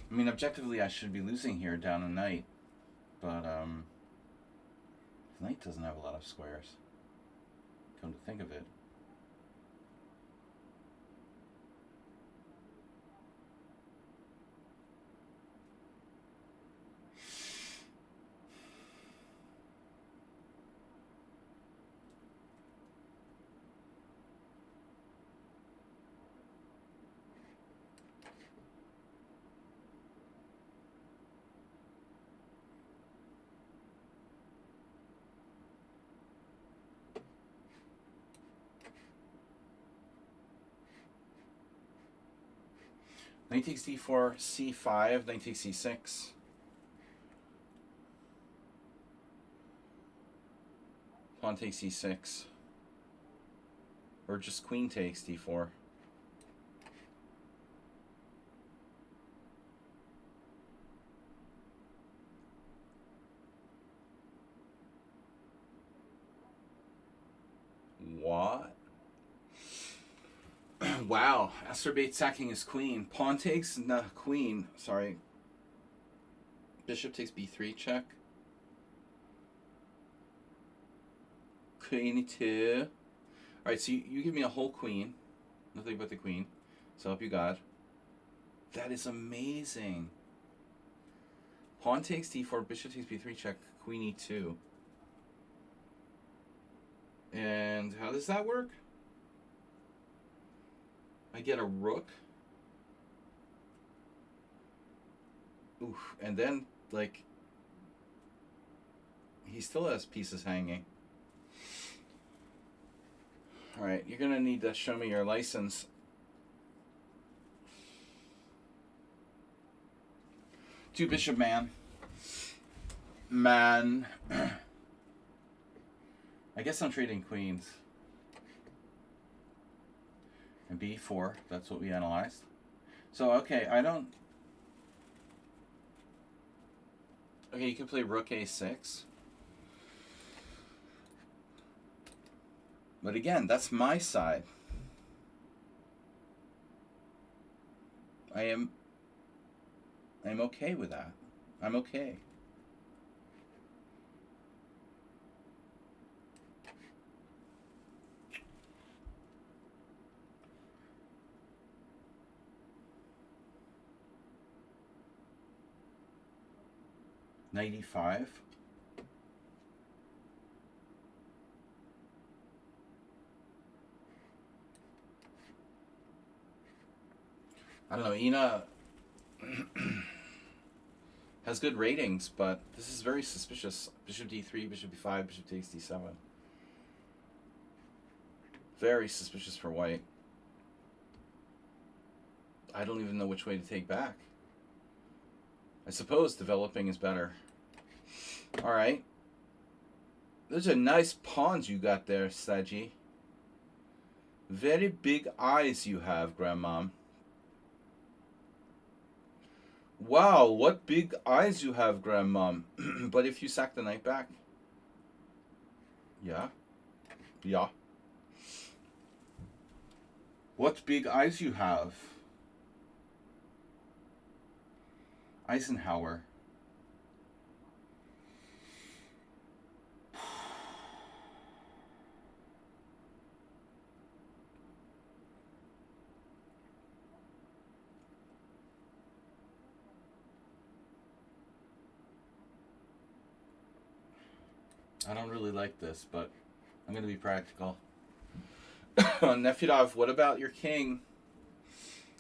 I mean, objectively, I should be losing here down a knight, but knight doesn't have a lot of squares. Come to think of it. Knight takes d4, c5, knight takes c6. Pawn takes e6. Or just queen takes d4. What? Wow, Asterbate sacking his queen. Pawn takes, nah, queen. Sorry. Bishop takes b3 check. Queen e2. Alright, so you give me a whole queen. Nothing but the queen. So help you God. That is amazing. Pawn takes d4, bishop takes b3 check, queen e2. And how does that work? I get a rook. Oof. And then, like, he still has pieces hanging. Alright, you're going to need to show me your license. Two bishop man. Man. I guess I'm trading queens. And b4, that's what we analyzed. So, okay, I don't... Okay, you can play rook a6. But again, that's my side. I'm okay with that. I'm okay. Knight e5. I don't know, Ina has good ratings, but this is very suspicious. Bishop d3, bishop b5, bishop takes d7. Very suspicious for white. I don't even know which way to take back. I suppose developing is better. Alright. Those are nice pawns you got there, Saji. Very big eyes you have, Grandmom. Wow, what big eyes you have, Grandmom. But if you sack the knight back... Yeah. Yeah. What big eyes you have. Eisenhower. I don't really like this, but I'm going to be practical. Nefedov, what about your king?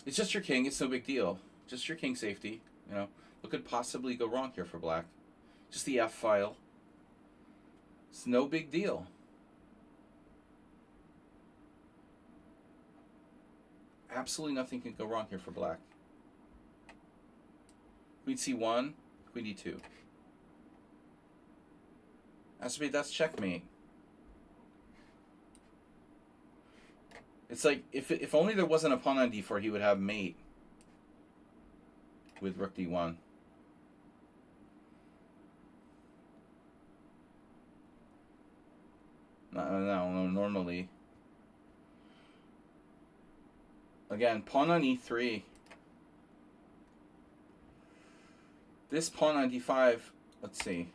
It's just your king. It's no big deal. Just your king safety. You know, what could possibly go wrong here for black? Just the F file. It's no big deal. Absolutely nothing can go wrong here for black. Queen C1, Queen D2. Aspirate, that's checkmate. It's like, if only there wasn't a pawn on D4, he would have mate with Rook D1. No, normally. Again, pawn on E3. This pawn on D5, let's see.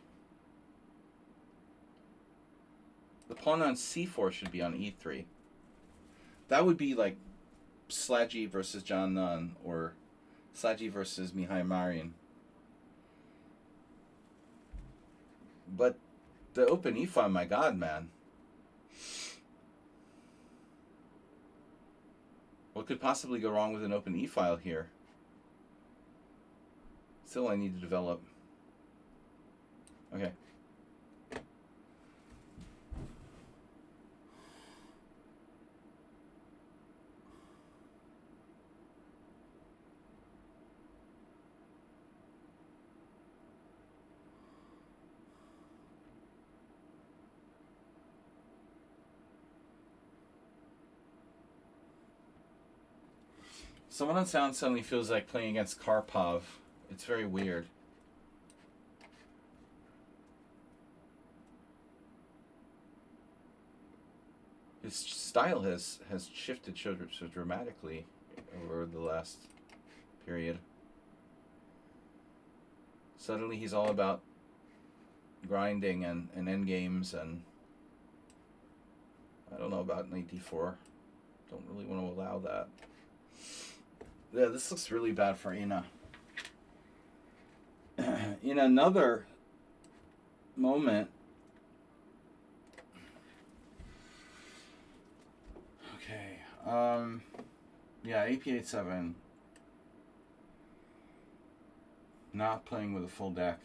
The pawn on C4 should be on E3. That would be like Slaggy versus John Nunn or Slaggy versus Mihai Marin. But the open E5, my God, man. What could possibly go wrong with an open E-file here? Still, I need to develop. Okay. Someone on sound suddenly feels like playing against Karpov. It's very weird. His style has shifted so dramatically over the last period. Suddenly he's all about grinding and end games, and I don't know about knight d4. Don't really want to allow that. Yeah, this looks really bad for Ina. In another moment, okay, yeah, AP87, not playing with a full deck.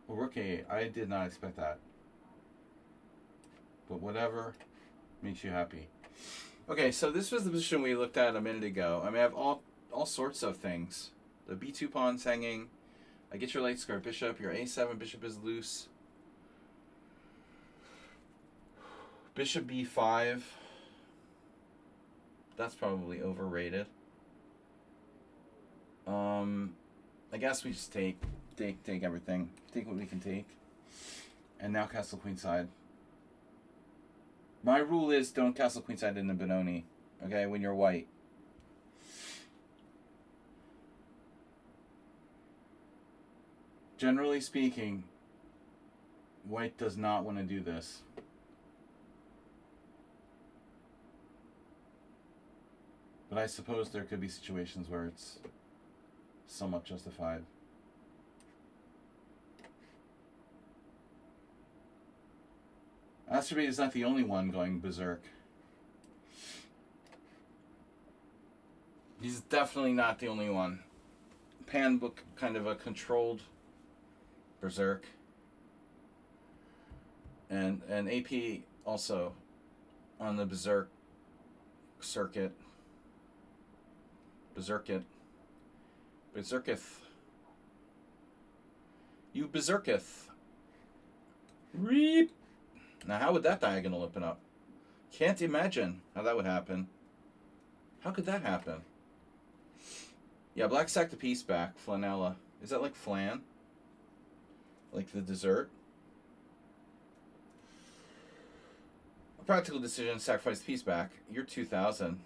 Well, Rook A, I did not expect that. But whatever makes you happy. Okay, so this was the position we looked at a minute ago. I mean, I have all sorts of things. The B2 pawn's hanging. I get your light square bishop. Your A7 bishop is loose. Bishop B5. That's probably overrated. I guess we just take everything. Take what we can take. And now castle queenside. My rule is don't castle queenside in the Benoni. Okay, when you're white. Generally speaking, white does not want to do this. But I suppose there could be situations where it's somewhat justified. Asterbate is not the only one going berserk. He's definitely not the only one. Pan book kind of a controlled berserk. And AP also on the berserk circuit. Berserketh. You berserketh. Reap. Now, how would that diagonal open up? Can't imagine how that would happen. How could that happen? Yeah, black sacked the piece back. Flanella. Is that like flan? Like the dessert? A practical decision, sacrifice the piece back. You're 2,000.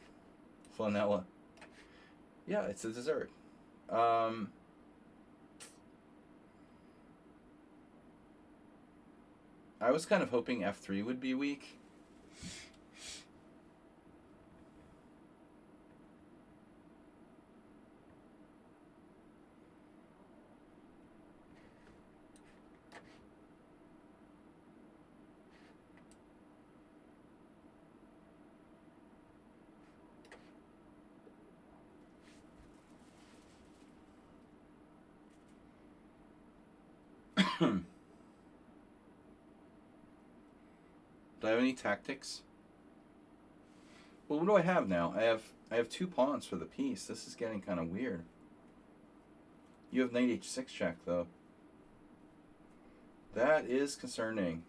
Flanella. Yeah, it's a dessert. I was kind of hoping F3 would be weak. Do I have any tactics? Well, what do I have now? I have 2 pawns for the piece. This is getting kind of weird. You have knight h6 check though. That is concerning.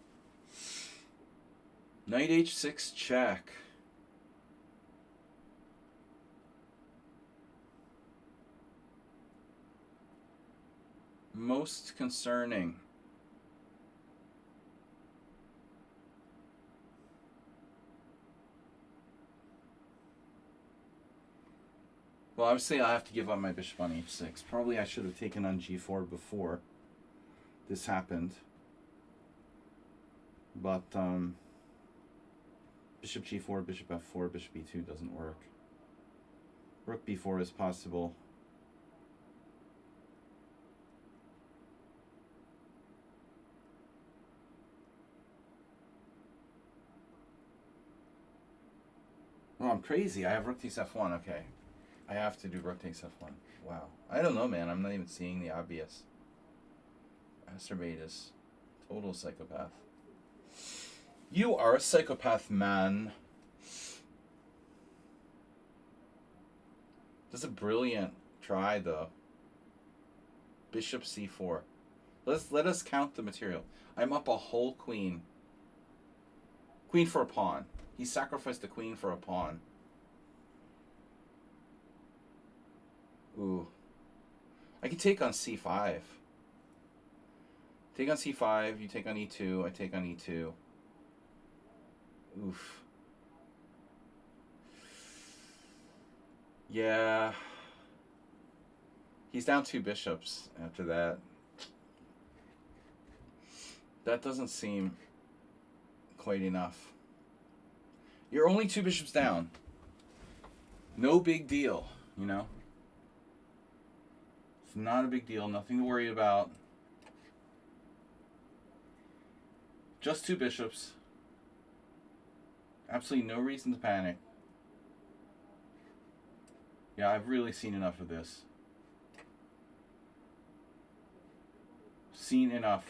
Knight h6 check. Most concerning. Well, obviously I'll have to give up my bishop on h6. Probably I should have taken on g4 before this happened. But, bishop g4, bishop f4, bishop e2 doesn't work. Rook b4 is possible. Oh, I'm crazy. I have rook takes f1. Okay. I have to do rook takes f1. Wow. I don't know, man. I'm not even seeing the obvious. Acerbate is total psychopath. You are a psychopath, man. That's a brilliant try, though. Bishop c4. Let us count the material. I'm up a whole queen. Queen for a pawn. He sacrificed the queen for a pawn. Ooh. I can take on c5. Take on c5, you take on e2, I take on e2. Oof. Yeah. He's down 2 bishops after that. That doesn't seem quite enough. You're only 2 bishops down. No big deal, you know? It's not a big deal, nothing to worry about. Just 2 bishops. Absolutely no reason to panic. Yeah, I've really seen enough of this. Seen enough.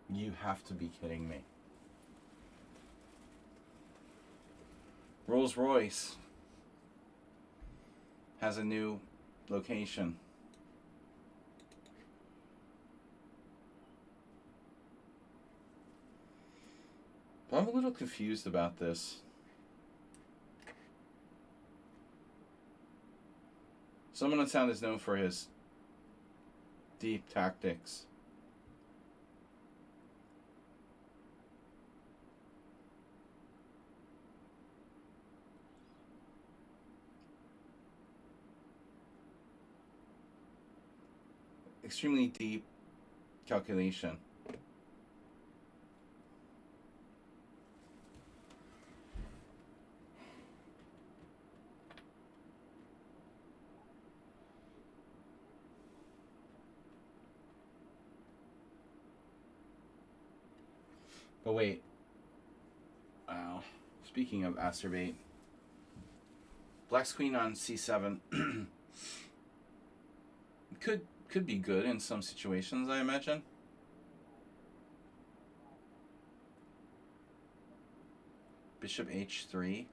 You have to be kidding me. Rolls Royce has a new location. But I'm a little confused about this. Someone in town is known for his deep tactics. extremely deep calculation. But wait. Wow. Speaking of acerbate, Black's queen on c7 could be good in some situations, I imagine. Bishop h3.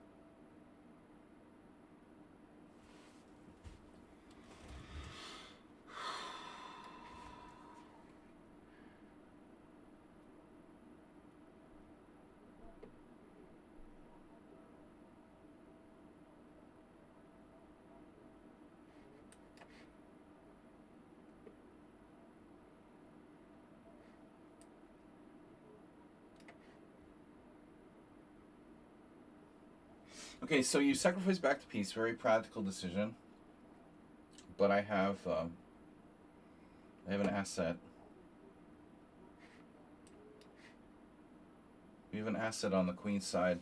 Okay, so you sacrifice back to piece. Very practical decision. But I have an asset. We have an asset on the queen side.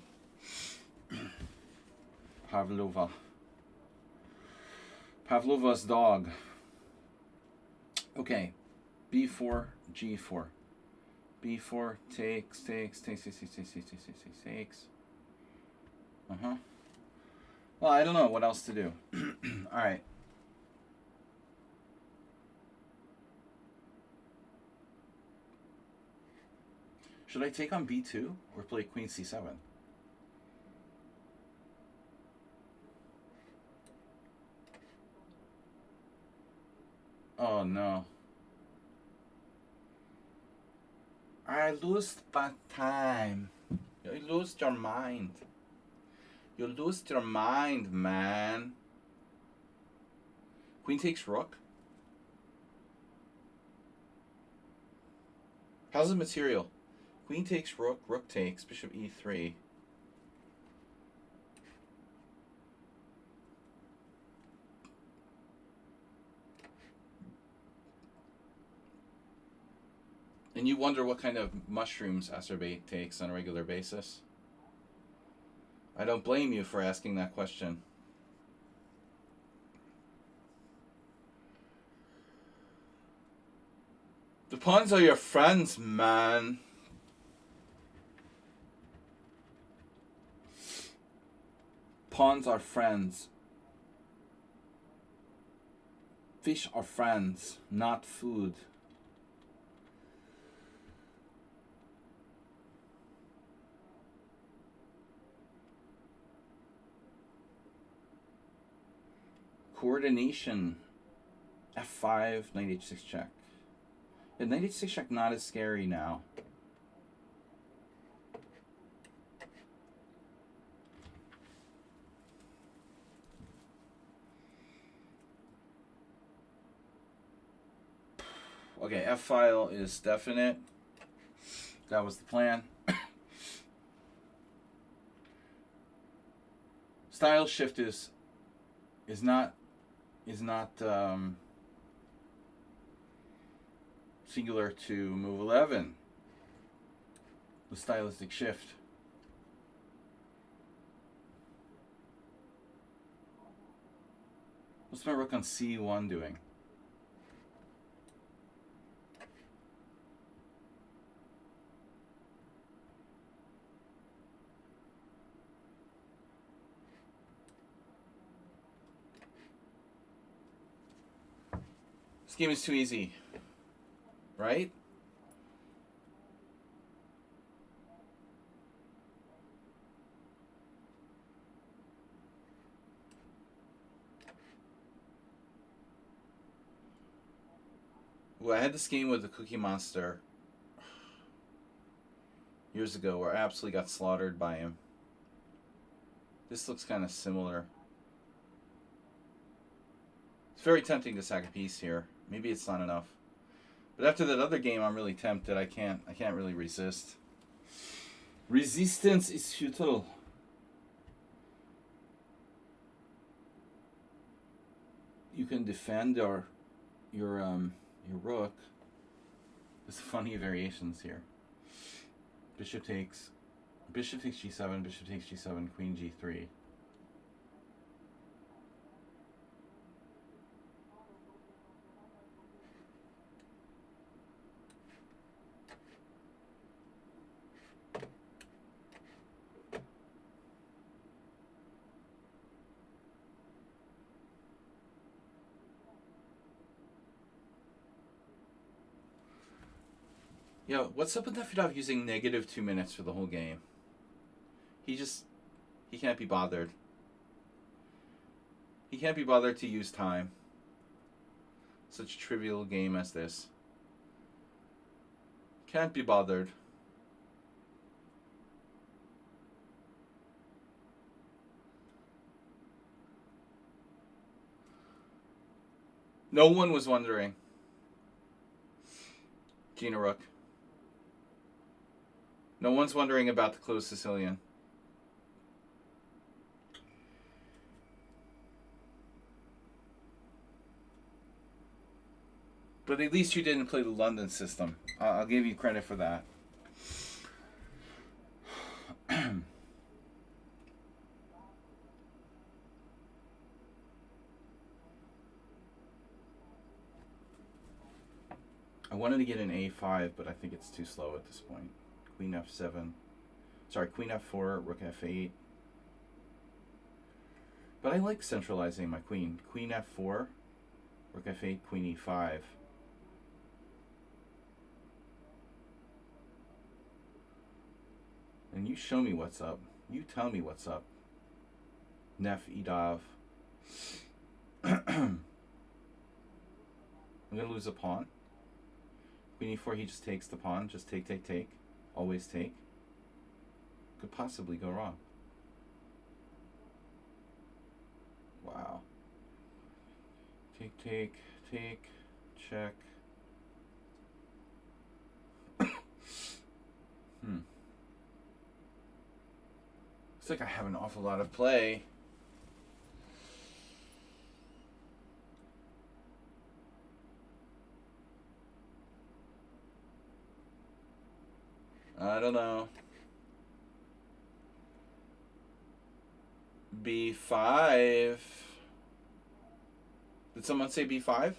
Pavlova. Pavlova's dog. Okay, b4, g4. b4 takes. Well, I don't know what else to do. All right. Should I take on b2 or play queen c7? Oh no. I lost my time. You lost your mind. You lost your mind, man. Queen takes rook. How's the material? Queen takes rook, rook takes, bishop e3. And you wonder what kind of mushrooms acerbate takes on a regular basis? I don't blame you for asking that question. The pawns are your friends, man. Pawns are friends. Fish are friends, not food. Coordination. F5, knight h6 check. Yeah, knight h6 check not as scary now. Okay, F file is definite. That was the plan. Style shift is not singular to move 11. The stylistic shift. What's my rook on c1 doing? This game is too easy, right? Well, I had this game with the Cookie Monster years ago where I absolutely got slaughtered by him. This looks kind of similar. It's very tempting to sack a piece here. Maybe it's not enough. But after that other game, I'm really tempted. I can't really resist. Resistance is futile. You can defend your your rook. There's funny variations here. Bishop takes g7, bishop takes g7, queen g3. Yo, what's up with Nefedov using negative 2 minutes for the whole game? He can't be bothered. He can't be bothered to use time. Such a trivial game as this. Can't be bothered. No one was wondering. Gina Rook. No one's wondering about the closed Sicilian. But at least you didn't play the London system. I'll give you credit for that. I wanted to get an A5, but I think it's too slow at this point. Queen F7. Sorry, Queen F4, Rook F8. But I like centralizing my queen. Queen F4, Rook F8, Queen E5. And you show me what's up. You tell me what's up. Nef Edav. I'm going to lose a pawn. Queen E4, he just takes the pawn. Just take, take, take. Always take. Could possibly go wrong. Wow. Take, take, take. Check. Looks like I have an awful lot of play. I don't know. B5. Did someone say B5?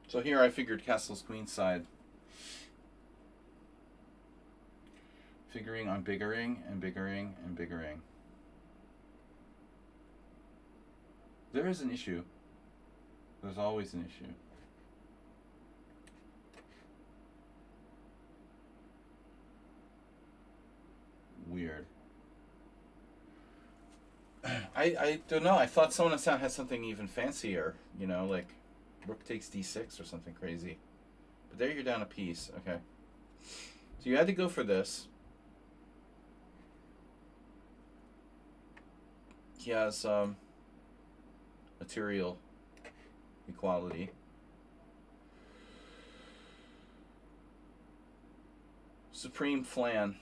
So here I figured castle's queenside. Figuring on biggering and biggering and biggering. There is an issue. There's always an issue. Weird. I don't know. I thought someone had something even fancier. You know, like Rook takes D6 or something crazy. But there you're down a piece. Okay. So you had to go for this. He has material equality. Supreme Flan.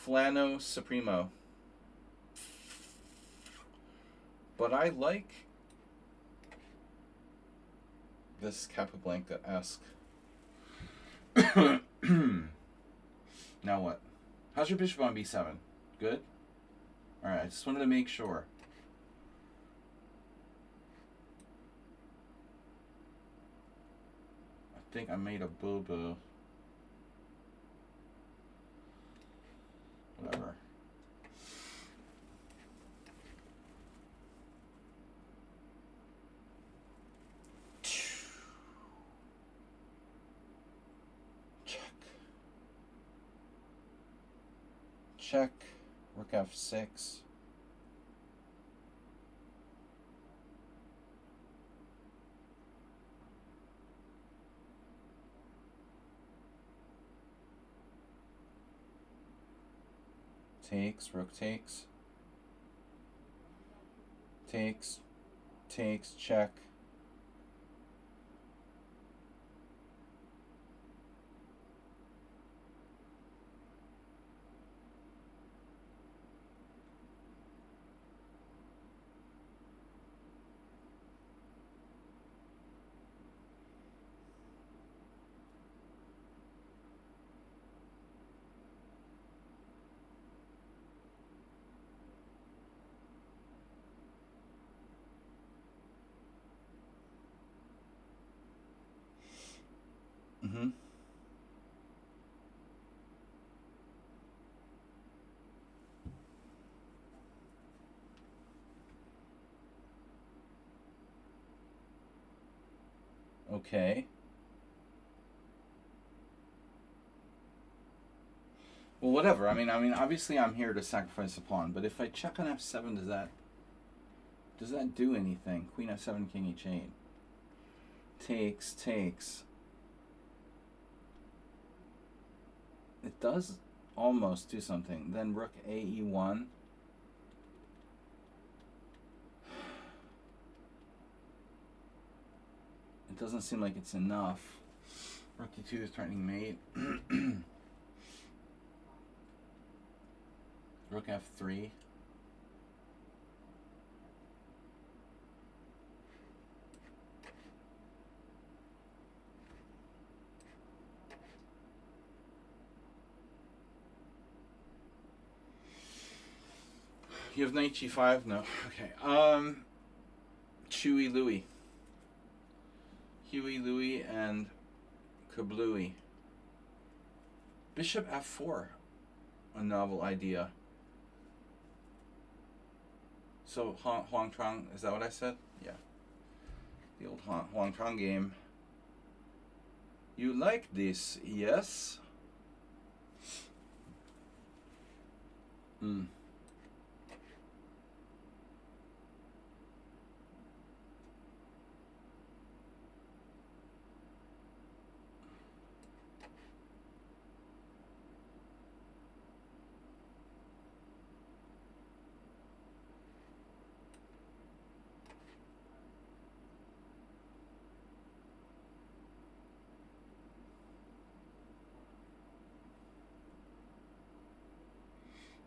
Flano Supremo. But I like this Capablanca-esque. Now what? How's your bishop on B7? Good? Alright, I just wanted to make sure. I think I made a boo-boo. Whatever. Check. Rook F6. Takes, rook takes. Takes, takes, check. Mm-hmm. Okay. Well, whatever. I mean, obviously I'm here to sacrifice a pawn, but if I check on f7, does that do anything? Queen f7, king e8. Takes, takes. It does almost do something. Then rook a e1. It doesn't seem like it's enough. Rook e2 is threatening mate. Rook f3. You have knight g5? No. Okay. Chewy Louie. Huey Louie and Kablooey. Bishop f4. A novel idea. So Huang Trang, is that what I said? Yeah. The old Huang Trang game. You like this, yes? Hmm.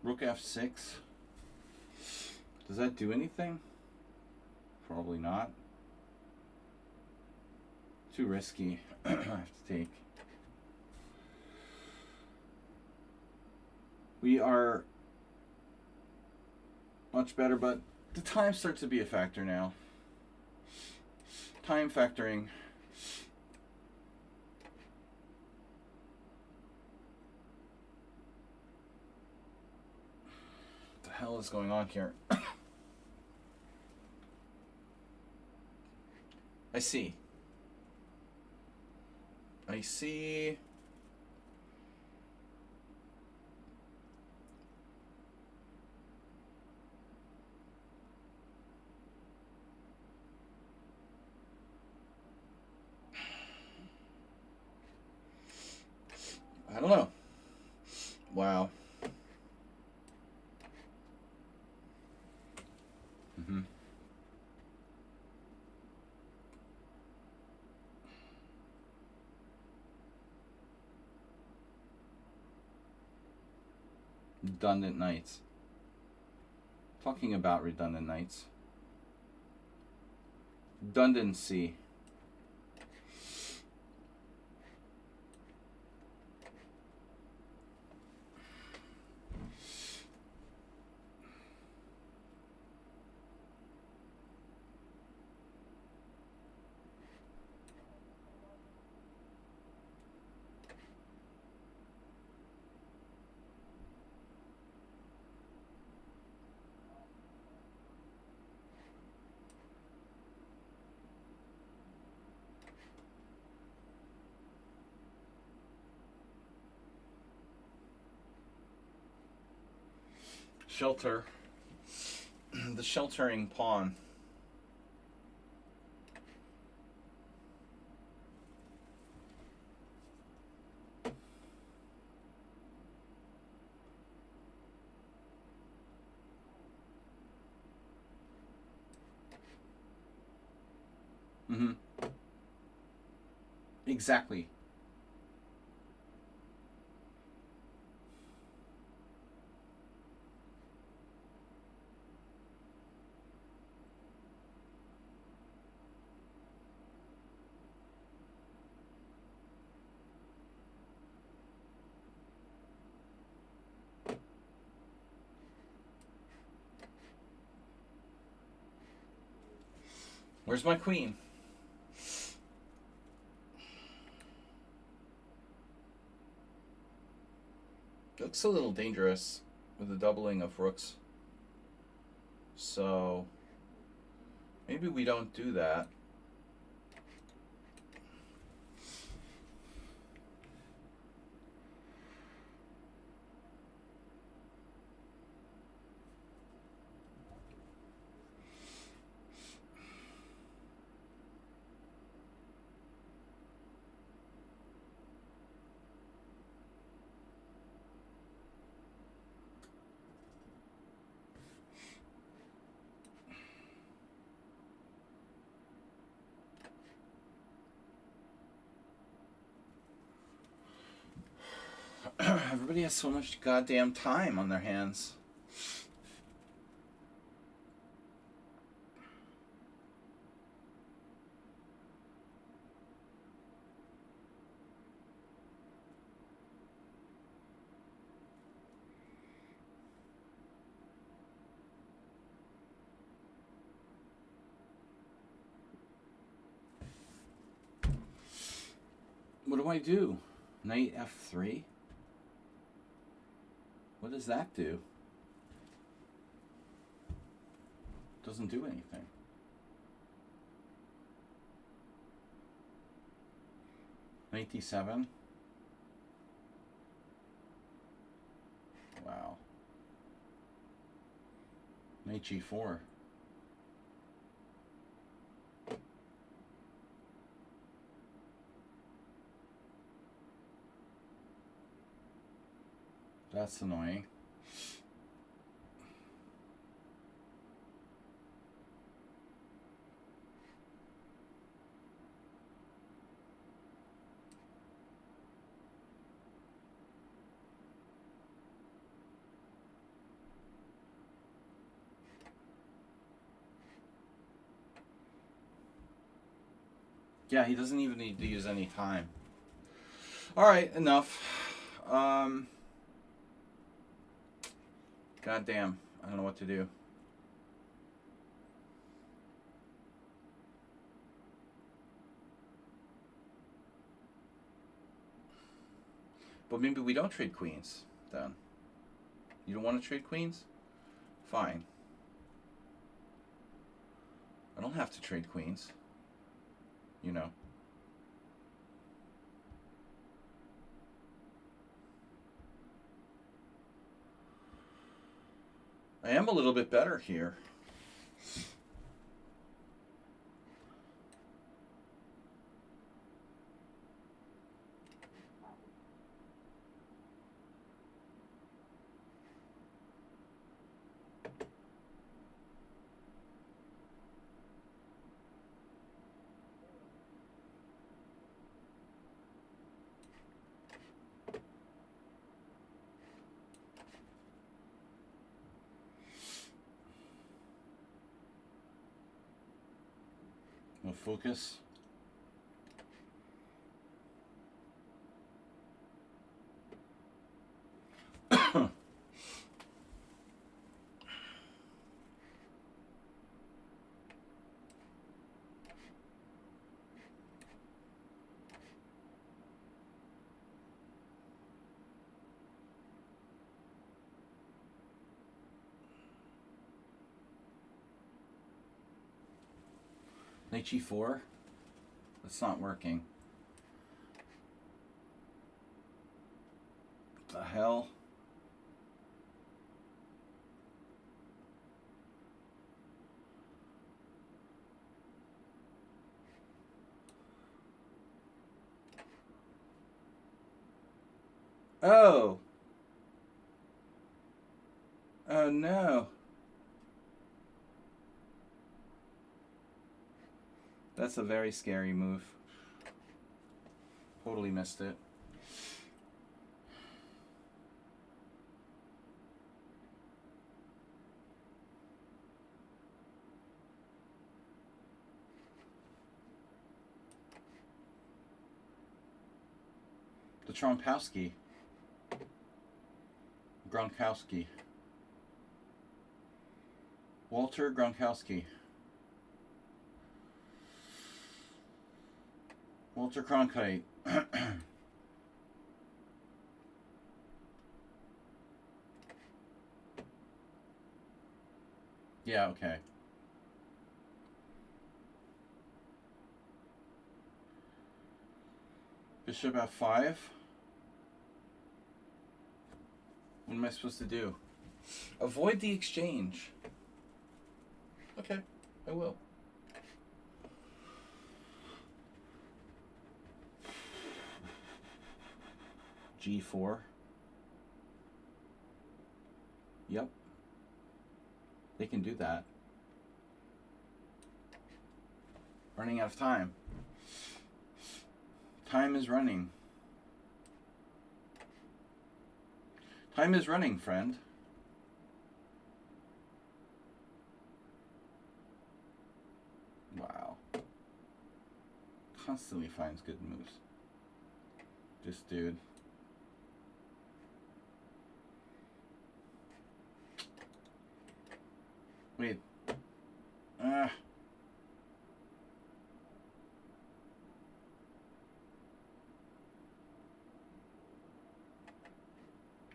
Rook f6. Does that do anything? Probably not. Too risky. I have to take. We are much better, but the time starts to be a factor now. Time factoring. What the hell is going on here? I see. I see. I don't know. Wow. Mm-hmm. Redundant knights. Talking about redundant knights. Redundancy. Shelter. The sheltering pawn. Mm-hmm. Exactly. Where's my queen? looks a little dangerous with the doubling of rooks. So maybe we don't do that. Everybody has so much goddamn time on their hands. What do I do? Knight f3? What does that do? Doesn't do anything. Knight d7. Wow. Knight g4. That's annoying. Yeah, he doesn't even need to use any time. All right, enough. God damn, I don't know what to do. But maybe we don't trade queens, then. You don't want to trade queens? Fine. I don't have to trade queens. You know. I am a little bit better here. No focus. Knight g4. That's not working. What the hell? Oh. Oh no. That's a very scary move. Totally missed it. The Trompowski. Gronkowski. Walter Gronkowski. Walter Cronkite. Yeah, okay. Bishop f5. What am I supposed to do? Avoid the exchange. Okay, I will. G4. Yep. They can do that. Running out of time. Time is running. Time is running, friend. Wow. Constantly finds good moves. This dude. Wait.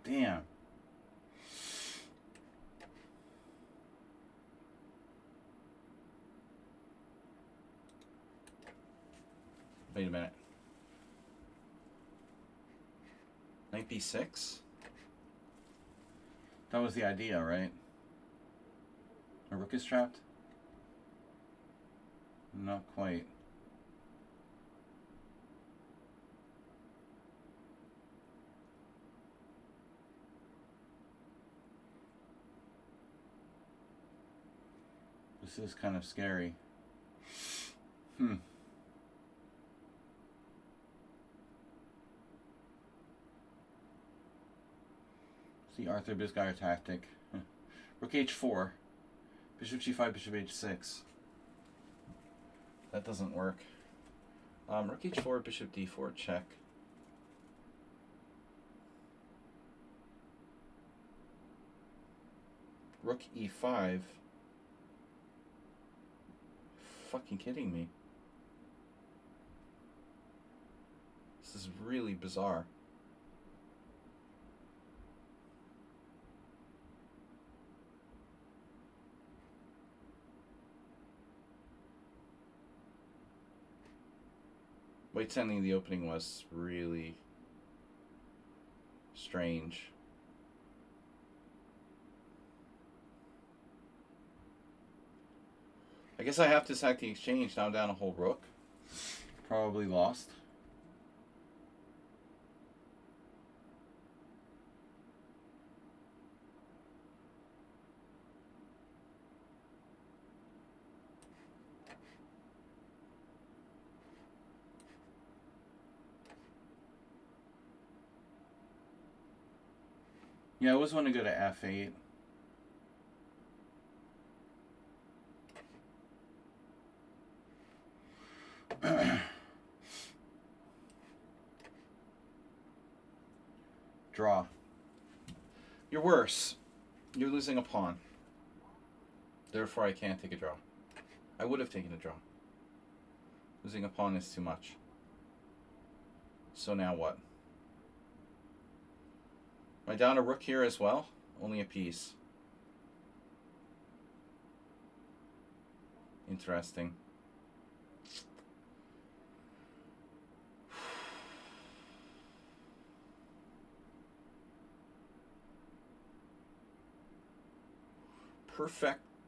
Damn. Wait a minute. Knight b6? That was the idea, right? A rook is trapped? Not quite. This is kind of scary. See Arthur Biscayr tactic. Rook h4. Bishop g5, bishop h6. That doesn't work. Rook h4, bishop d4, check. Rook e5. Fucking kidding me. This is really bizarre. White sending the opening was really strange. I guess I have to sack the exchange. Now I'm down a whole rook. Probably lost. Yeah, I always want to go to f8. Draw. You're worse. You're losing a pawn. Therefore, I can't take a draw. I would have taken a draw. Losing a pawn is too much. So now what? Am I down a rook here as well? Only a piece. Interesting.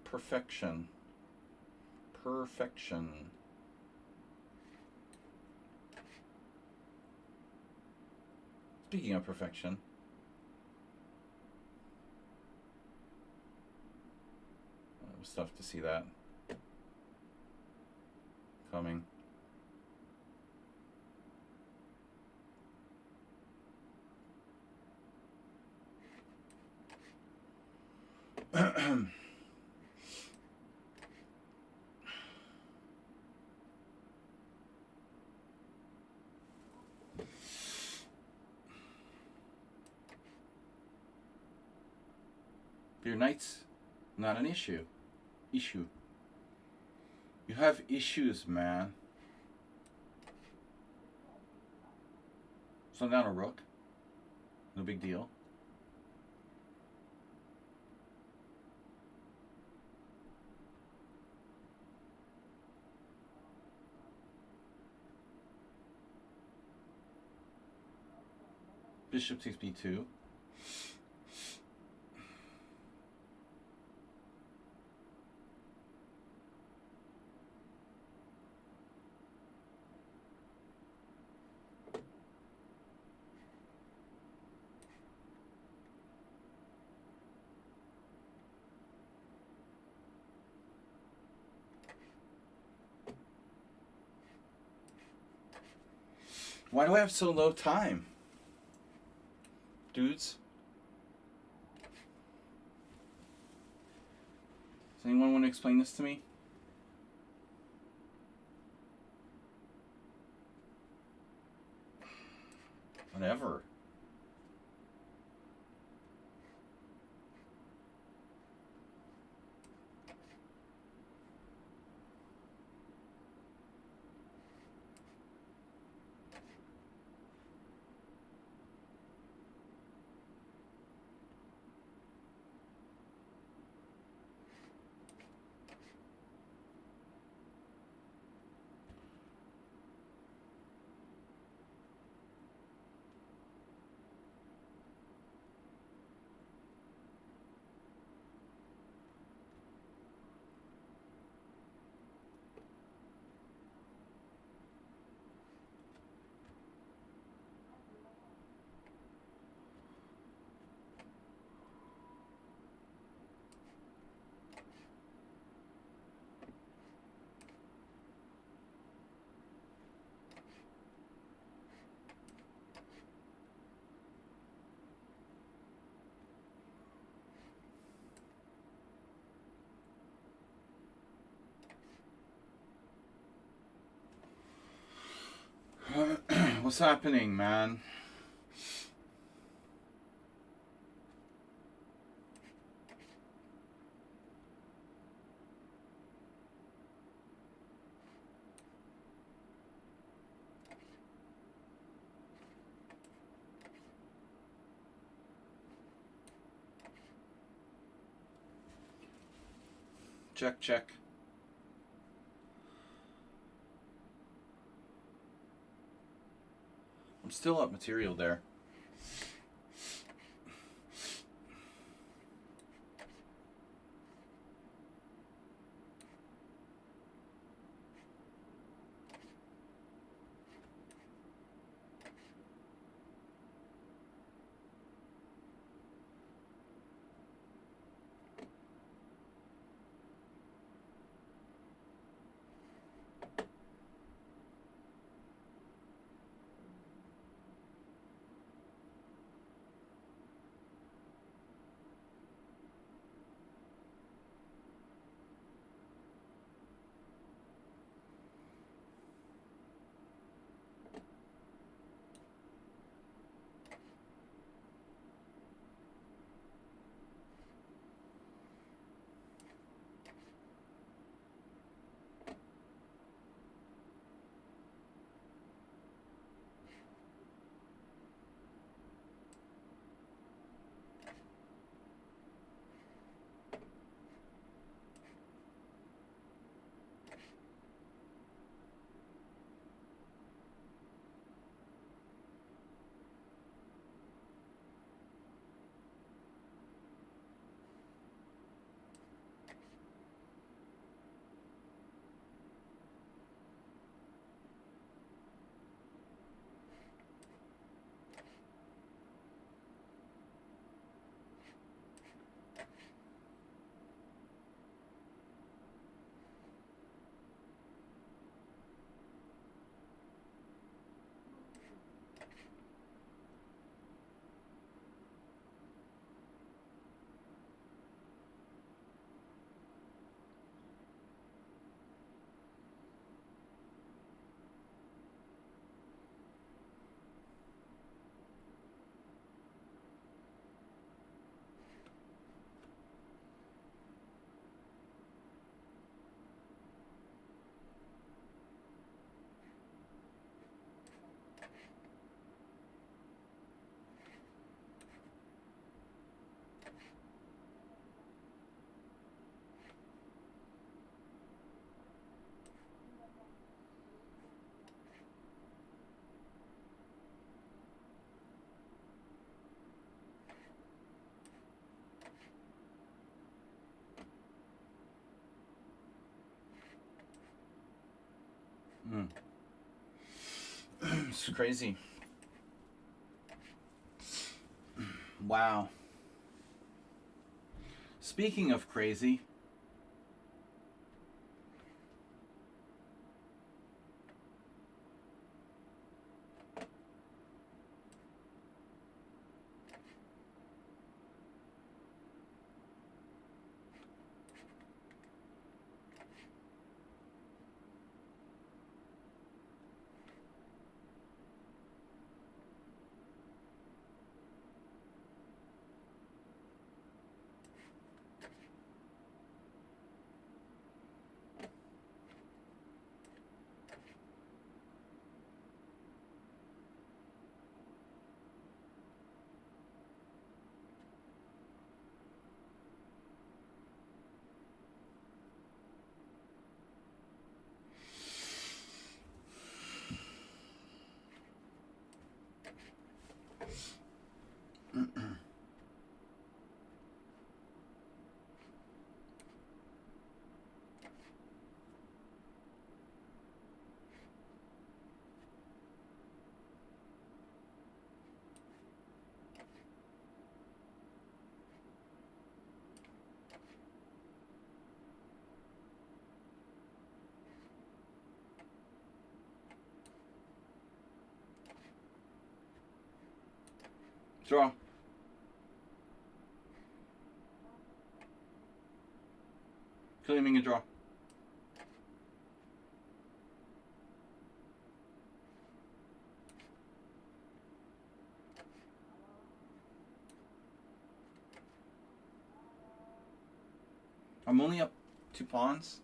Perfection. Perfection. Speaking of perfection. It was tough to see that coming. Your knight's not an issue. You have issues, man. So I'm down a rook. No big deal. Bishop takes b2. Why do I have so low time? Dudes? Does anyone want to explain this to me? Whatever. What's happening, man? Check, check. I'm still up material there. It's crazy. Wow. Speaking of crazy, draw. Claiming a draw. I'm only up 2 pawns.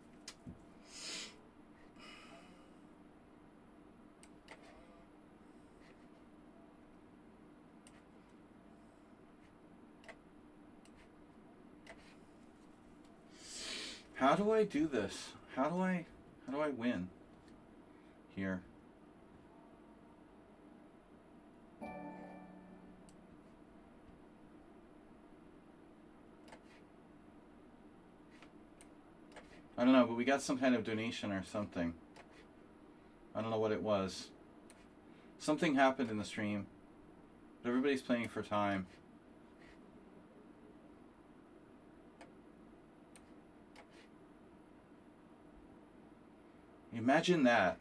How do I do this? How do I win here? I don't know, but we got some kind of donation or something. I don't know what it was. Something happened in the stream, but everybody's playing for time. Imagine that.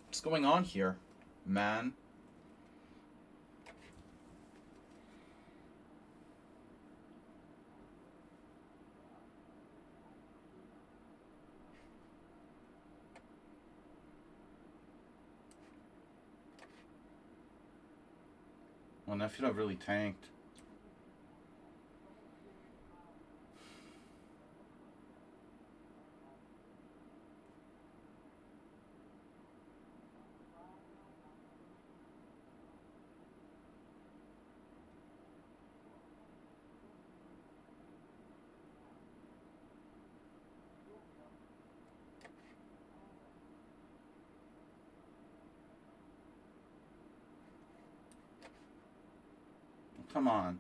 What's going on here, man? Well, I feel I've really tanked. Come on.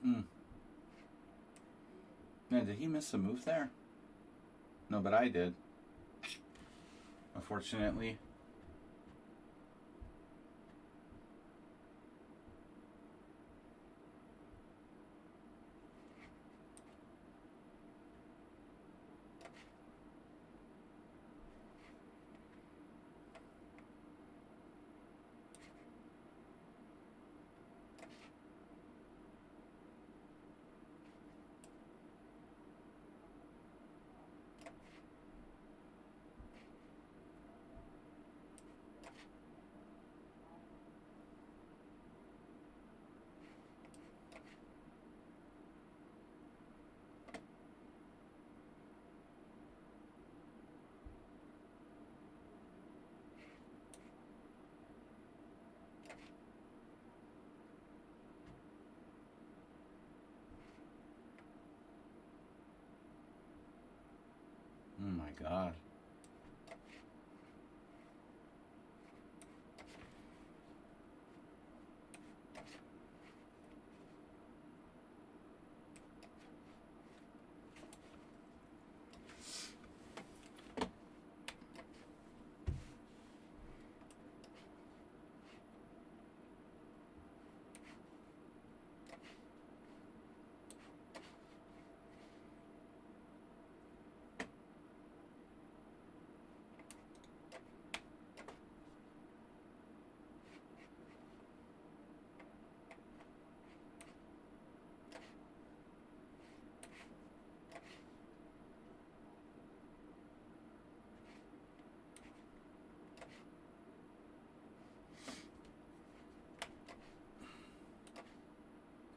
Mm. Man, did he miss a move there? No, but I did. Unfortunately. Oh my god.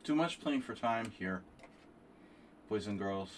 Too much playing for time here, boys and girls.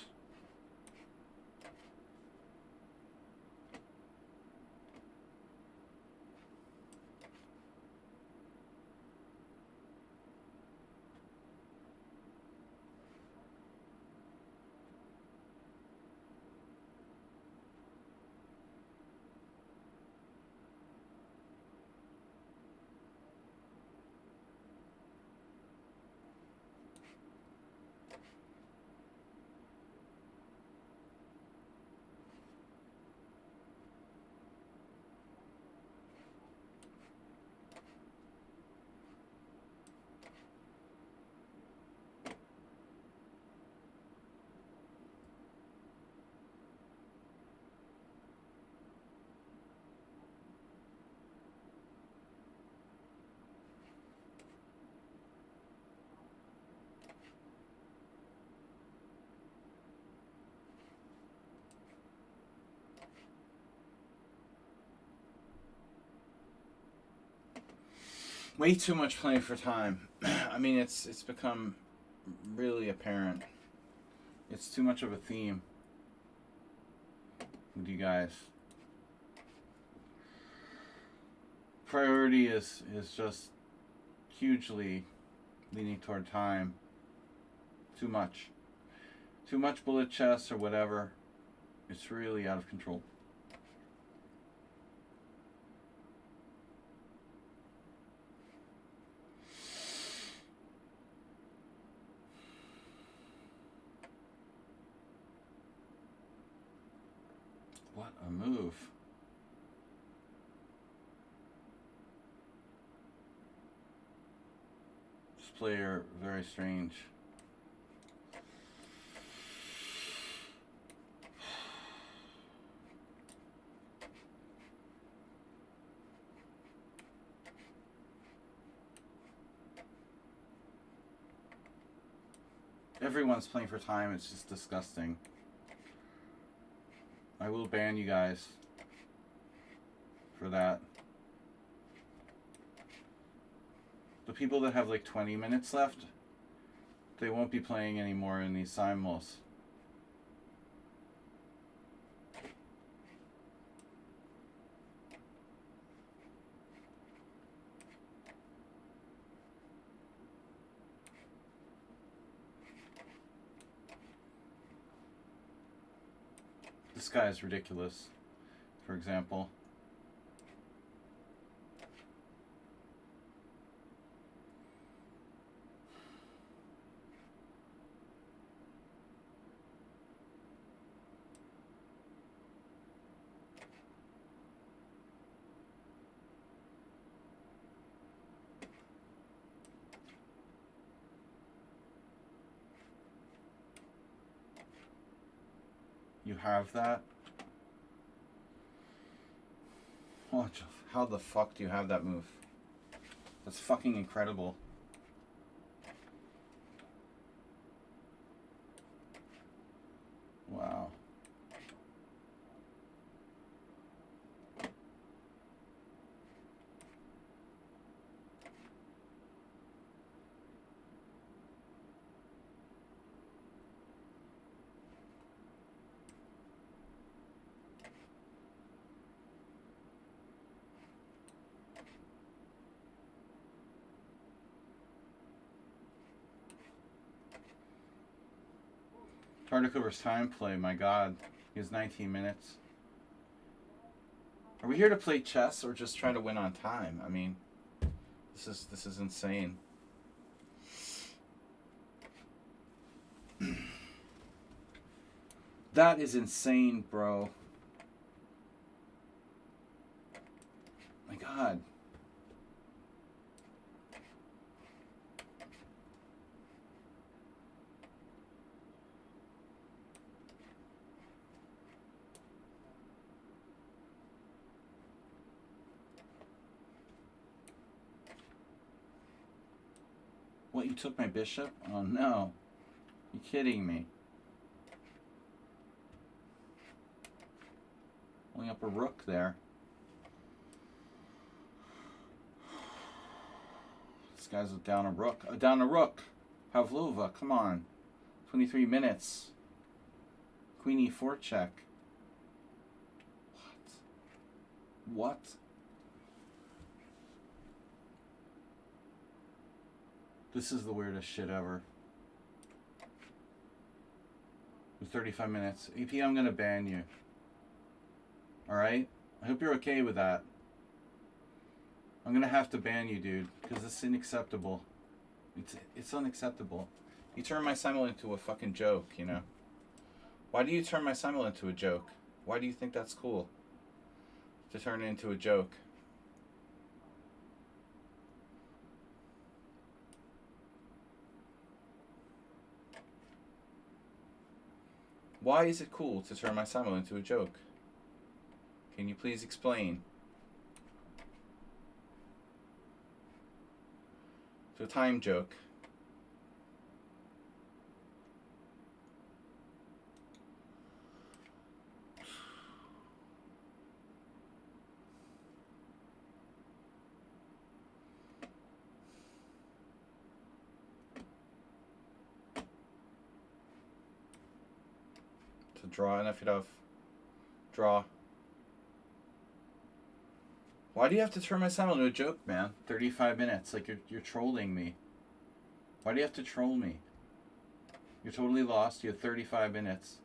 Way too much playing for time. I mean, it's become really apparent. It's too much of a theme with you guys. Priority is just hugely leaning toward time. Too much. Too much bullet chess or whatever. It's really out of control. What a move. This player, very strange. Everyone's playing for time. It's just disgusting. I will ban you guys for that. The people that have like 20 minutes left, they won't be playing anymore in these simuls. This guy is ridiculous, for example. have that? How the fuck do you have that move? That's fucking incredible. Wow. Tartakover's time play, my god. He has 19 minutes. Are we here to play chess or just try to win on time? I mean, this is insane. That is insane, bro. My god. What, you took my bishop? Oh no. You kidding me? Only up a rook there. This guy's down a rook. Down a rook. Pavlova, come on. 23 minutes. Queen e4 check. What? This is the weirdest shit ever. With 35 minutes. AP, I'm gonna ban you. Alright? I hope you're okay with that. I'm gonna have to ban you, dude. Because it's unacceptable. It's unacceptable. You turn my simul into a fucking joke, you know? Why do you turn my simul into a joke? Why do you think that's cool? To turn it into a joke. Why is it cool to turn my simul into a joke? Can you please explain? It's a time joke. To draw enough it off. Draw. Why do you have to turn my simul into a joke, man? 35 minutes, like you're trolling me. Why do you have to troll me? You're totally lost. You have 35 minutes.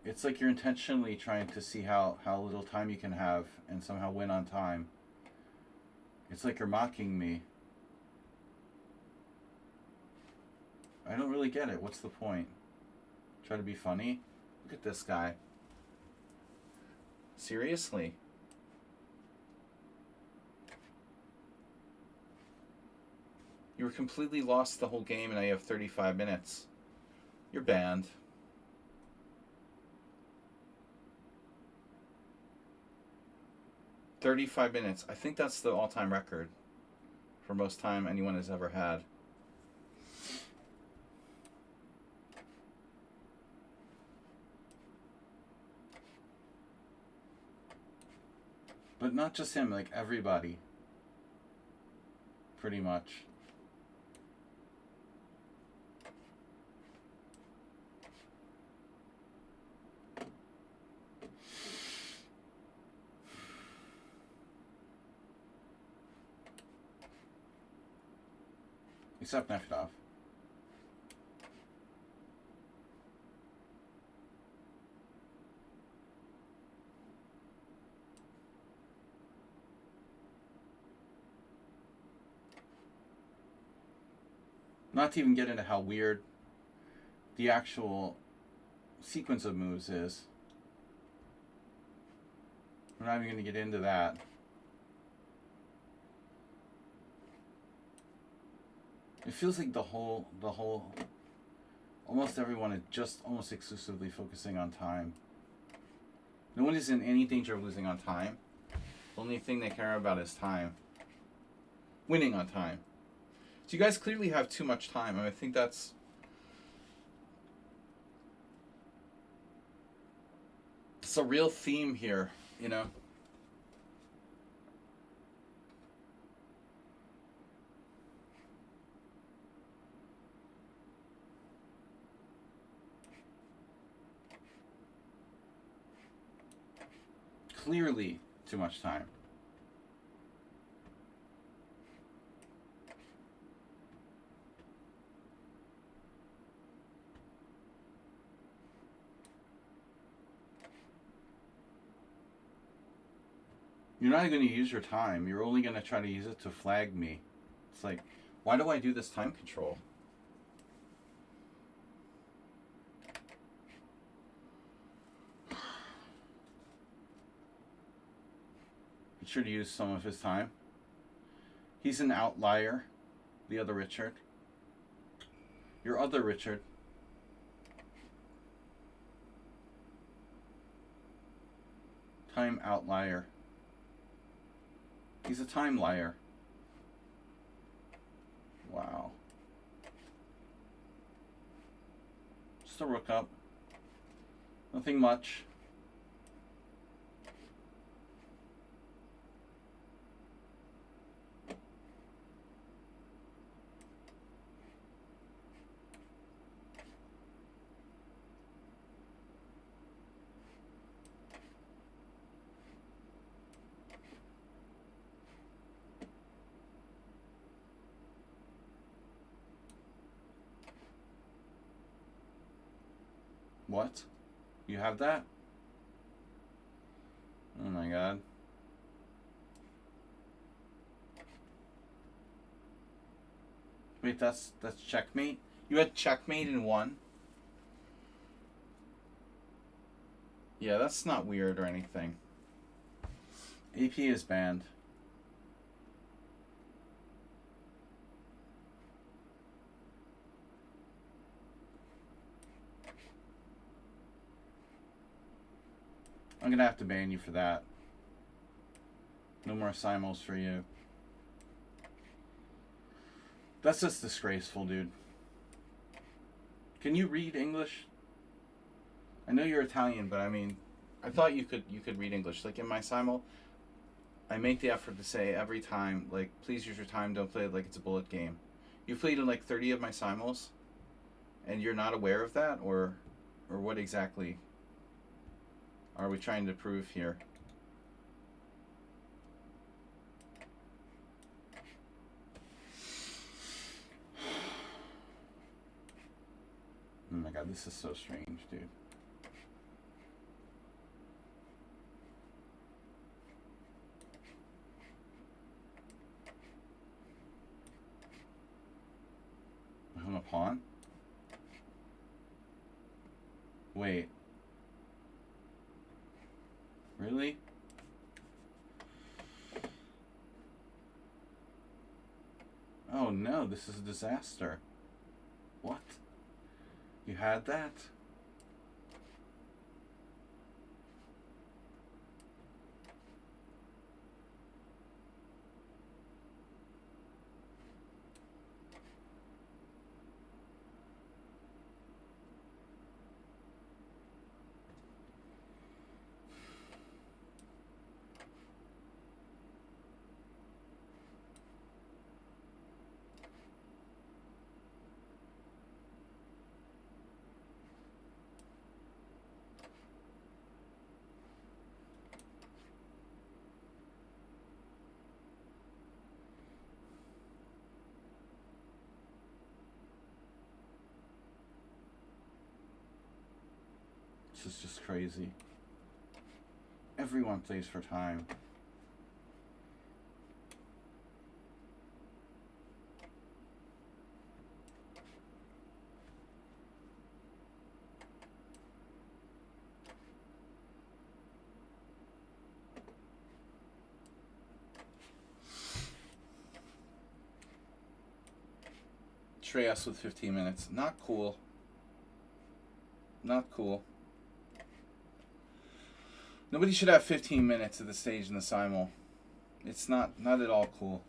It's like you're intentionally trying to see how little time you can have and somehow win on time. It's like you're mocking me. I don't really get it. What's the point? Try to be funny? Look at this guy. Seriously? You were completely lost the whole game and now you have 35 minutes. You're banned. "35 minutes. I think that's the all-time record for most time anyone has ever had. But not just him, like everybody. Pretty much. Except Nekhidov. Not to even get into how weird the actual sequence of moves is. We're not even going to get into that. It feels like the whole almost everyone is just almost exclusively focusing on time. No one is in any danger of losing on time. The only thing they care about is time. Winning on time. So you guys clearly have too much time. I think that's... It's a real theme here, you know? Clearly too much time. You're not going to use your time. You're only going to try to use it to flag me. It's like, why do I do this time control? Be sure to use some of his time. He's an outlier. The other Richard. Your other Richard. Time outlier. He's a time liar. Wow. Just a rook up. Nothing much. What? You have that? Oh my god. Wait, that's checkmate? You had checkmate in one? Yeah, that's not weird or anything. AP is banned. I'm gonna have to ban you for that. No more simuls for you. That's just disgraceful, dude. Can you read English? I know you're Italian, but I mean, I thought you could read English. Like in my simul, I make the effort to say every time, like, please use your time, don't play it like it's a bullet game. You played in like 30 of my simuls, and you're not aware of that, or what exactly are we trying to prove here? Oh my god, this is so strange, dude. I'm a pawn? Wait. Really? Oh no, this is a disaster. What? You had that? This is just crazy. Everyone plays for time. Shreyas with 15 minutes. Not cool. Not cool. Nobody should have 15 minutes at this stage in the simul. It's not at all cool.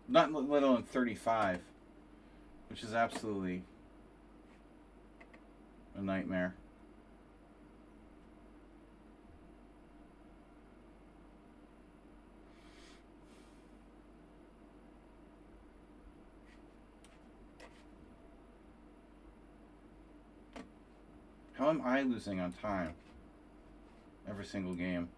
Not let alone 35, which is absolutely a nightmare. How am I losing on time every single game?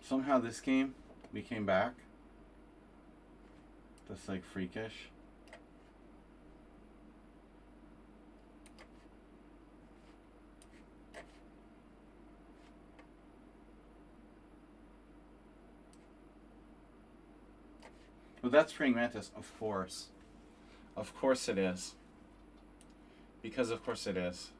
Somehow this game, we came back. That's like freakish. Well, that's praying mantis, of course. Of course it is. Because of course it is.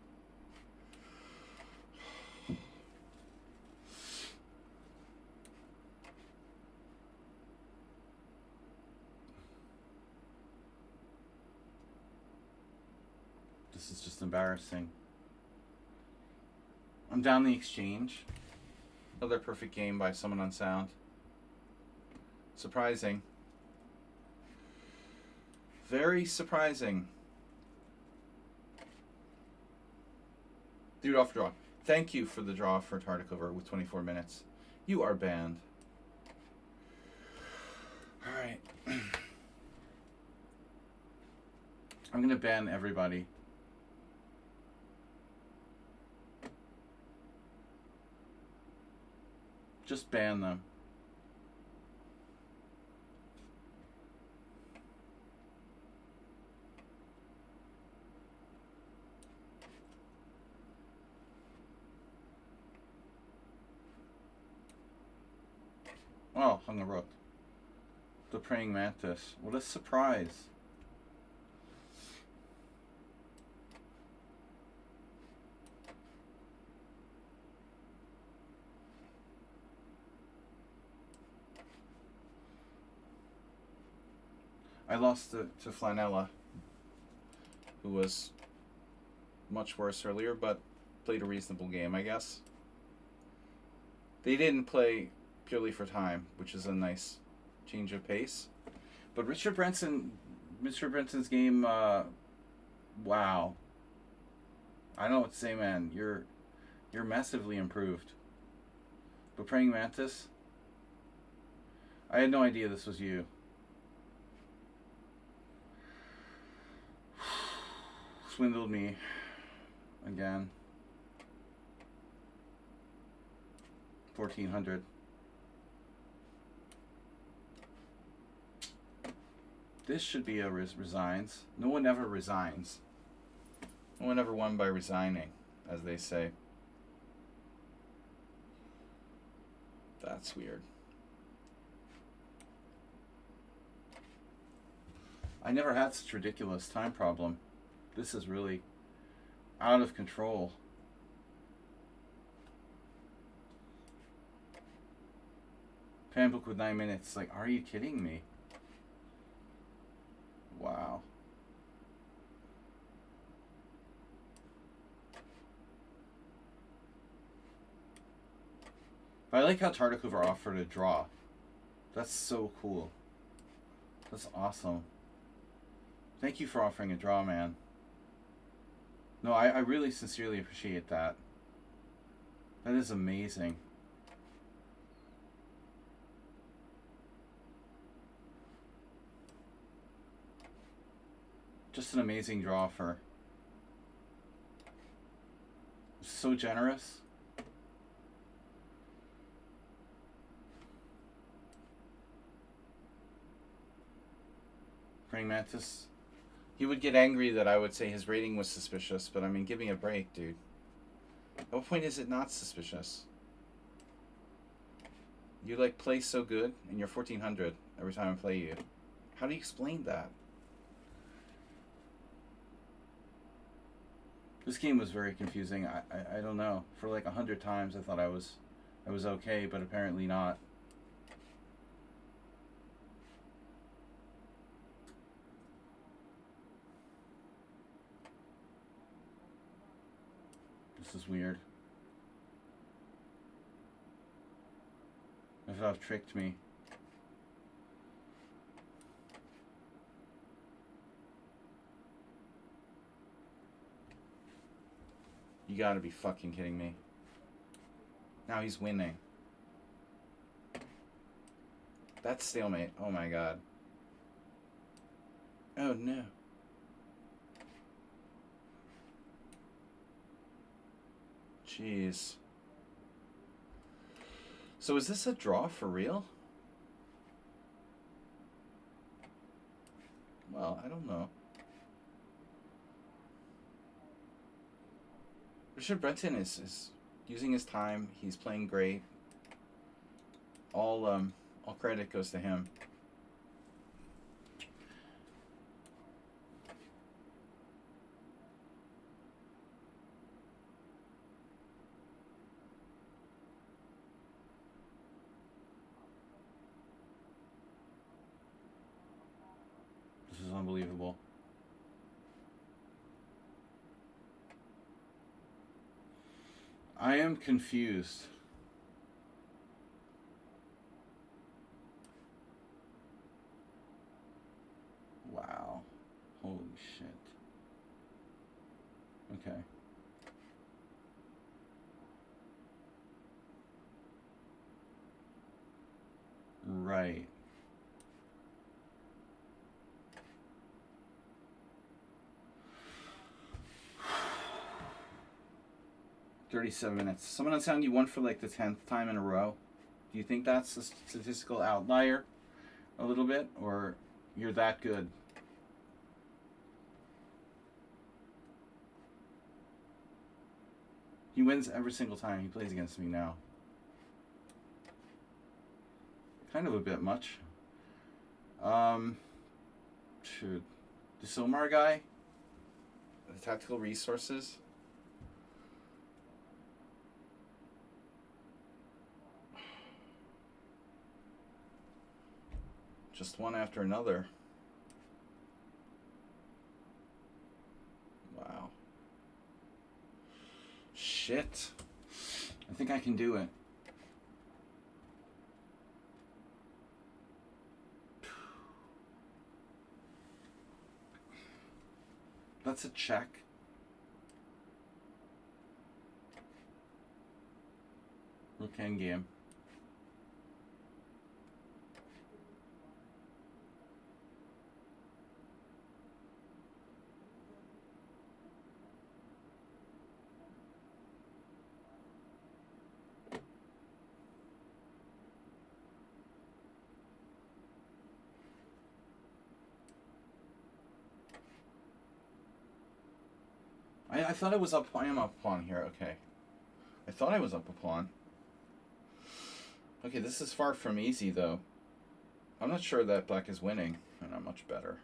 This is just embarrassing. I'm down the exchange. Another perfect game by someone on sound. Surprising. Very surprising. Dude off draw. Thank you for the draw for Tartakover with 24 minutes. You are banned. Alright. I'm gonna ban everybody. Just ban them. Oh, hung a rook. The praying mantis. What a surprise. I lost to Flanella, who was much worse earlier, but played a reasonable game, I guess. They didn't play purely for time, which is a nice change of pace. But Mr. Brenson's game, wow. I don't know what to say, man. You're massively improved. But Praying Mantis, I had no idea this was you. Swindled me again. 1400. This should be a resigns. No one ever resigns. No one ever won by resigning, as they say. That's weird. I never had such a ridiculous time problem. This is really out of control. Fan book with 9 minutes. Like, are you kidding me? Wow. But I like how Tartakover offered a draw. That's so cool. That's awesome. Thank you for offering a draw, man. No, I really sincerely appreciate that. That is amazing. Just an amazing draw for... So generous. Praying Mantis. He would get angry that I would say his rating was suspicious, but I mean, give me a break, dude. At what point is it not suspicious? You like play so good, and you're 1400 every time I play you. How do you explain that? This game was very confusing. I don't know. For like 100 times I thought I was okay, but apparently not. This is weird. I thought it tricked me. You gotta be fucking kidding me. Now he's winning. That's stalemate. Oh my god. Oh no. Jeez. So is this a draw for real? Well, I don't know. Richard Brenton is using his time. He's playing great. All credit goes to him. This is unbelievable. I am confused. Wow. Holy shit. Okay. Right. $37. Someone on sound you won for like the 10th time in a row. Do you think that's a statistical outlier a little bit, or you're that good? He wins every single time he plays against me now. Kind of a bit much. Shoot. The Somar guy? The tactical resources? Just one after another. Wow. Shit. I think I can do it. That's a check. Rook endgame. I thought I was up. I am up a pawn here. Okay. I thought I was up a pawn. Okay, this is far from easy, though. I'm not sure that black is winning, and I'm much better.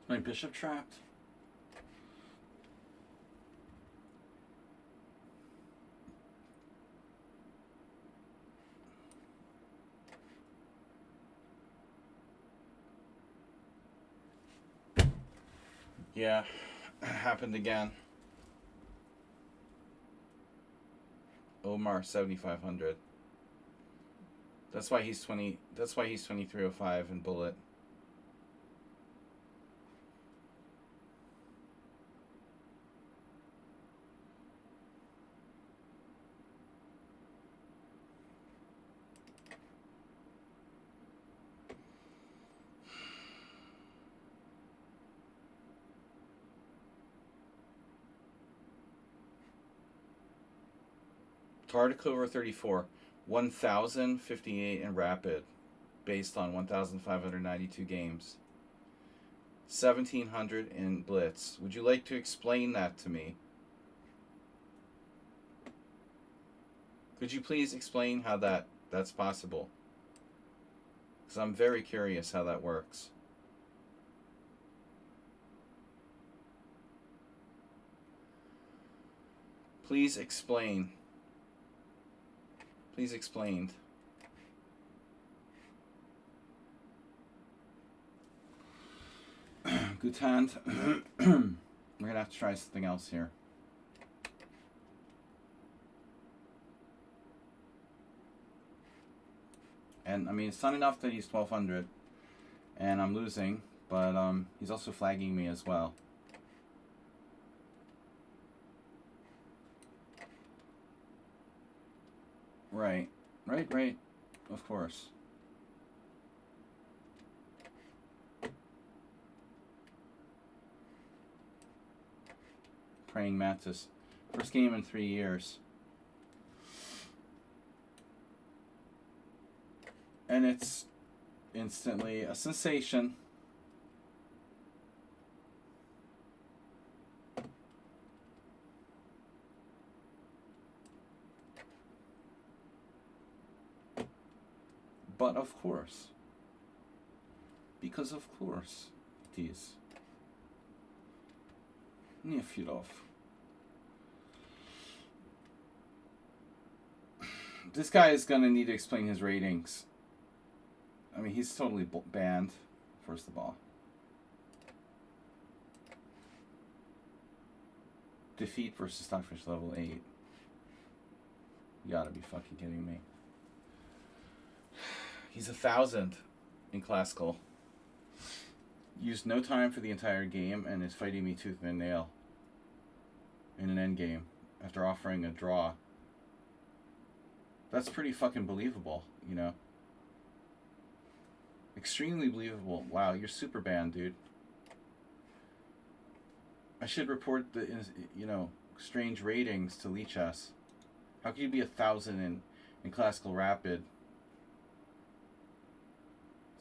My bishop trapped. Yeah, happened again. Omar 7,500. That's why he's 20. That's why he's 2305 in bullet. Particle over 34. 1,058 in Rapid, based on 1,592 games. 1,700 in Blitz. Would you like to explain that to me? Could you please explain how that's possible? Because I'm very curious how that works. Please explain. Please explain. Good hand. We're going to have to try something else here. And, I mean, it's not enough that he's 1,200 and I'm losing, but he's also flagging me as well. Right. Right. Of course. Praying Mantis. First game in 3 years. And it's instantly a sensation. But of course. Because of course it is. Nefirov. This guy is going to need to explain his ratings. I mean, he's totally banned, first of all. Defeat versus Stockfish level 8. You gotta be fucking kidding me. He's 1,000 in Classical. Used no time for the entire game and is fighting me tooth and nail in an end game after offering a draw. That's pretty fucking believable, you know. Extremely believable. Wow, you're super banned, dude. I should report the, you know, strange ratings to Lichess. How could you be 1,000 in Classical Rapid?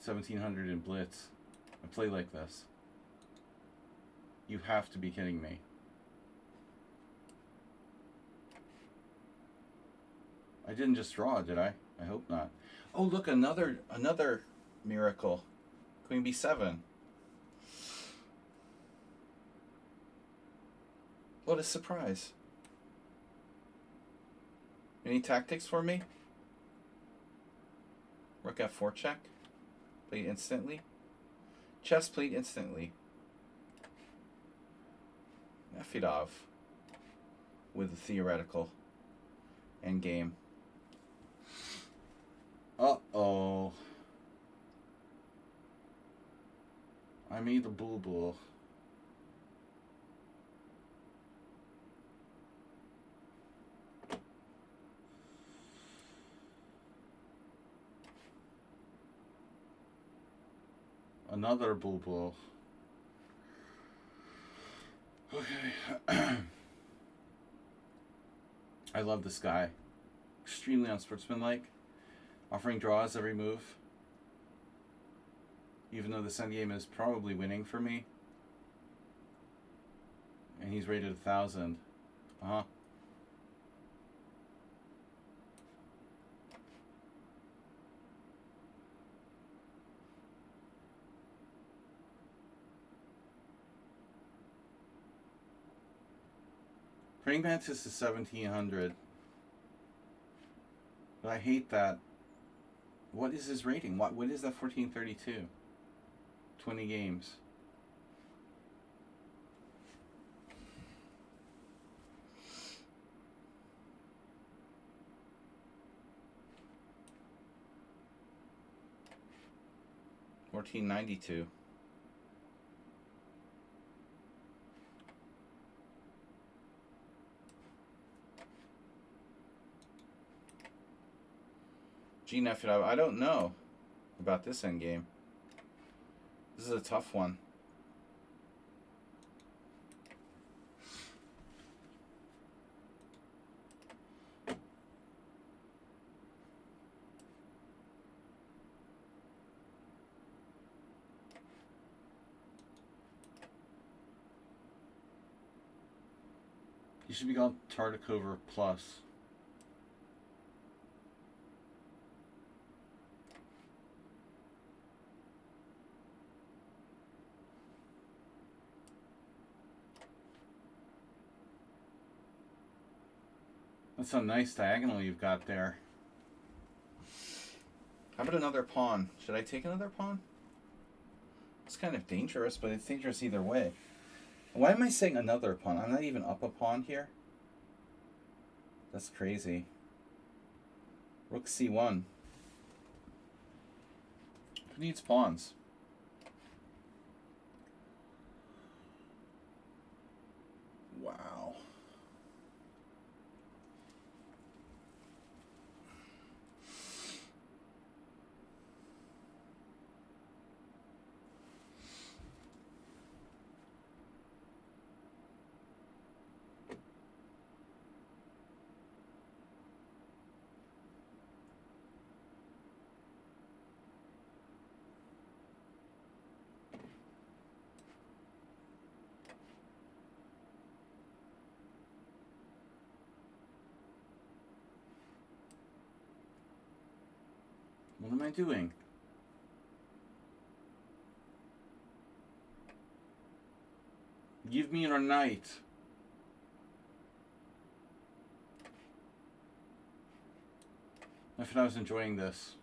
1,700 in Blitz. A play like this. You have to be kidding me. I didn't just draw, did I? I hope not. Oh, look, another miracle. Queen B7. What a surprise. Any tactics for me? Rook F4 check. Play instantly. Chess played instantly. Nefidov with a theoretical endgame. Uh-oh. I made the boo-boo. Another boo-boo. Okay. I love this guy. Extremely unsportsmanlike. Offering draws every move. Even though this endgame is probably winning for me. And he's rated 1,000. Uh-huh. Praying Mantis is 1,700. But I hate that. What is his rating? What is that 1432? 20 games. $14.92. Nefidov, I don't know about this endgame. This is a tough one. You should be called Tartakover Plus. That's a nice diagonal you've got there. How about another pawn? Should I take another pawn? It's kind of dangerous, but it's dangerous either way. Why am I saying another pawn? I'm not even up a pawn here. That's crazy. Rook c1. Who needs pawns? Wow. What am I doing? Give me a knight. I thought I was enjoying this.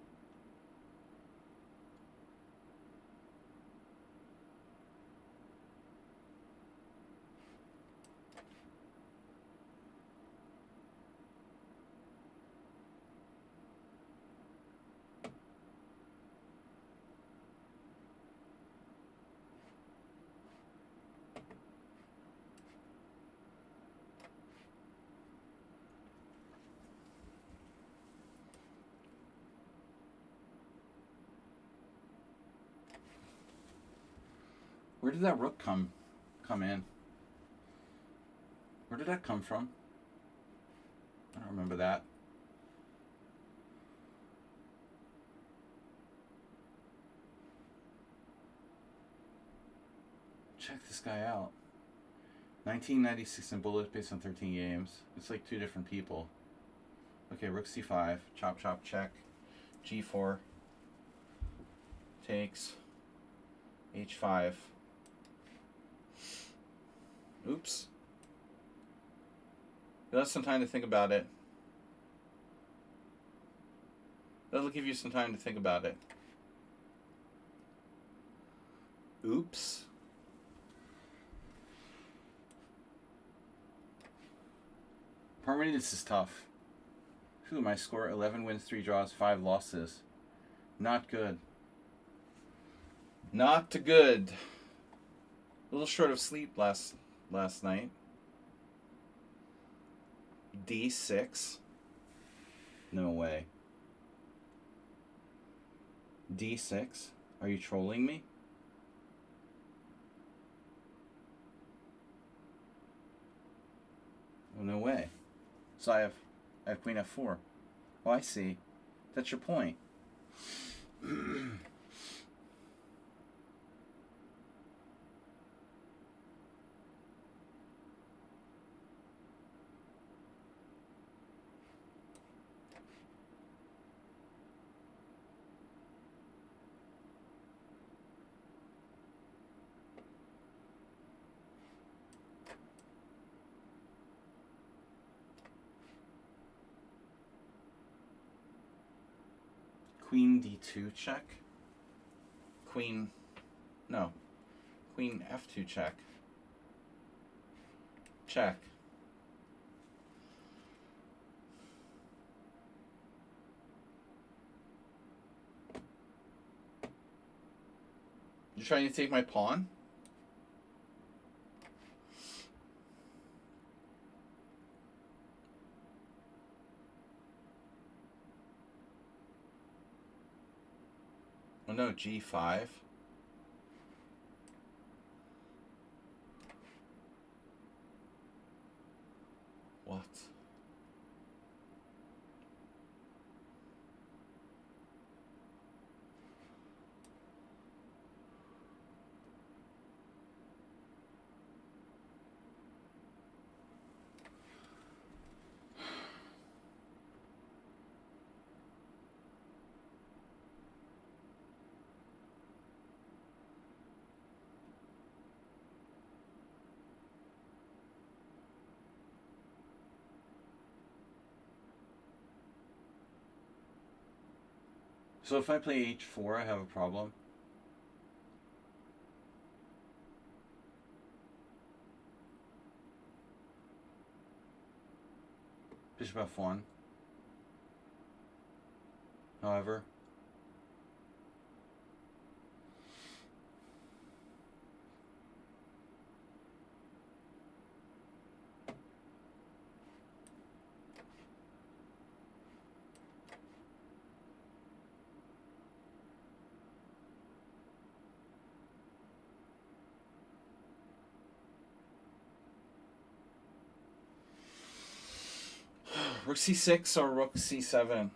Where did that rook come in? Where did that come from? I don't remember that. Check this guy out. 1996 in bullets based on 13 games. It's like 2 different people. Okay, rook c5. Chop, chop, check. g4. Takes. h5. Oops. You'll have some time to think about it. That'll give you some time to think about it. Oops. Harmony, this is tough. Whew, my score 11 wins, 3 draws, 5 losses. Not good. Not good. A little short of sleep last night. D6. No way. D6. Are you trolling me? Oh, no way. So I have queen f4. Oh, I see. That's your point. Queen d2 check. Queen f2 check. Check. You're trying to take my pawn? Oh no, g5. What? So if I play h4, I have a problem. Bishop f1. However, rook c6 or rook c7.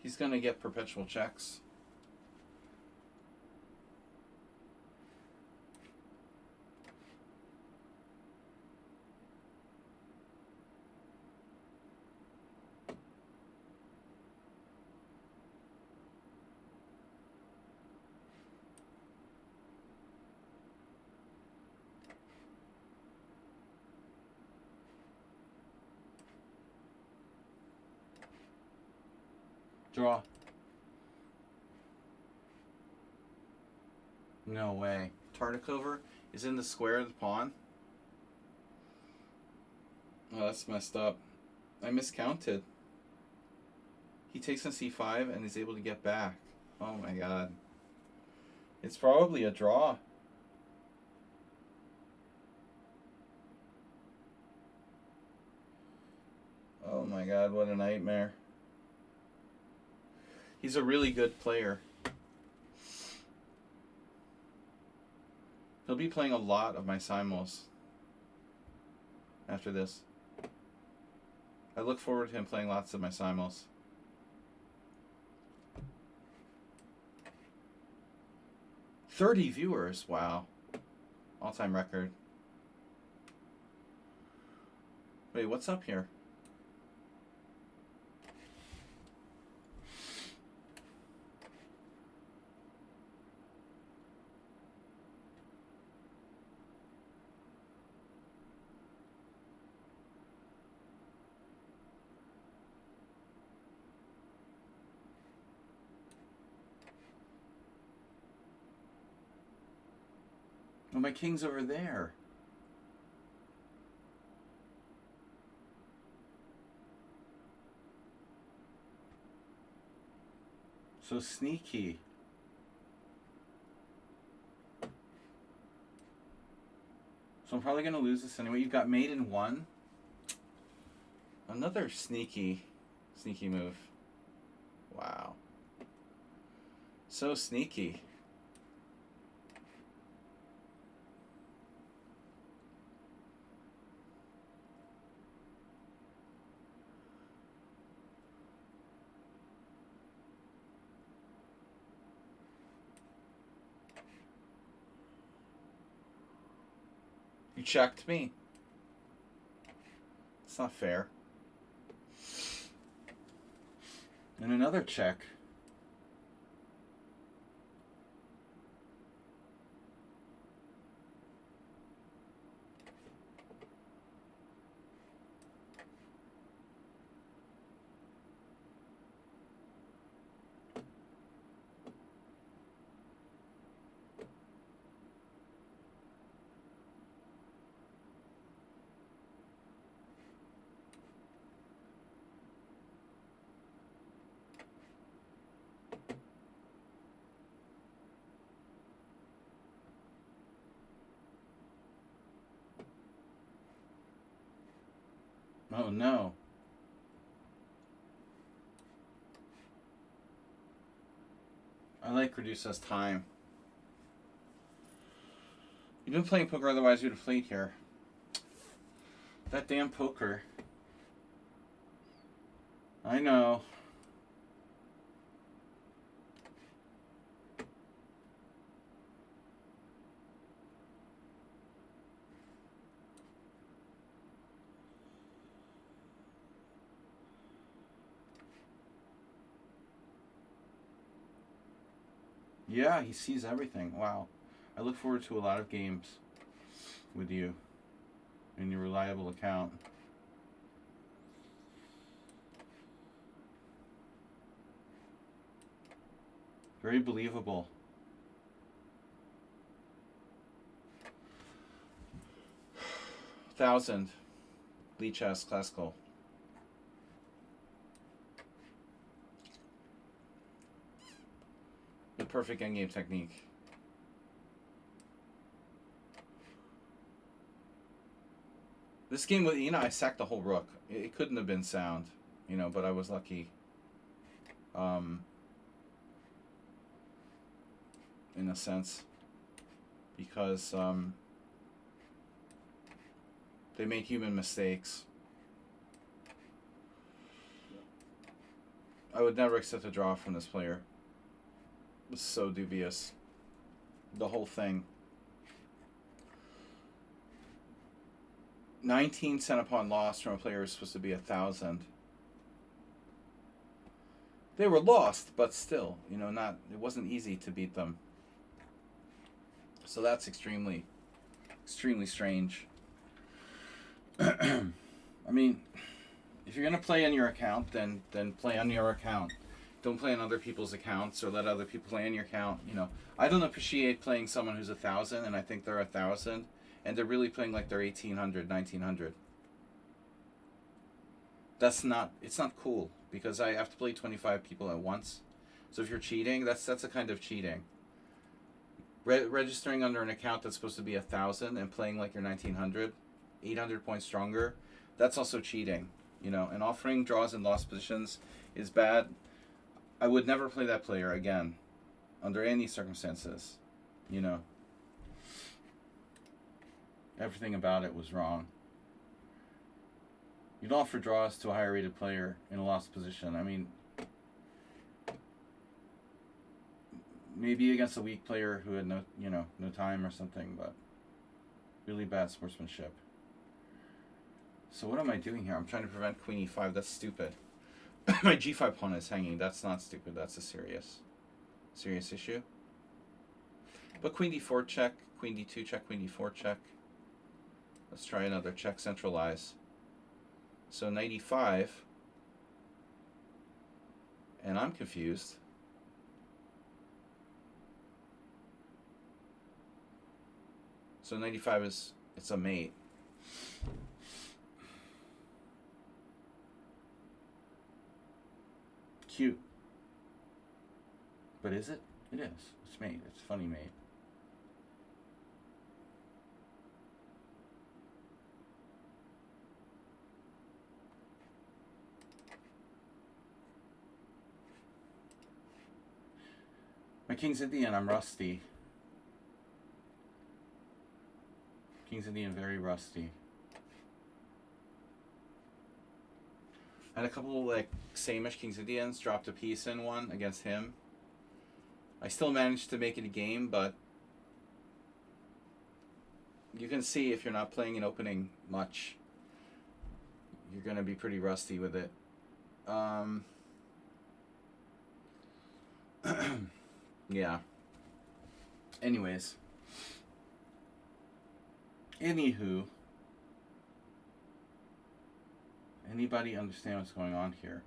He's going to get perpetual checks. Draw. No way. Tartakover is in the square of the pawn. Oh, that's messed up. I miscounted. He takes on c5 and is able to get back. Oh my god. It's probably a draw. Oh my god, what a nightmare. He's a really good player. He'll be playing a lot of my simuls after this. I look forward to him playing lots of my simuls. "30 viewers, wow. All-time record. Wait, what's up here? Oh, my king's over there. So sneaky. So I'm probably going to lose this anyway. You've got mate in 1. Another sneaky move. Wow. So sneaky. You checked me. It's not fair. And another check. Oh no. I like reduces time. You've been playing poker, otherwise you'd have played here. That damn poker. I know. Yeah, he sees everything. Wow. I look forward to a lot of games. with you in your reliable account. Very believable. $1,000. Leech House Classical. The perfect endgame technique. This game, you know, I sacked the whole rook. It couldn't have been sound, you know, but I was lucky. In a sense, because they make human mistakes. I would never accept a draw from this player. It was so dubious. The whole thing. 19 cent upon loss from a player who's supposed to be 1,000. They were lost, but still, you know, it wasn't easy to beat them. So that's extremely strange. I mean, if you're gonna play on your account, then play on your account. Don't play on other people's accounts or let other people play on your account. You know, I don't appreciate playing someone who's 1,000 and I think they're 1,000, and they're really playing like they're 1,800, 1,900. It's not cool because I have to play 25 people at once. So if you're cheating, that's a kind of cheating. Registering under an account that's supposed to be 1,000 and playing like you're 1,900, 800 points stronger, that's also cheating, you know. And offering draws in lost positions is bad. I would never play that player again, under any circumstances, you know. Everything about it was wrong. You don't offer draws to a higher rated player in a lost position. I mean, maybe against a weak player who had no time or something, but really bad sportsmanship. So what am I doing here? I'm trying to prevent queen e5. That's stupid. My g5 pawn is hanging. That's not stupid. That's a serious issue. But queen d4 check, queen d2 check, queen d4 check. Let's try another check, centralize. So knight e5. And I'm confused. So 95 it's a mate. Cute. But is it? It is. It's mate. It's funny mate. My king's Indian, I'm rusty. King's Indian, very rusty. I had a couple like same-ish King's Indians, dropped a piece in one against him. I still managed to make it a game, but you can see if you're not playing an opening much, you're going to be pretty rusty with it. Yeah. Anyways. Anywho. Anybody understand what's going on here?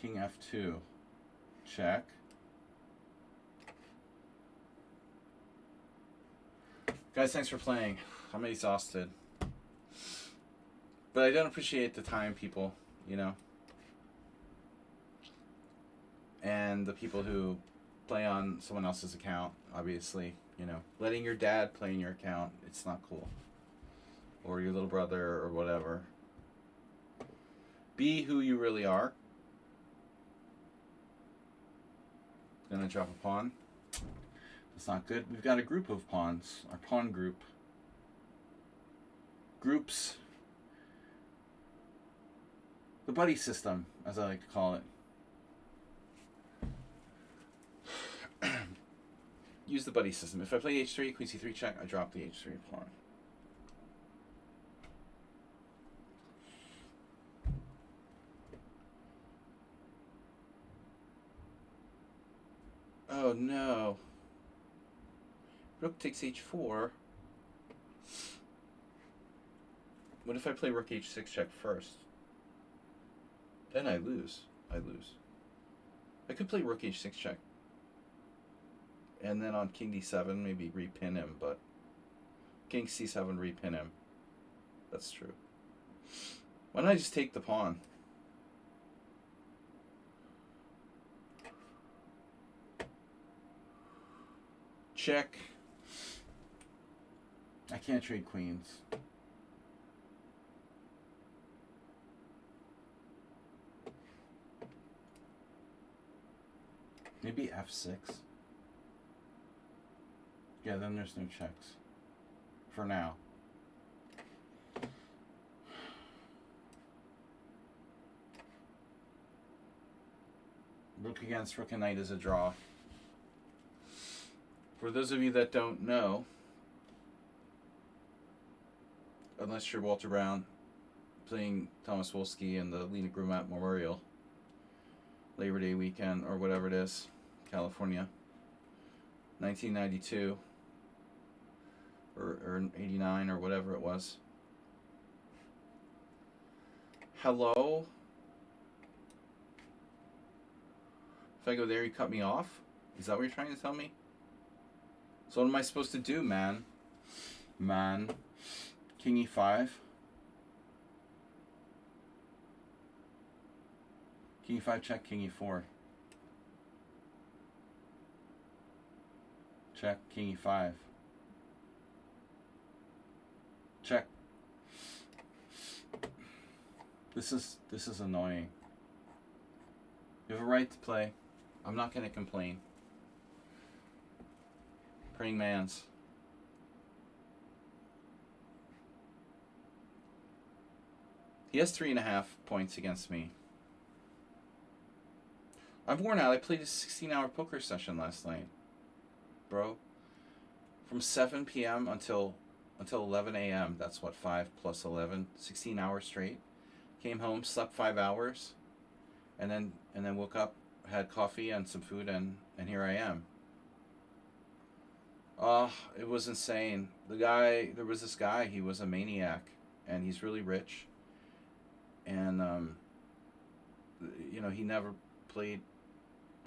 King f2. Check. Guys, thanks for playing. I'm exhausted. But I don't appreciate the time, people, you know. And the people who play on someone else's account, obviously, you know. Letting your dad play in your account, it's not cool. Or your little brother or whatever. Be who you really are. Gonna drop a pawn. That's not good. We've got a group of pawns. Our pawn group. Groups. The buddy system, as I like to call it. Use the buddy system. If I play h3, queen c3 check, I drop the h3 pawn. Oh no. Rook takes h4. What if I play rook h6 check first? Then I lose. I could play rook h6 check. And then on king d7, maybe repin him, but king c7, repin him. That's true. Why don't I just take the pawn? Check. I can't trade queens. Maybe f6. Yeah, then there's no checks. For now. Rook against rook and knight is a draw. For those of you that don't know, unless you're Walter Brown playing Thomas Wolski in the Lena Grumat Memorial Labor Day weekend or whatever it is, California, 1992 or 89 or whatever it was. Hello? If I go there, you cut me off? Is that what you're trying to tell me? So what am I supposed to do, man? King e5. King e5 check, king e4. Check, king e5. Check. This is annoying. You have a right to play. I'm not going to complain. Praying man's. He has 3.5 points against me. I'm worn out. I played a 16-hour poker session last night, bro. From 7 p.m. until 11 a.m. That's what, 5 plus 11, 16 hours straight. Came home, slept 5 hours, and then woke up, had coffee and some food, and here I am. Oh, it was insane. There was this guy, he was a maniac, and he's really rich. And, he never played,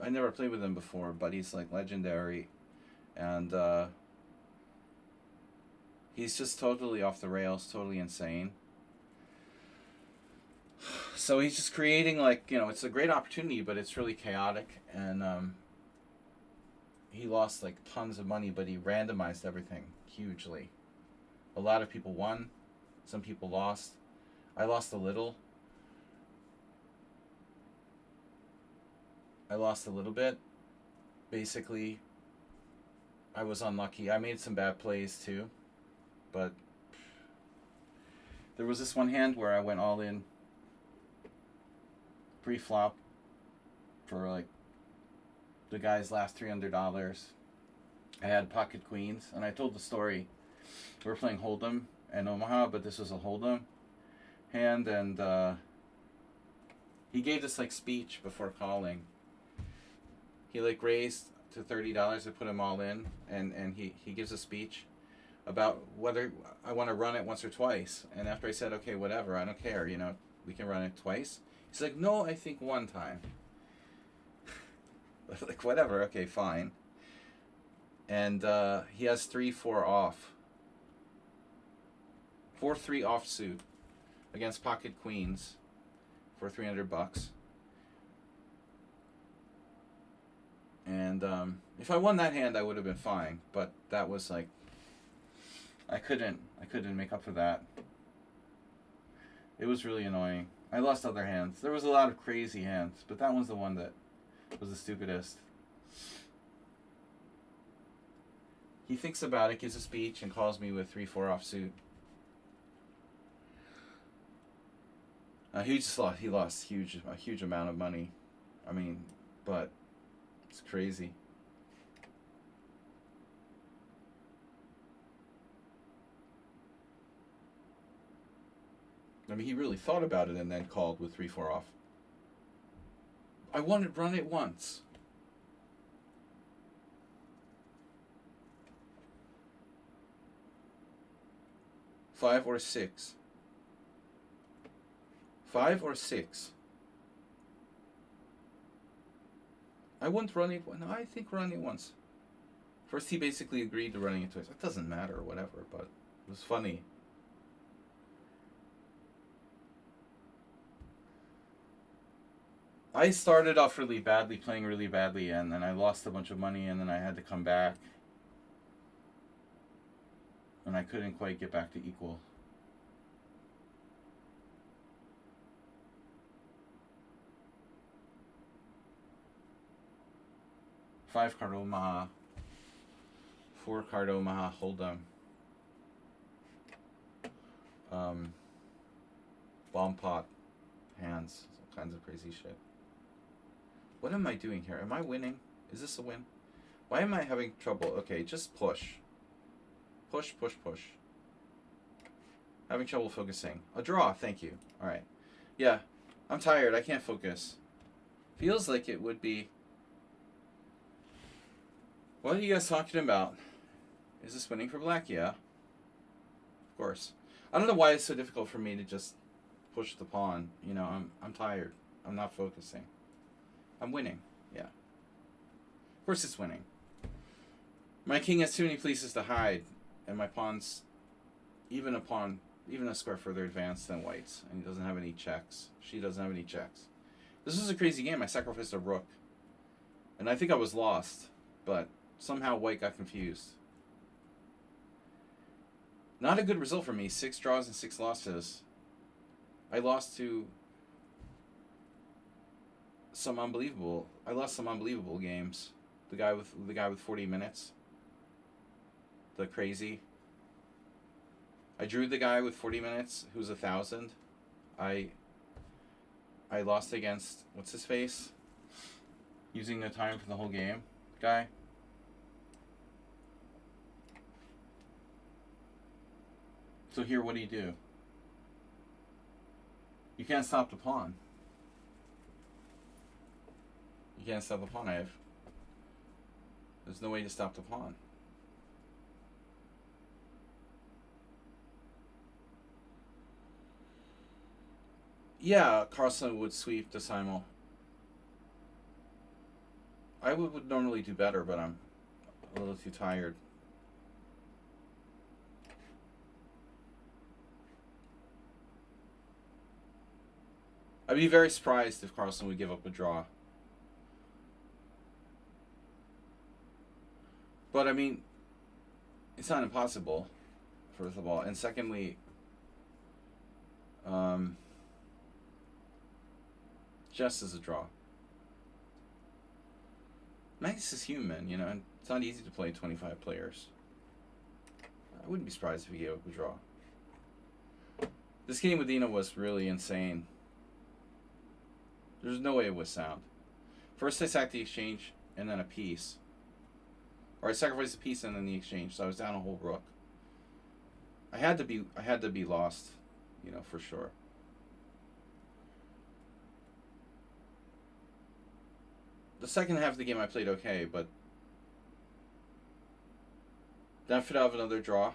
I never played with him before, but he's like legendary. And, he's just totally off the rails, totally insane. So he's just creating it's a great opportunity, but it's really chaotic. And, he lost like tons of money, but he randomized everything hugely. A lot of people won. Some people lost. I lost a little. Bit. Basically, I was unlucky. I made some bad plays too. But there was this one hand where I went all in pre-flop for like the guy's last $300. I had pocket queens, and I told the story. We were playing Hold'em in Omaha, but this was a Hold'em hand, and he gave this like speech before calling. He like raised to $30. I put him all in, and he gives a speech about whether I want to run it once or twice. And after I said, okay, whatever, I don't care, we can run it twice. He's like, no, I think one time. Like, whatever, okay, fine. And he has 3-4 off. 4-3 offsuit against pocket queens for $300. And if I won that hand, I would have been fine. But that was like, I couldn't make up for that. It was really annoying. I lost other hands. There was a lot of crazy hands, but that one's the one that was the stupidest. He thinks about it, gives a speech, and calls me with 3-4 offsuit. He lost a huge amount of money. I mean, but it's crazy. I mean, he really thought about it and then called with 3-4 off. I wanted to run it once. 5 or 6. 5 or 6. I wouldn't run it. No, I think running it once. First, he basically agreed to running it twice. It doesn't matter or whatever, but it was funny. I started off really badly, playing really badly, and then I lost a bunch of money, and then I had to come back. And I couldn't quite get back to equal. Five card Omaha. 4 card Omaha Hold'em. Bomb pot hands. All kinds of crazy shit. What am I doing here? Am I winning? Is this a win? Why am I having trouble? Okay, just push. Push, push, push. Having trouble focusing. A draw, thank you. Alright. Yeah, I'm tired. I can't focus. Feels like it would be... What are you guys talking about? Is this winning for black? Yeah. Of course. I don't know why it's so difficult for me to just push the pawn. You know, I'm tired. I'm not focusing. I'm winning. Yeah. Of course it's winning. My king has too many places to hide, and my pawn's even a square further advanced than white's, and he doesn't have any checks. She doesn't have any checks. This was a crazy game. I sacrificed a rook, and I think I was lost, but somehow white got confused. Not a good result for me. 6 draws and 6 losses. I lost to some unbelievable. I lost some unbelievable games. The guy with 40 minutes. The crazy. I drew the guy with 40 minutes who's 1,000. I lost against what's his face? Using no time for the whole game guy. So here, what do? You can't stop the pawn. You can't stop the pawn. There's no way to stop the pawn. Yeah, Carlson would sweep the Simul. I would normally do better, but I'm a little too tired. I'd be very surprised if Carlson would give up a draw. But, I mean, it's not impossible, first of all. And secondly, just as a draw. Magnus is human, you know, and it's not easy to play 25 players. I wouldn't be surprised if he gave up a draw. This game with Dina was really insane. There's no way it was sound. First I sacked the exchange, and then a piece. Or I sacrificed a piece and then the exchange, so I was down a whole rook. I had to be lost, you know, for sure. The second half of the game I played okay, but then I fit out of another draw.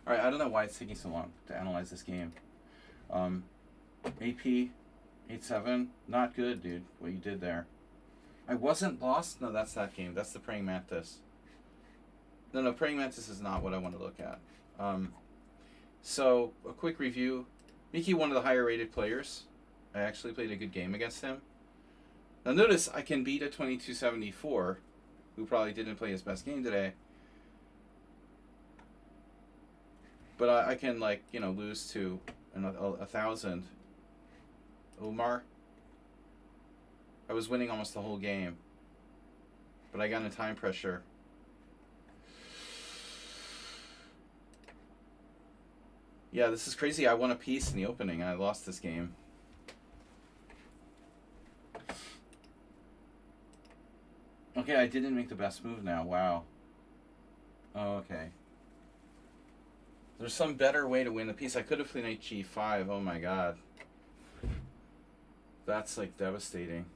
Alright, I don't know why it's taking so long to analyze this game. AP 8-7, not good, dude, what you did there. I wasn't lost? No, that's that game. That's the Praying Mantis. No, Praying Mantis is not what I want to look at. So, a quick review. Miki, one of the higher rated players. I actually played a good game against him. Now notice, I can beat a 2274, who probably didn't play his best game today. But I can, like, you know, lose to 1,000. Omar. I was winning almost the whole game. But I got into time pressure. Yeah, this is crazy. I won a piece in the opening and I lost this game. Okay, I didn't make the best move now. Wow. Oh, okay. There's some better way to win the piece. I could have played knight g5. Oh my god. That's like devastating.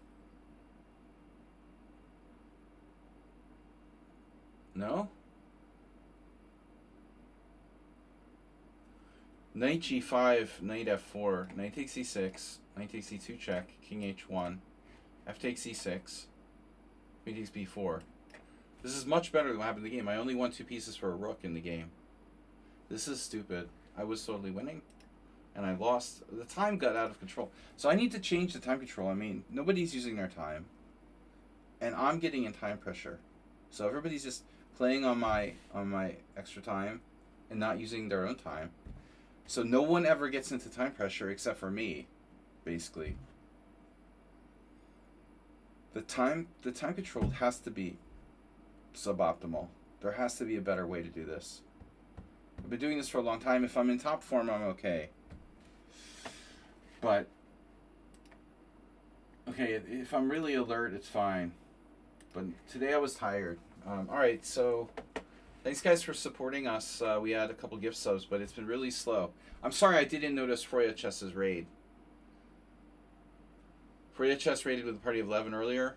No? Knight g5, knight f4, knight takes e6, knight takes e2 check, king h1, f takes e6, queen takes b4. This is much better than what happened in the game. I only won 2 pieces for a rook in the game. This is stupid. I was totally winning, and I lost. The time got out of control. So I need to change the time control. I mean, nobody's using their time, and I'm getting in time pressure. So everybody's just playing on my extra time and not using their own time. So no one ever gets into time pressure except for me, basically. The time control has to be suboptimal. There has to be a better way to do this. I've been doing this for a long time. If I'm in top form, I'm okay. But, okay, if I'm really alert, it's fine. But today I was tired. Alright, so thanks guys for supporting us. We had a couple gift subs, but it's been really slow. I'm sorry I didn't notice Freya Chess's raid. Freya Chess raided with a party of 11 earlier.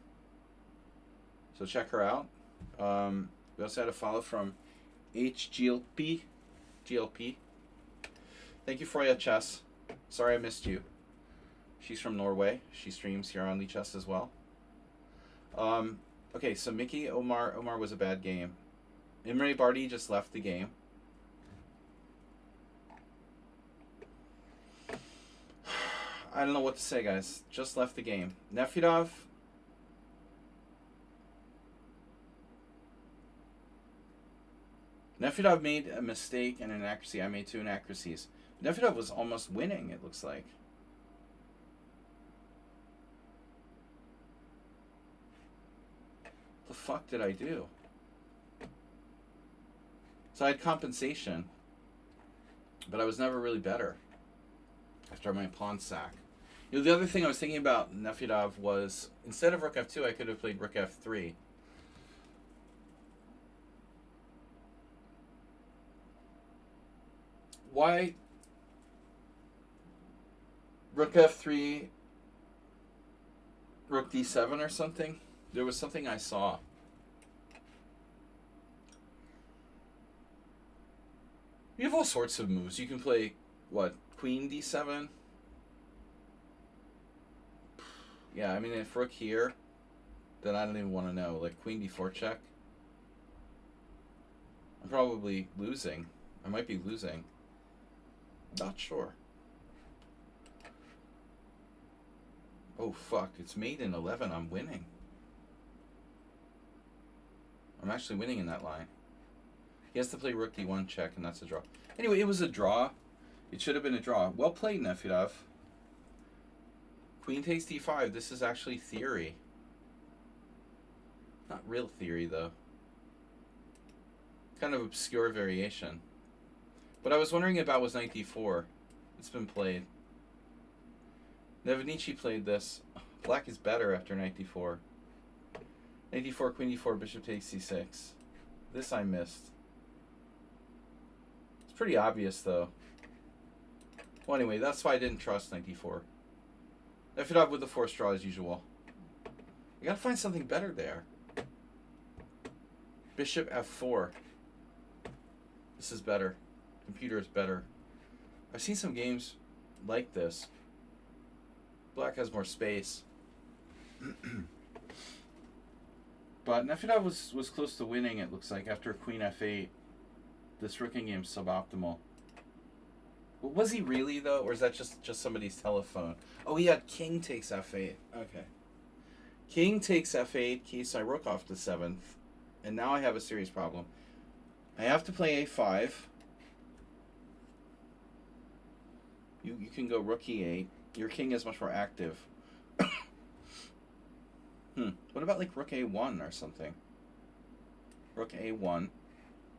So check her out. We also had a follow from HGLP. GLP. Thank you, Freya Chess. Sorry I missed you. She's from Norway. She streams here on Lee Chess as well. Okay, so Mickey, Omar was a bad game. Imre Barty just left the game. I don't know what to say, guys. Just left the game. Nefedov. Nefedov made a mistake and an inaccuracy. I made 2 inaccuracies. Nefedov was almost winning, it looks like. What the fuck did I do? So I had compensation, but I was never really better after my pawn sack. You know, the other thing I was thinking about Nefedov was, instead of rook f2, I could have played rook f3. Why rook f3, rook d7 or something? There was something I saw. You have all sorts of moves. You can play, what, queen d7? Yeah, I mean, if rook here, then I don't even want to know. Like, queen d4 check. I'm probably losing. I might be losing. Not sure. Oh, fuck. It's mate in 11. I'm winning. I'm actually winning in that line. He has to play rook d1 check, and that's a draw. Anyway, it was a draw. It should have been a draw. Well played, Nefedov. Queen takes d5. This is actually theory. Not real theory, though. Kind of obscure variation. What I was wondering about was knight d4. It's been played. Nevenici played this. Black is better after knight d4. Knight d4, queen d4, bishop takes c6. This I missed. It's pretty obvious, though. Well, anyway, that's why I didn't trust knight d4. Nefedov with the forced draw as usual. I gotta find something better there. Bishop f4. This is better. Computer is better. I've seen some games like this. Black has more space. But Nefedov was close to winning, it looks like, after queen f8. This rooking game's suboptimal. Was he really, though? Or is that just somebody's telephone? Oh, he had king takes f8. Okay. King takes f8, keys I rook off to 7th. And now I have a serious problem. I have to play a5. You can go rook e8. Your king is much more active. What about like rook a1 or something? Rook a1.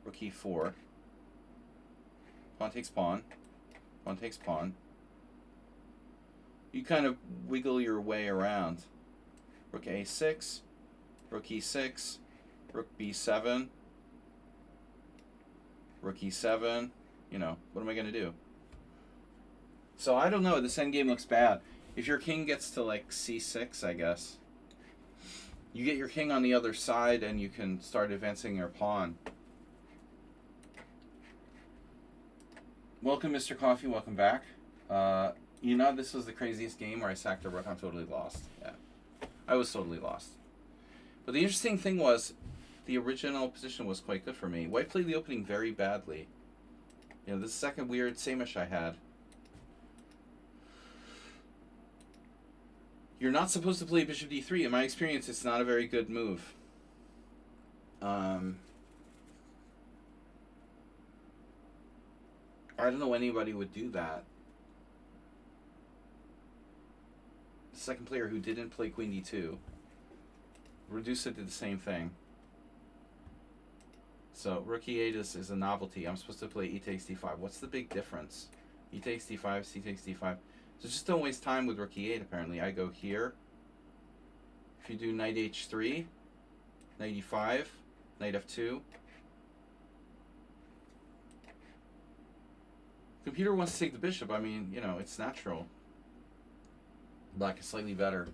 Rook e4. Pawn takes pawn. Pawn takes pawn. You kind of wiggle your way around. Rook a6. Rook e6. Rook b7. Rook e7. You know, what am I going to do? So I don't know. This endgame looks bad. If your king gets to like c6, I guess, you get your king on the other side and you can start advancing your pawn. Welcome, Mr. Coffee. Welcome back. You know, this was the craziest game where I sacked a rook. I'm totally lost. Yeah. I was totally lost. But the interesting thing was, the original position was quite good for me. White played the opening very badly. You know, this second weird samish I had. You're not supposed to play bishop d3. In my experience, it's not a very good move. I don't know anybody would do that. The second player who didn't play queen d2. Redusa did the same thing. So rook e8 is a novelty. I'm supposed to play e takes d5. What's the big difference? E takes d5, c takes d5. So just don't waste time with rook e8 apparently. I go here. If you do knight h3, knight e5, knight f2. Computer wants to take the bishop. I mean, you know, it's natural. Black is slightly better.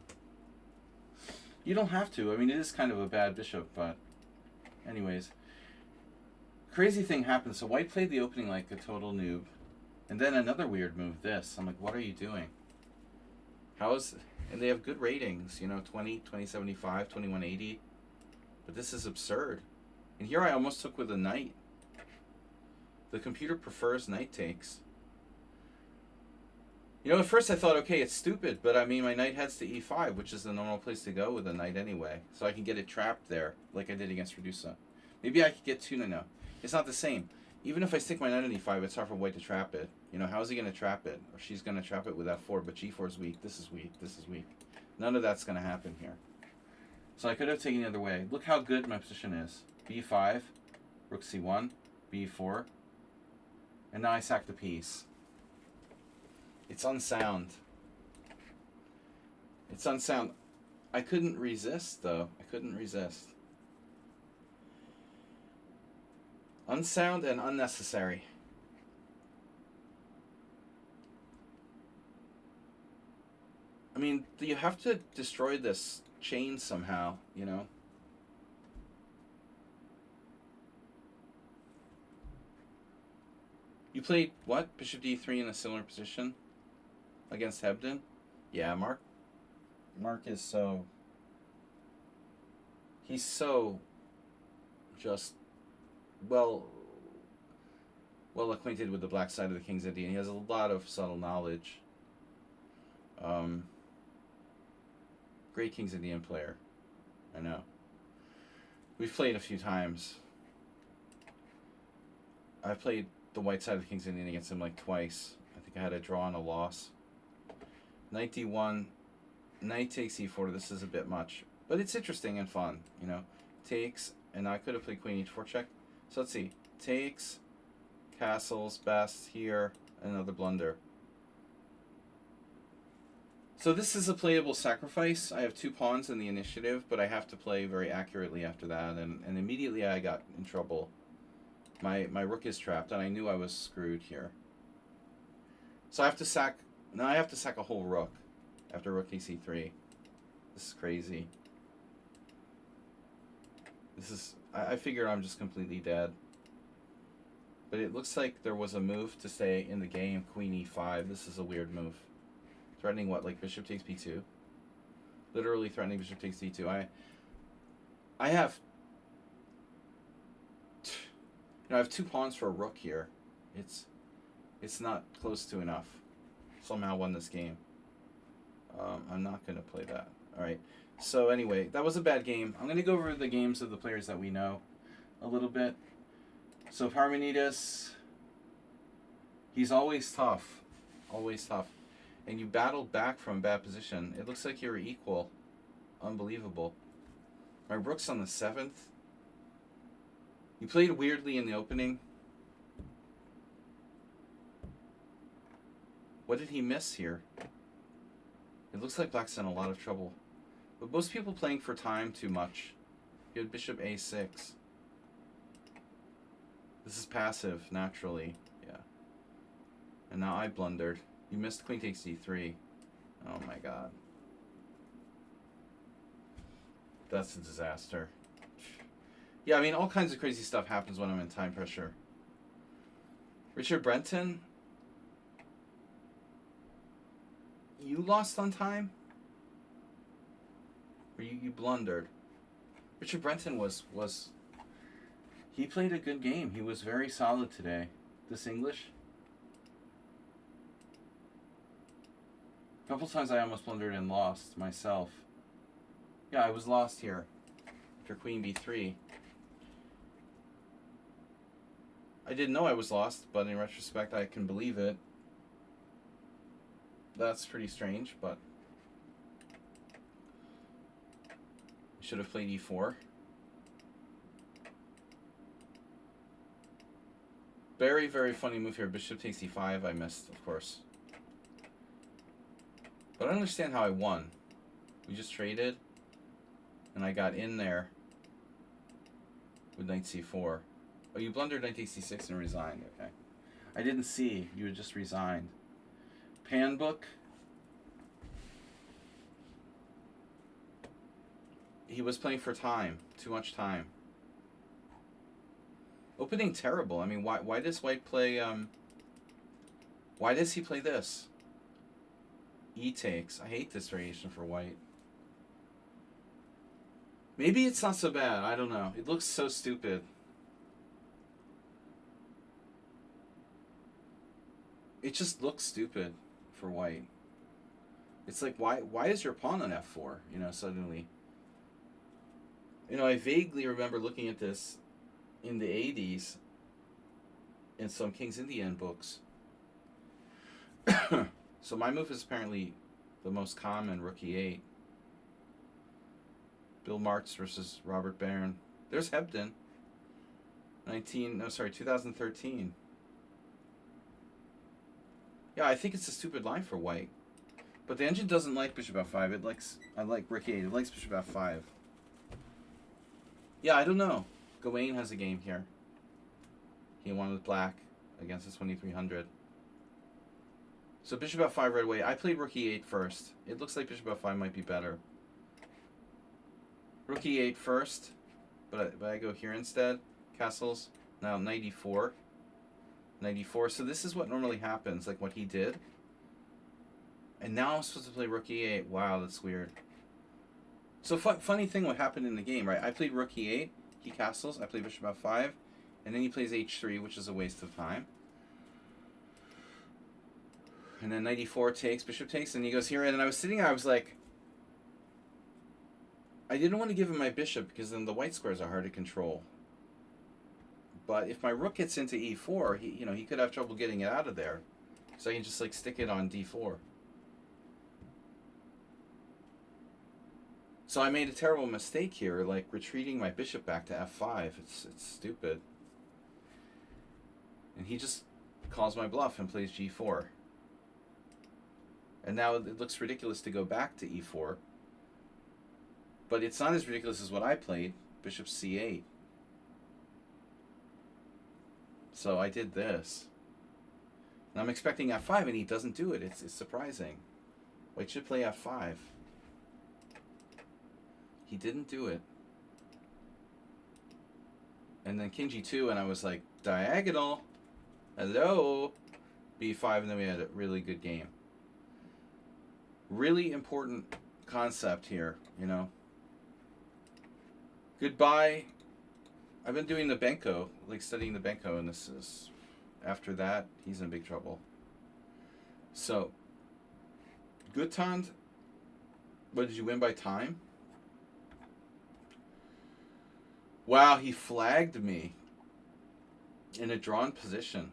You don't have to. I mean, it is kind of a bad bishop, but anyways. Crazy thing happened. So white played the opening like a total noob. And then another weird move, this. I'm like, what are you doing? How is... And they have good ratings, you know, 20, 2075, 2180. But this is absurd. And here I almost took with a knight. The computer prefers knight takes. You know, at first I thought, okay, it's stupid, but I mean, my knight heads to e5, which is the normal place to go with a knight anyway. So I can get it trapped there, like I did against Redusa. Maybe I could get two, no. It's not the same. Even if I stick my knight on e5, it's hard for white to trap it. You know, how is he going to trap it? Or she's going to trap it with f4, but g4 is weak, this is weak, this is weak. None of that's going to happen here. So I could have taken the other way. Look how good my position is. b5, rook c1, b4, and now I sack the piece. It's unsound. It's unsound. I couldn't resist, though. I couldn't resist. Unsound and unnecessary. I mean, you have to destroy this chain somehow, you know? You played, what? Bishop d3 in a similar position? Against Hebden? Yeah, Mark is so... He's so... just... well acquainted with the black side of the King's Indian. He has a lot of subtle knowledge. Great King's Indian player. I know. We've played a few times. I've played the white side of the King's Indian against him like twice. I think I had a draw and a loss. Knight d1, knight takes e4. This is a bit much, but it's interesting and fun, you know. Takes, and I could have played queen h4 check. So let's see. Takes, castles, best here, another blunder. So this is a playable sacrifice. I have 2 pawns in the initiative, but I have to play very accurately after that, and immediately I got in trouble. My rook is trapped, and I knew I was screwed here. So I have to sack... Now I have to sack a whole rook after rook takes e3. This is crazy. This is... I figured I'm just completely dead. But it looks like there was a move to stay in the game, queen e5. This is a weird move. Threatening what, like bishop takes b2? Literally threatening bishop takes d2. I have... I have 2 pawns for a rook here. It's not close to enough. Somehow won this game. I'm not going to play that. Alright. So anyway, that was a bad game. I'm going to go over the games of the players that we know a little bit. So Parmenides, he's always tough. Always tough. And you battled back from a bad position. It looks like you're equal. Unbelievable. My rook's on the 7th. You played weirdly in the opening. What did he miss here? It looks like black's in a lot of trouble. But most people playing for time too much. You had bishop a6. This is passive, naturally. Yeah. And now I blundered. You missed queen takes d3. Oh my god. That's a disaster. Yeah, I mean, all kinds of crazy stuff happens when I'm in time pressure. Richard Brenton, You lost on time? Or you blundered? Richard Brenton was... He played a good game. He was very solid today. This English? A couple times I almost blundered and lost myself. Yeah, I was lost here. After Queen B3. I didn't know I was lost, but in retrospect I can believe it. That's pretty strange, but... I should have played E4. Very, very funny move here. Bishop takes E5. I missed, of course. But I don't understand how I won. We just traded, and I got in there with knight c4. Oh, you blundered knight takes c6 and resigned. Okay. I didn't see. You had just resigned. Pan book. He was playing for time. Too much time. Opening terrible. I mean, why does White play... why does he play this? E takes. I hate this variation for White. Maybe it's not so bad. I don't know. It looks so stupid. It just looks stupid for White. It's like, why is your pawn on F4? You know, suddenly. You know, I vaguely remember looking at this in the 80s in some King's Indian books. So my move is apparently the most common, rook e8. Bill Martz versus Robert Barron. There's Hebden. 2013. Yeah, I think it's a stupid line for White. But the engine doesn't like bishop f5. It likes, I like rook e8. It likes bishop f5. Yeah, I don't know. Gawain has a game here. He won with black against his 2300. So bishop f5 right away. I played rook e8 first. It looks like bishop f5 might be better. Rook e8 first, but I go here instead. Castles. Now knight e4. Knight e4. So this is what normally happens, like what he did. And now I'm supposed to play rook e8. Wow, that's weird. So funny thing what happened in the game, right? I played rook e8. He castles. I play bishop f5. And then he plays h3, which is a waste of time. And then knight e4 takes, bishop takes, and he goes here. And I was sitting there, I was like, I didn't want to give him my bishop because then the white squares are hard to control. But if my rook gets into e4, he could have trouble getting it out of there. So I can just like stick it on d4. So I made a terrible mistake here, like retreating my bishop back to f5. It's stupid. And he just calls my bluff and plays g4. And now it looks ridiculous to go back to e4. But it's not as ridiculous as what I played, bishop c8. So I did this. And I'm expecting f5 and he doesn't do it. It's surprising. White should play f5. He didn't do it. And then king g2 and I was like, diagonal. Hello. b5 and then we had a really good game. Really important concept here, you know. Goodbye. I've been doing the Benko, like studying the Benko, and this is, after that, he's in big trouble. So, Guttand, what, did you win by time? Wow, he flagged me in a drawn position.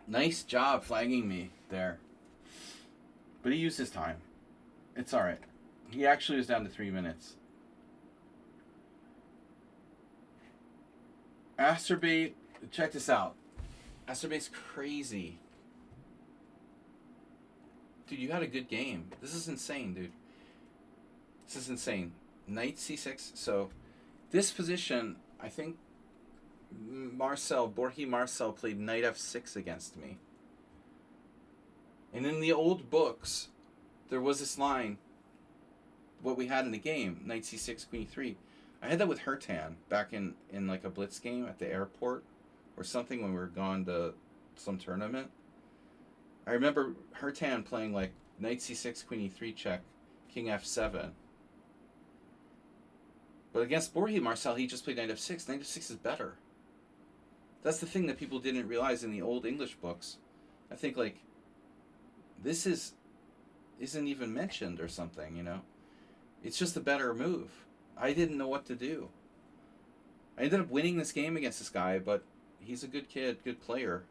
Nice job flagging me there. But he used his time. It's alright. He actually was down to 3 minutes. Asterbait, check this out. Asterbait's crazy. Dude, you had a good game. This is insane, dude. This is insane. Knight c6. So, this position, I think Borja Marcel played knight f6 against me. And in the old books, there was this line, what we had in the game, knight c6, queen e3. I had that with Hertan back in like a blitz game at the airport or something when we were gone to some tournament. I remember Hertan playing like knight c6, queen e3 check, king f7. But against Borja Marcel, he just played knight f6. Knight f6 is better. That's the thing that people didn't realize in the old English books. I think like this isn't even mentioned or something, you know. It's just a better move. I didn't know what to do. I ended up winning this game against this guy, but he's a good kid, good player.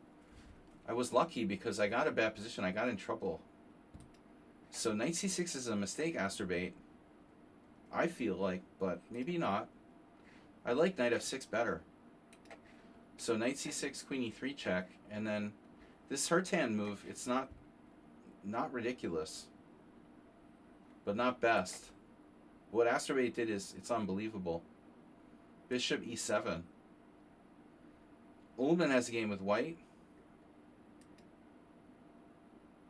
I was lucky because I got a bad position. I got in trouble. So knight c6 is a mistake, Asterbait. I feel like, but maybe not. I like knight f6 better. So knight c6, queen e3 check, and then this Hertan move, it's not ridiculous, but not best. What Asterbait did is, it's unbelievable. Bishop e7. Ullman has a game with white.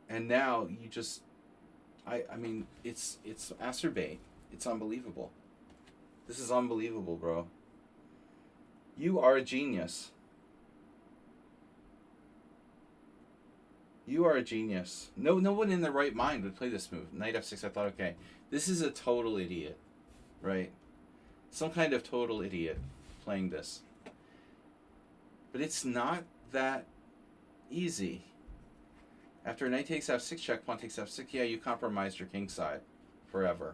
And now you just, I mean, it's Asterbait. It's unbelievable. This is unbelievable, bro. You are a genius. You are a genius. No one in their right mind would play this move. Knight f6, I thought, okay, this is a total idiot, right? Some kind of total idiot playing this. But it's not that easy. After knight takes f6 check, pawn takes f6, yeah, you compromised your king side forever.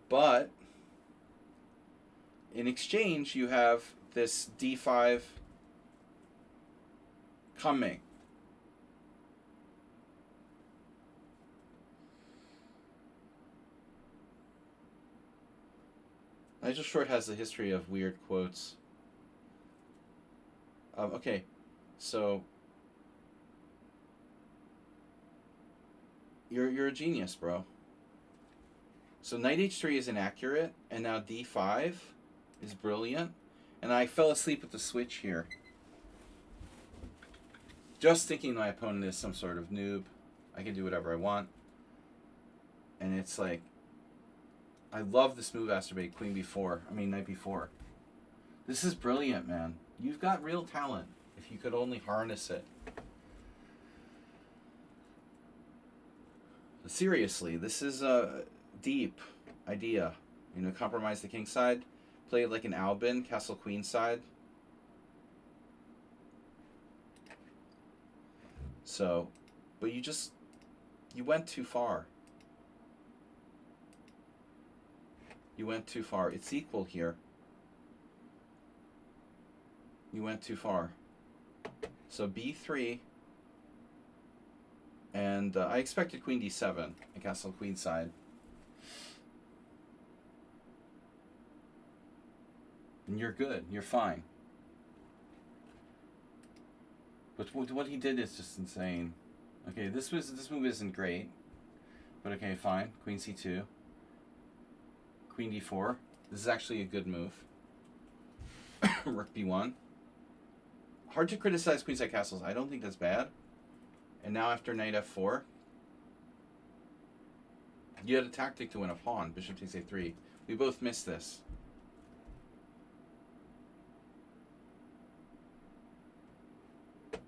But in exchange, you have this d5 coming. Nigel Short has the history of weird quotes. Okay, so you're a genius, bro. So knight h3 is inaccurate, and now d5 is brilliant. And I fell asleep with the switch here, just thinking my opponent is some sort of noob. I can do whatever I want. And it's like, I love this move, Asterbait, queen b4. I mean, knight b4. This is brilliant, man. You've got real talent, if you could only harness it. Seriously, this is a deep idea. You know, compromise the king side, play it like an Albin, castle queen side. So, but you went too far. You went too far. It's equal here. You went too far. So b3, and I expected queen d7, a castle queen side. And you're good. You're fine. But what he did is just insane. Okay, this move isn't great, but okay, fine. Queen c2. Queen d4. This is actually a good move. Rook b1. Hard to criticize queenside castles. I don't think that's bad. And now after knight f4, you had a tactic to win a pawn. Bishop takes a3. We both missed this.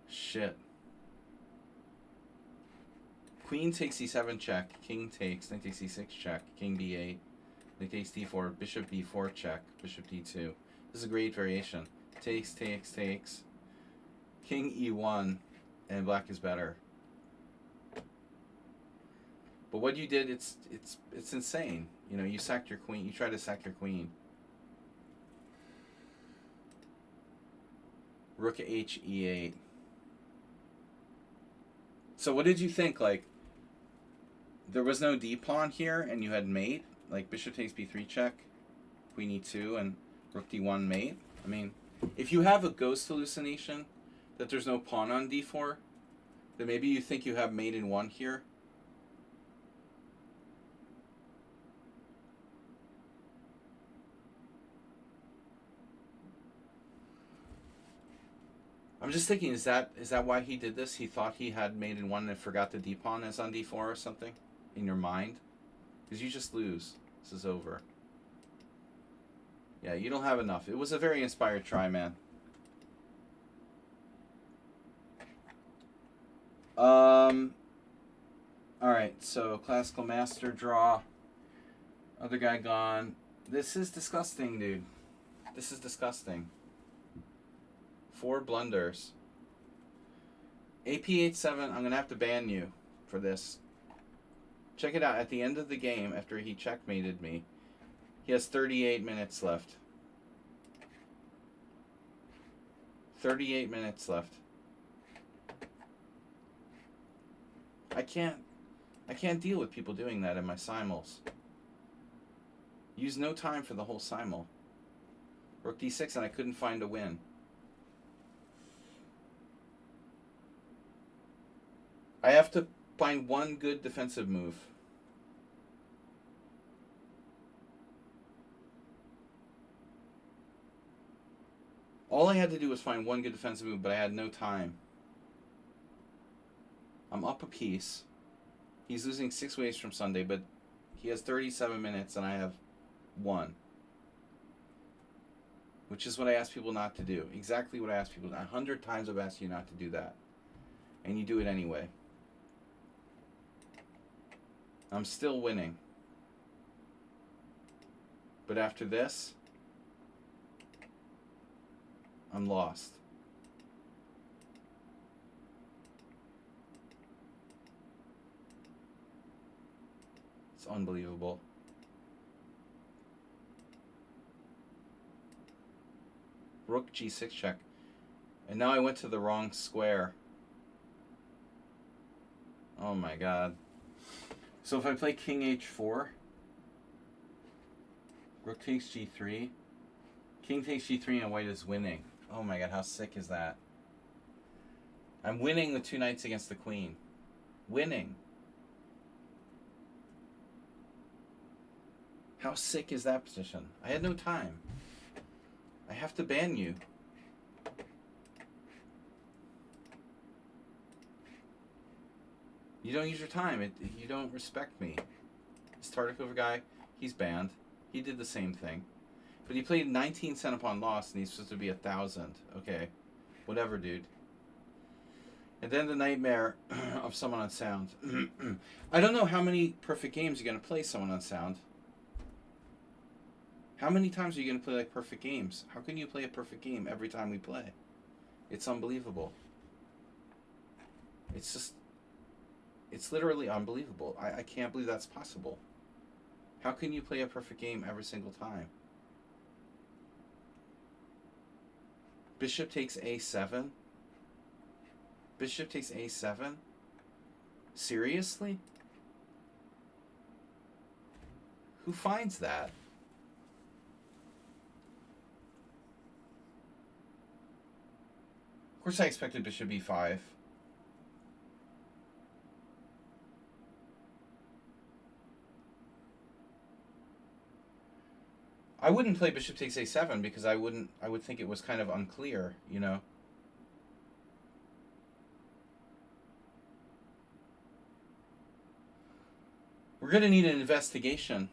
Shit. Queen takes c7 check. King takes. Knight takes c6 check. King b8. Knight takes d4. Bishop b4 check. Bishop d2. This is a great variation. Takes, takes, takes. King e1, and black is better. But what you did, it's insane. You know, you sacked your queen. You tried to sack your queen. Rook h e8. So what did you think? Like, there was no d pawn here, and you had mate. Like bishop takes b3 check, queen e2, and rook d1 mate. I mean, if you have a ghost hallucination that there's no pawn on d4, then maybe you think you have mate in 1 here. I'm just thinking, is that why he did this? He thought he had mate in 1 and forgot the d pawn is on d4 or something in your mind? Because you just lose. This is over. Yeah, you don't have enough. It was a very inspired try, man. Alright, so classical master draw. Other guy gone. This is disgusting, dude. This is disgusting. 4 blunders. AP87, I'm going to have to ban you for this. Check it out. At the end of the game, after he checkmated me, he has 38 minutes left. 38 minutes left. I can't deal with people doing that in my simuls. Use no time for the whole simul. Rook d6 and I couldn't find a win. I have to find one good defensive move. All I had to do was find one good defensive move, but I had no time. I'm up a piece. He's losing 6 waves from Sunday, but he has 37 minutes and I have 1. Which is what I ask people not to do. Exactly what I ask people. 100 times I've asked you not to do that. And you do it anyway. I'm still winning. But after this, I'm lost. It's unbelievable. Rook g6 check. And now I went to the wrong square. Oh my god. So if I play king h4, rook takes g3, king takes g3 and white is winning. Oh my god, how sick is that? I'm winning the 2 knights against the queen. Winning. How sick is that position? I had no time. I have to ban you. You don't use your time. You don't respect me. This Tartikover guy, he's banned. He did the same thing. But he played 19 cent upon loss, and he's supposed to be 1,000. Okay. Whatever, dude. And then the nightmare of someone on sound. I don't know how many perfect games you're going to play someone on sound. How many times are you going to play like perfect games? How can you play a perfect game every time we play? It's unbelievable. It's just... It's literally unbelievable. I can't believe that's possible. How can you play a perfect game every single time? Bishop takes a7? Bishop takes a7? Seriously? Who finds that? Of course I expected bishop e5. I wouldn't play bishop takes a7 because I would think it was kind of unclear, you know. We're going to need an investigation.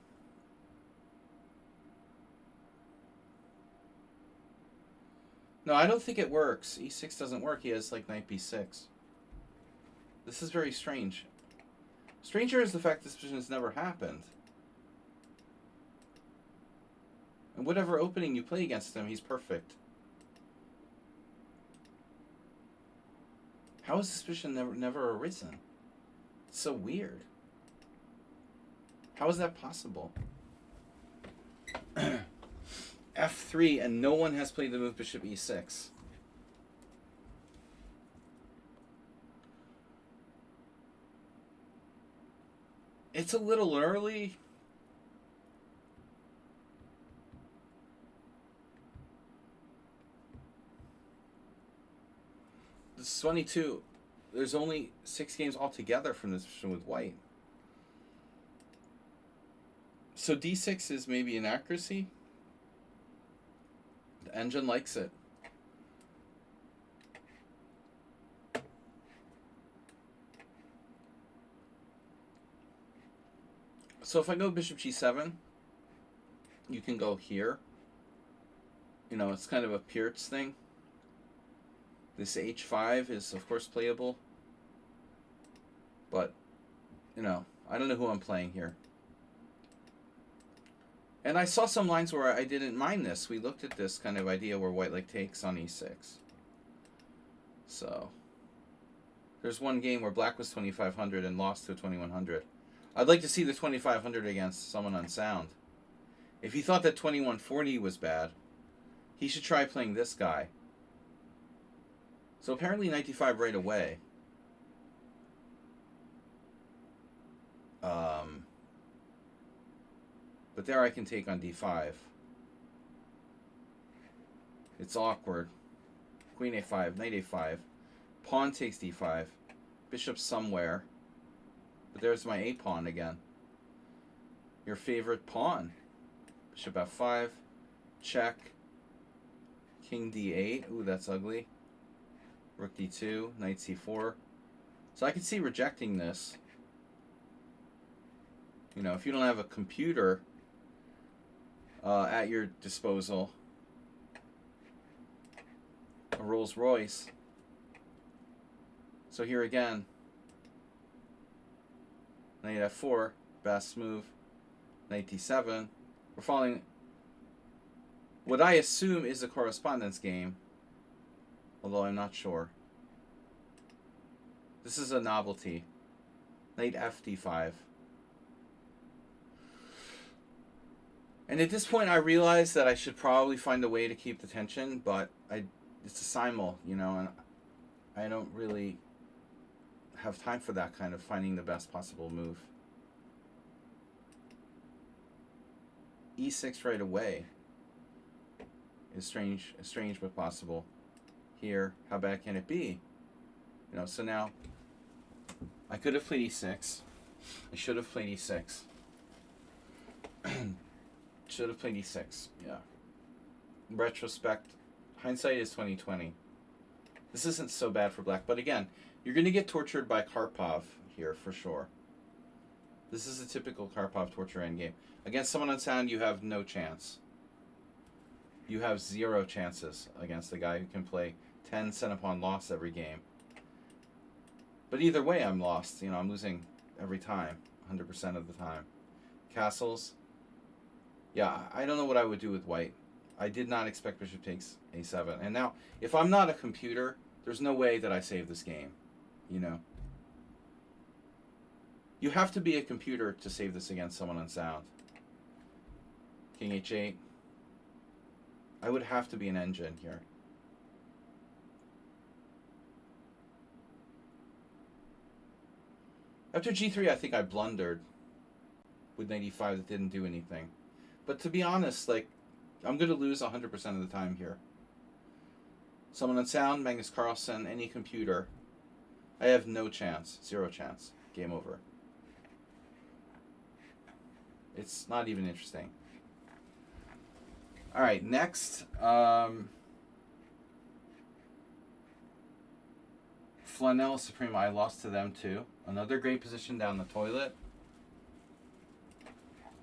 No, I don't think it works. e6 doesn't work. He has like knight b6. This is very strange. Stranger is the fact this position has never happened. And whatever opening you play against him, he's perfect. How has this position never arisen? It's so weird. How is that possible? f3, and no one has played the move bishop e6. It's a little early. This is 22. There's only 6 games altogether from this position with white. So d6 is maybe an accuracy. The engine likes it. So if I go bishop g7, you can go here. You know, it's kind of a Peart's thing. This h5 is, of course, playable. But, you know, I don't know who I'm playing here. And I saw some lines where I didn't mind this. We looked at this kind of idea where white like takes on e6. So, there's one game where black was 2,500 and lost to 2,100. I'd like to see the 2,500 against someone unsound. If he thought that 2,140 was bad, he should try playing this guy. So apparently 95 right away. But there I can take on d5. It's awkward. Queen a5, knight a5. Pawn takes d5. Bishop somewhere. But there's my a pawn again. Your favorite pawn. Bishop f5. Check. King d8. Ooh, that's ugly. Rook d2. Knight c4. So I could see rejecting this. You know, if you don't have a computer at your disposal, a Rolls Royce. So here again, knight f4, best move, knight d7. We're following what I assume is a correspondence game, although I'm not sure. This is a novelty. Knight f d5. And at this point, I realized that I should probably find a way to keep the tension, but it's a simul, you know, and I don't really have time for that kind of finding the best possible move. e6 right away is strange but possible. Here, how bad can it be? You know, so now I could have played e6. I should have played e6. Should have played e6, yeah. In retrospect, hindsight is 2020. This isn't so bad for black, but again, you're going to get tortured by Karpov here for sure. This is a typical Karpov torture endgame. Against someone unsound, you have no chance. You have 0 chances against a guy who can play 10 cent pawn loss every game. But either way, I'm lost. You know, I'm losing every time, 100% of the time. Castles. Yeah, I don't know what I would do with white. I did not expect bishop takes a7. And now, if I'm not a computer, there's no way that I save this game. You know? You have to be a computer to save this against someone unsound. King h8. I would have to be an engine here. After g3, I think I blundered with knight e5 that didn't do anything. But to be honest, like, I'm going to lose 100% of the time here. Someone unsound, Magnus Carlsen, any computer, I have no chance. 0 chance. Game over. It's not even interesting. All right, next. Flanell Suprema, I lost to them too. Another great position down the toilet.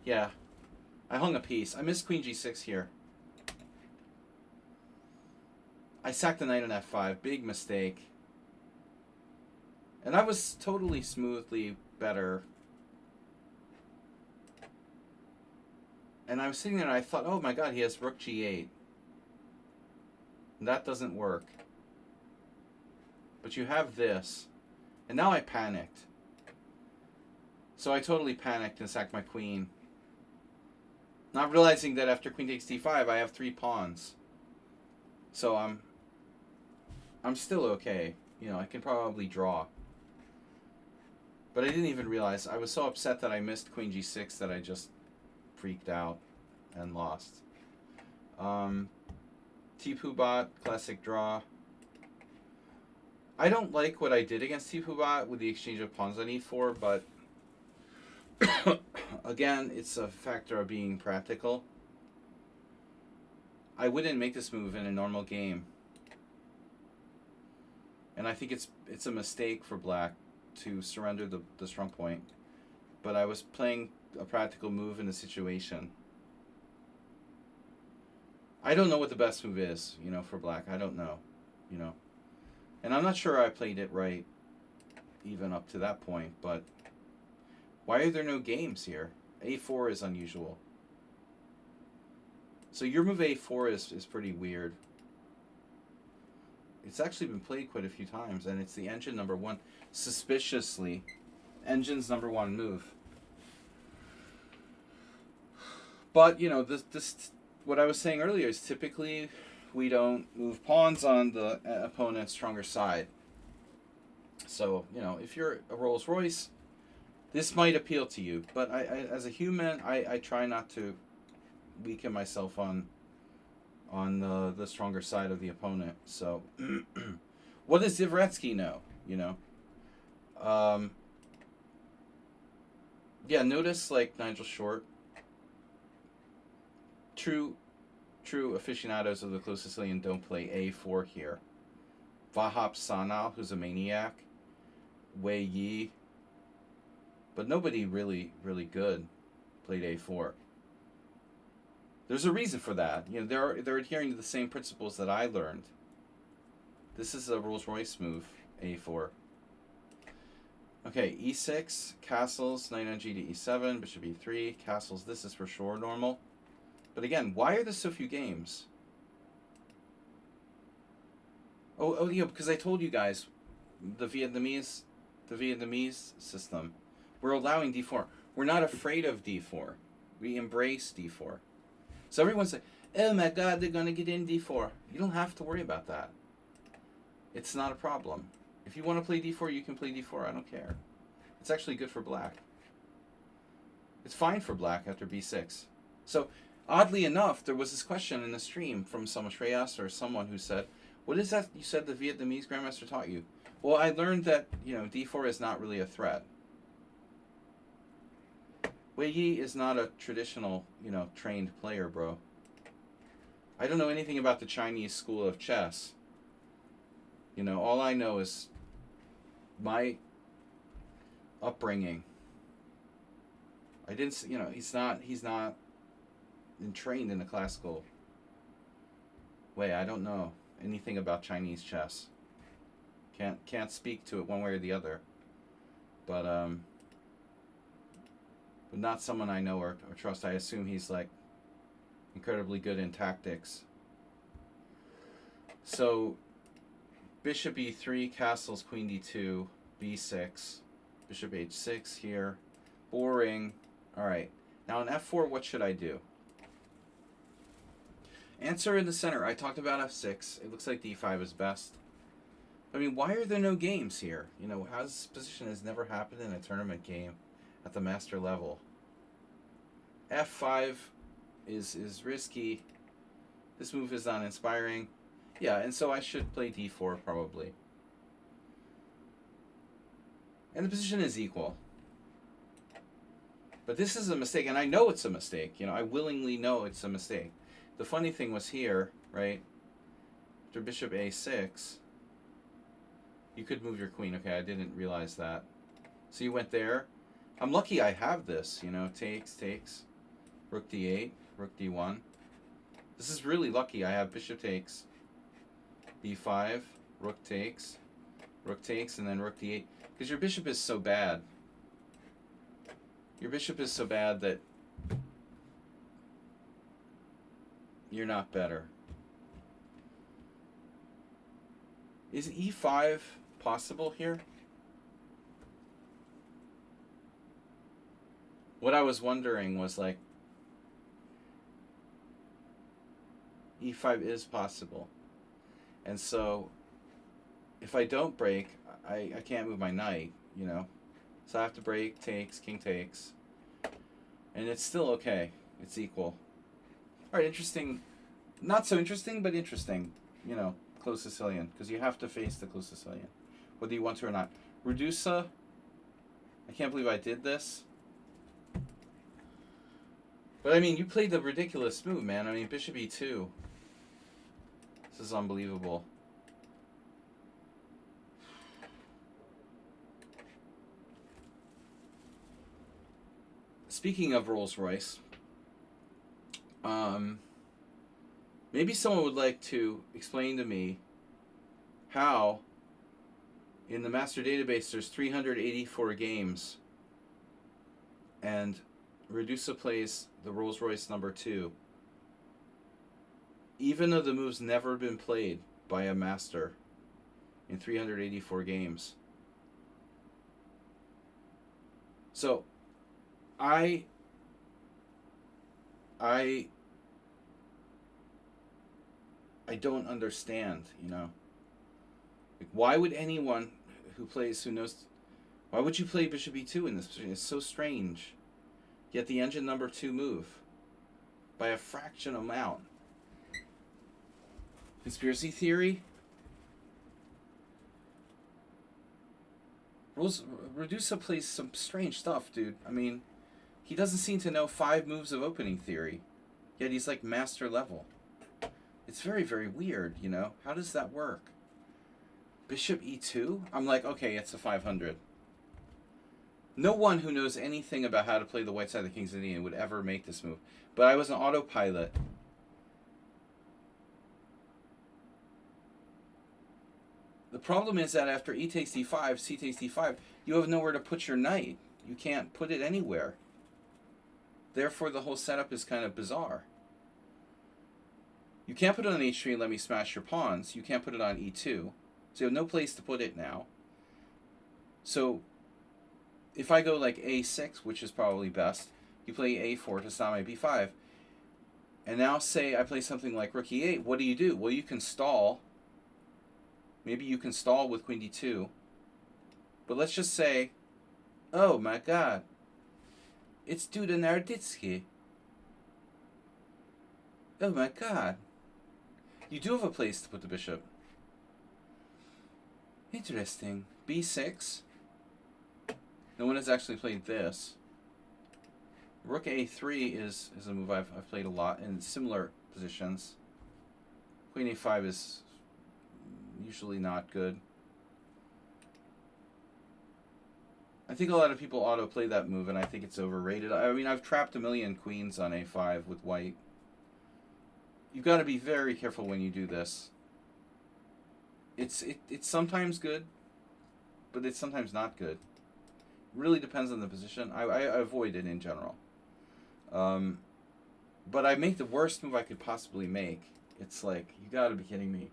Yeah. I hung a piece. I missed queen g6 here. I sacked the knight on f5. Big mistake. And I was totally smoothly better. And I was sitting there and I thought, oh my god, he has rook g8. And that doesn't work. But you have this. And now I panicked. So I totally panicked and sacked my queen. Not realizing that after queen takes d5, I have 3 pawns. So I'm still okay. You know, I can probably draw. But I didn't even realize. I was so upset that I missed queen g6 that I just freaked out and lost. T-Pubat, classic draw. I don't like what I did against T-Pubat with the exchange of pawns on e4, but again, it's a factor of being practical. I wouldn't make this move in a normal game. And I think it's a mistake for black to surrender the strong point. But I was playing a practical move in the situation. I don't know what the best move is, you know, for black. I don't know, you know. And I'm not sure I played it right. even up to that point, but why are there no games here? A4 is unusual. So your move A4 is pretty weird. It's actually been played quite a few times, and it's the engine number one. Suspiciously, engine's number one move. But, you know, this what I was saying earlier is typically we don't move pawns on the opponent's stronger side. So, you know, if you're a Rolls Royce, this might appeal to you. But I as a human, I try not to weaken myself on the stronger side of the opponent. So, what does Dvoretsky know? You know, yeah. Notice like Nigel Short, true aficionados of the close Sicilian don't play A4 here. Vahap Sanal, who's a maniac, Wei Yi, but nobody really good played A4. There's a reason for that. You know, they're adhering to the same principles that I learned. This is a Rolls-Royce move, A4. Okay, E6, castles, knight on G to E7, bishop E3, castles. This is for sure normal. But again, why are there so few games? Oh yeah, because I told you guys, the Vietnamese system, we're allowing D4. We're not afraid of D4. We embrace D4. So everyone's like, oh my God, they're going to get in D4. You don't have to worry about that. It's not a problem. If you want to play D4, you can play D4. I don't care. It's actually good for black. It's fine for black after B6. So, oddly enough, there was this question in the stream from some Shreyas or someone who said, what is that you said the Vietnamese Grandmaster taught you? Well, I learned that, you know, D4 is not really a threat. Wei Yi is not a traditional, you know, trained player, bro. I don't know anything about the Chinese school of chess. You know, all I know is my upbringing. I didn't, you know, he's not trained in the classical way. I don't know anything about Chinese chess. Can't speak to it one way or the other. But not someone I know or trust. I assume he's like incredibly good in tactics. So bishop E3, castles, queen D2, B6, bishop H6 here. Boring. All right. Now on F4, what should I do? Answer in the center. I talked about F6. It looks like D5 is best. I mean, why are there no games here? You know, how this position has never happened in a tournament game at the master level. F5 is risky. This move is not inspiring. Yeah, and so I should play D4 probably. And the position is equal. But this is a mistake, and I know it's a mistake. You know, I willingly know it's a mistake. The funny thing was here, right? After bishop A6, you could move your queen. Okay, I didn't realize that. So you went there. I'm lucky I have this, you know, takes. Rook D8, rook D1. This is really lucky. I have bishop takes, B5, rook takes, and then rook D8. Because your bishop is so bad. Your bishop is so bad that you're not better. Is E5 possible here? What I was wondering was like, E5 is possible. And so, if I don't break, I can't move my knight, you know. So I have to break, takes, king takes. And it's still okay. It's equal. Alright, interesting. Not so interesting, but interesting. You know, close Sicilian. Because you have to face the close Sicilian. Whether you want to or not. Redusa. I can't believe I did this. But I mean, you played the ridiculous move, man. I mean, bishop E2. This is unbelievable. Speaking of Rolls-Royce, maybe someone would like to explain to me how In the master database, there's 384 games. And Redusa plays the Rolls Royce number 2. Even though the move's never been played by a master in 384 games. So, I don't understand, you know. Like, why would anyone who knows, why would you play Bishop E2 in this position? It's so strange. Yet the engine number 2 move by a fraction amount. Conspiracy theory? Redusa plays some strange stuff, dude. I mean, he doesn't seem to know 5 moves of opening theory. Yet he's like master level. It's very, very weird, you know? How does that work? Bishop E2? I'm like, okay, it's a 500. No one who knows anything about how to play the white side of the King's Indian would ever make this move. But I was an autopilot. The problem is that after E takes D5, C takes D5, you have nowhere to put your knight. You can't put it anywhere. Therefore, the whole setup is kind of bizarre. You can't put it on H3 and let me smash your pawns. You can't put it on E2. So you have no place to put it now. So if I go like A6, which is probably best, you play A4 to stop my B5. And now say I play something like Rook E8. What do? Well, you can stall. Maybe you can stall with Queen D2. But let's just say, oh my god, it's Duda Naroditsky. Oh my god. You do have a place to put the bishop. Interesting. B6. No one has actually played this. Rook A3 is a move I've played a lot in similar positions. Queen A5 is usually not good. I think a lot of people auto-play that move, and I think it's overrated. I mean, I've trapped a million queens on A5 with white. You've got to be very careful when you do this. It's sometimes good, but it's sometimes not good. Really depends on the position. I avoid it in general. But I make the worst move I could possibly make. It's like, you got to be kidding me.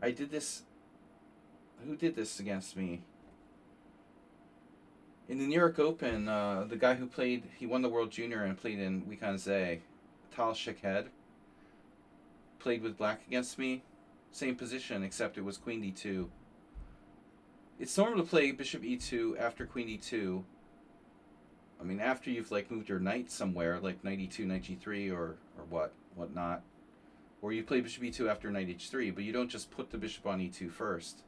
I did this. Who did this against me? In the New York Open, the guy who played, he won the World Junior and played in Wikanze, Tal Shekhed, played with black against me. Same position, except it was Queen D2. It's normal to play Bishop E2 after Queen D2. I mean, after you've like moved your knight somewhere, like Knight E2, Knight G3, or whatnot. Or you play Bishop E2 after Knight H3, but you don't just put the bishop on E2 first.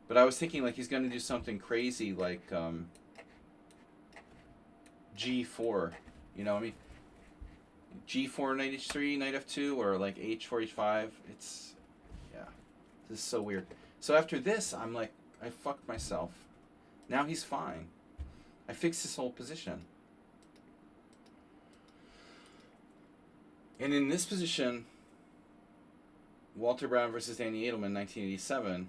But I was thinking like he's going to do something crazy like G4, you know what I mean? G4, Knight H3, Knight F2, or like H4, H5. It's, yeah, this is so weird. So after this, I'm like, I fucked myself. Now he's fine. I fixed this whole position. And in this position, Walter Brown versus Danny Edelman, 1987,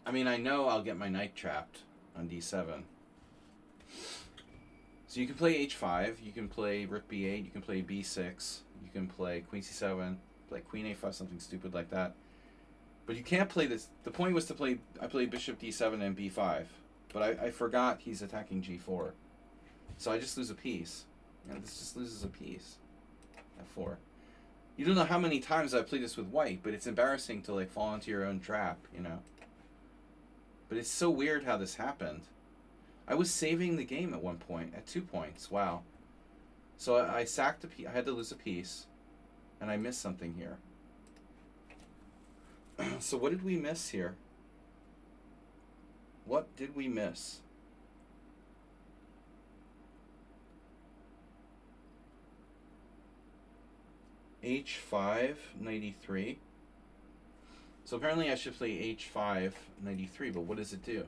I mean, I know I'll get my knight trapped on D7. So you can play H5, you can play Rook B8, you can play B6, you can play Queen C7, play Queen A5, something stupid like that. But you can't play this. The point was to play, I played Bishop D7 and B5. But I forgot he's attacking G4. So I just lose a piece. And this just loses a piece. F4. You don't know how many times I've played this with white, but it's embarrassing to like fall into your own trap, you know. But it's so weird how this happened. I was saving the game at one point, at 2 points. Wow. So I sacked a piece. I had to lose a piece. And I missed something here. So what did we miss here? What did we miss? H5, 93. So apparently I should play H5, 93, but what does it do?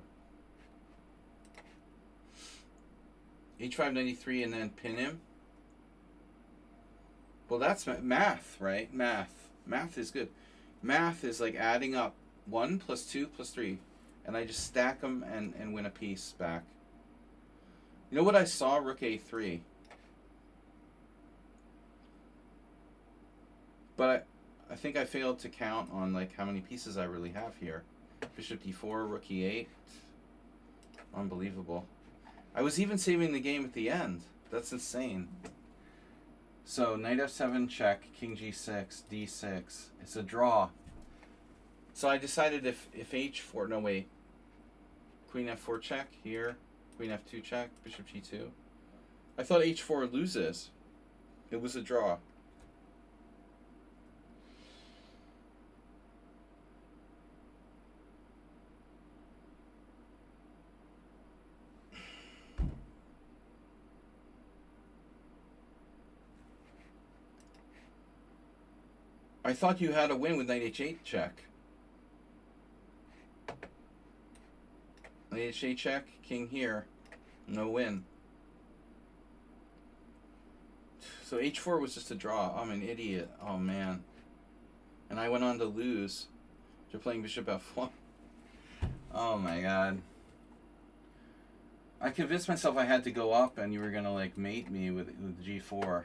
H5 93 and then pin him. Well, that's math, right? Math is good. Math is like adding up 1 plus 2 plus 3. And I just stack them and win a piece back. You know what I saw? Rook A3. But I think I failed to count on like how many pieces I really have here. Bishop D4, Rook E8. Unbelievable. I was even saving the game at the end. That's insane. So knight F7 check, King G6, D6. It's a draw. So I decided if H4, no wait. Queen F4 check here, Queen F2 check, Bishop G2. I thought H4 loses. It was a draw. I thought you had a win with knight H8 check. Knight H8 check, king here, no win. So H4 was just a draw. I'm an idiot. Oh man. And I went on to lose. You're playing Bishop F1. Oh my god. I convinced myself I had to go up and you were gonna like mate me with G4.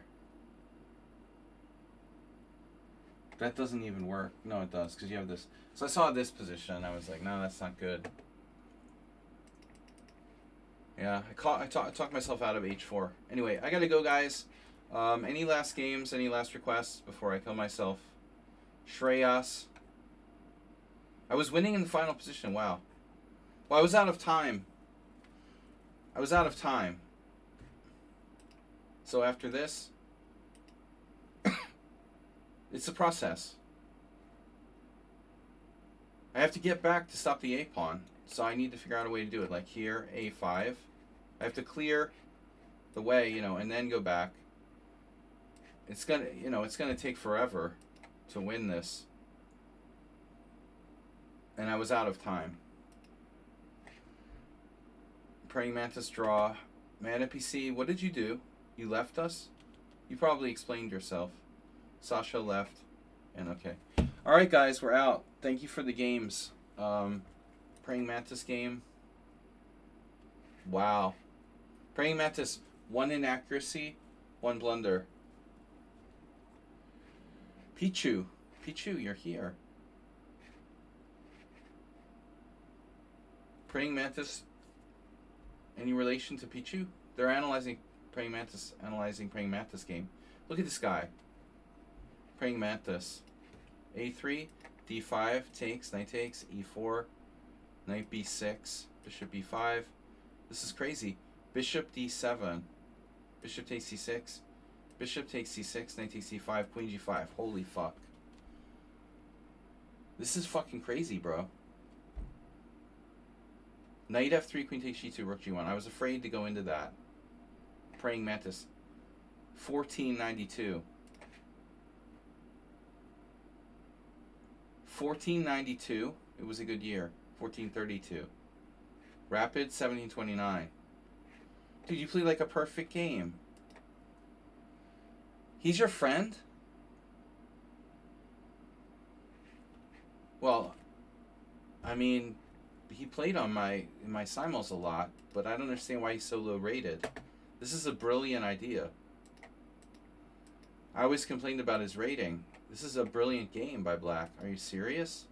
That doesn't even work. No, it does, because you have this. So I saw this position, and I was like, no, that's not good. Yeah, I talked myself out of H4. Anyway, I gotta go, guys. Any last games, any last requests before I kill myself? Shreyas. I was winning in the final position, wow. Well, I was out of time. So after this, it's a process. I have to get back to stop the A-pawn, so I need to figure out a way to do it. Like here, A5. I have to clear the way, and then go back. It's gonna take forever to win this. And I was out of time. Praying Mantis draw. Man at PC, what did you do? You left us? You probably explained yourself. Sasha left, and okay. All right, guys, we're out. Thank you for the games. Praying Mantis game. Wow. Praying Mantis, 1 inaccuracy, 1 blunder. Pichu, you're here. Praying Mantis, any relation to Pichu? They're analyzing Praying Mantis game. Look at this guy. Praying Mantis. A3, D5, takes, knight takes, E4, knight B6, bishop B5. This is crazy. Bishop D7, bishop takes C6, bishop takes C6, knight takes C5, queen G5. Holy fuck. This is fucking crazy, bro. Knight F3, queen takes G2, rook G1. I was afraid to go into that. Praying Mantis. 1492. 1492. It was a good year. 1432. Rapid 1729. Dude, you played like a perfect game. He's your friend? Well, I mean, he played on in my simuls a lot, but I don't understand why he's so low rated. This is a brilliant idea. I always complained about his rating. This is a brilliant game by Black. Are you serious?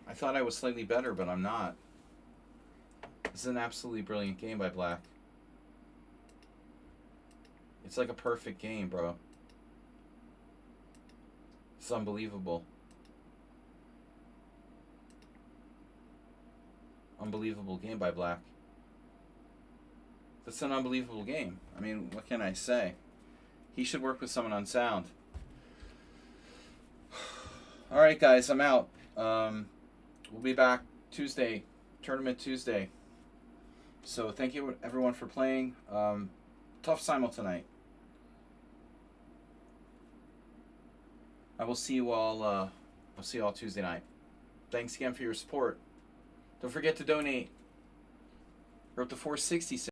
I thought I was slightly better, but I'm not. This is an absolutely brilliant game by Black. It's like a perfect game, bro. It's unbelievable. Unbelievable game by Black. That's an unbelievable game. I mean, what can I say? He should work with someone on sound. Alright, guys, I'm out. We'll be back Tuesday, Tournament Tuesday. So thank you, everyone, for playing. Tough simul tonight. I will see you all. I'll see you all Tuesday night. Thanks again for your support. Don't forget to donate. We're up to 466.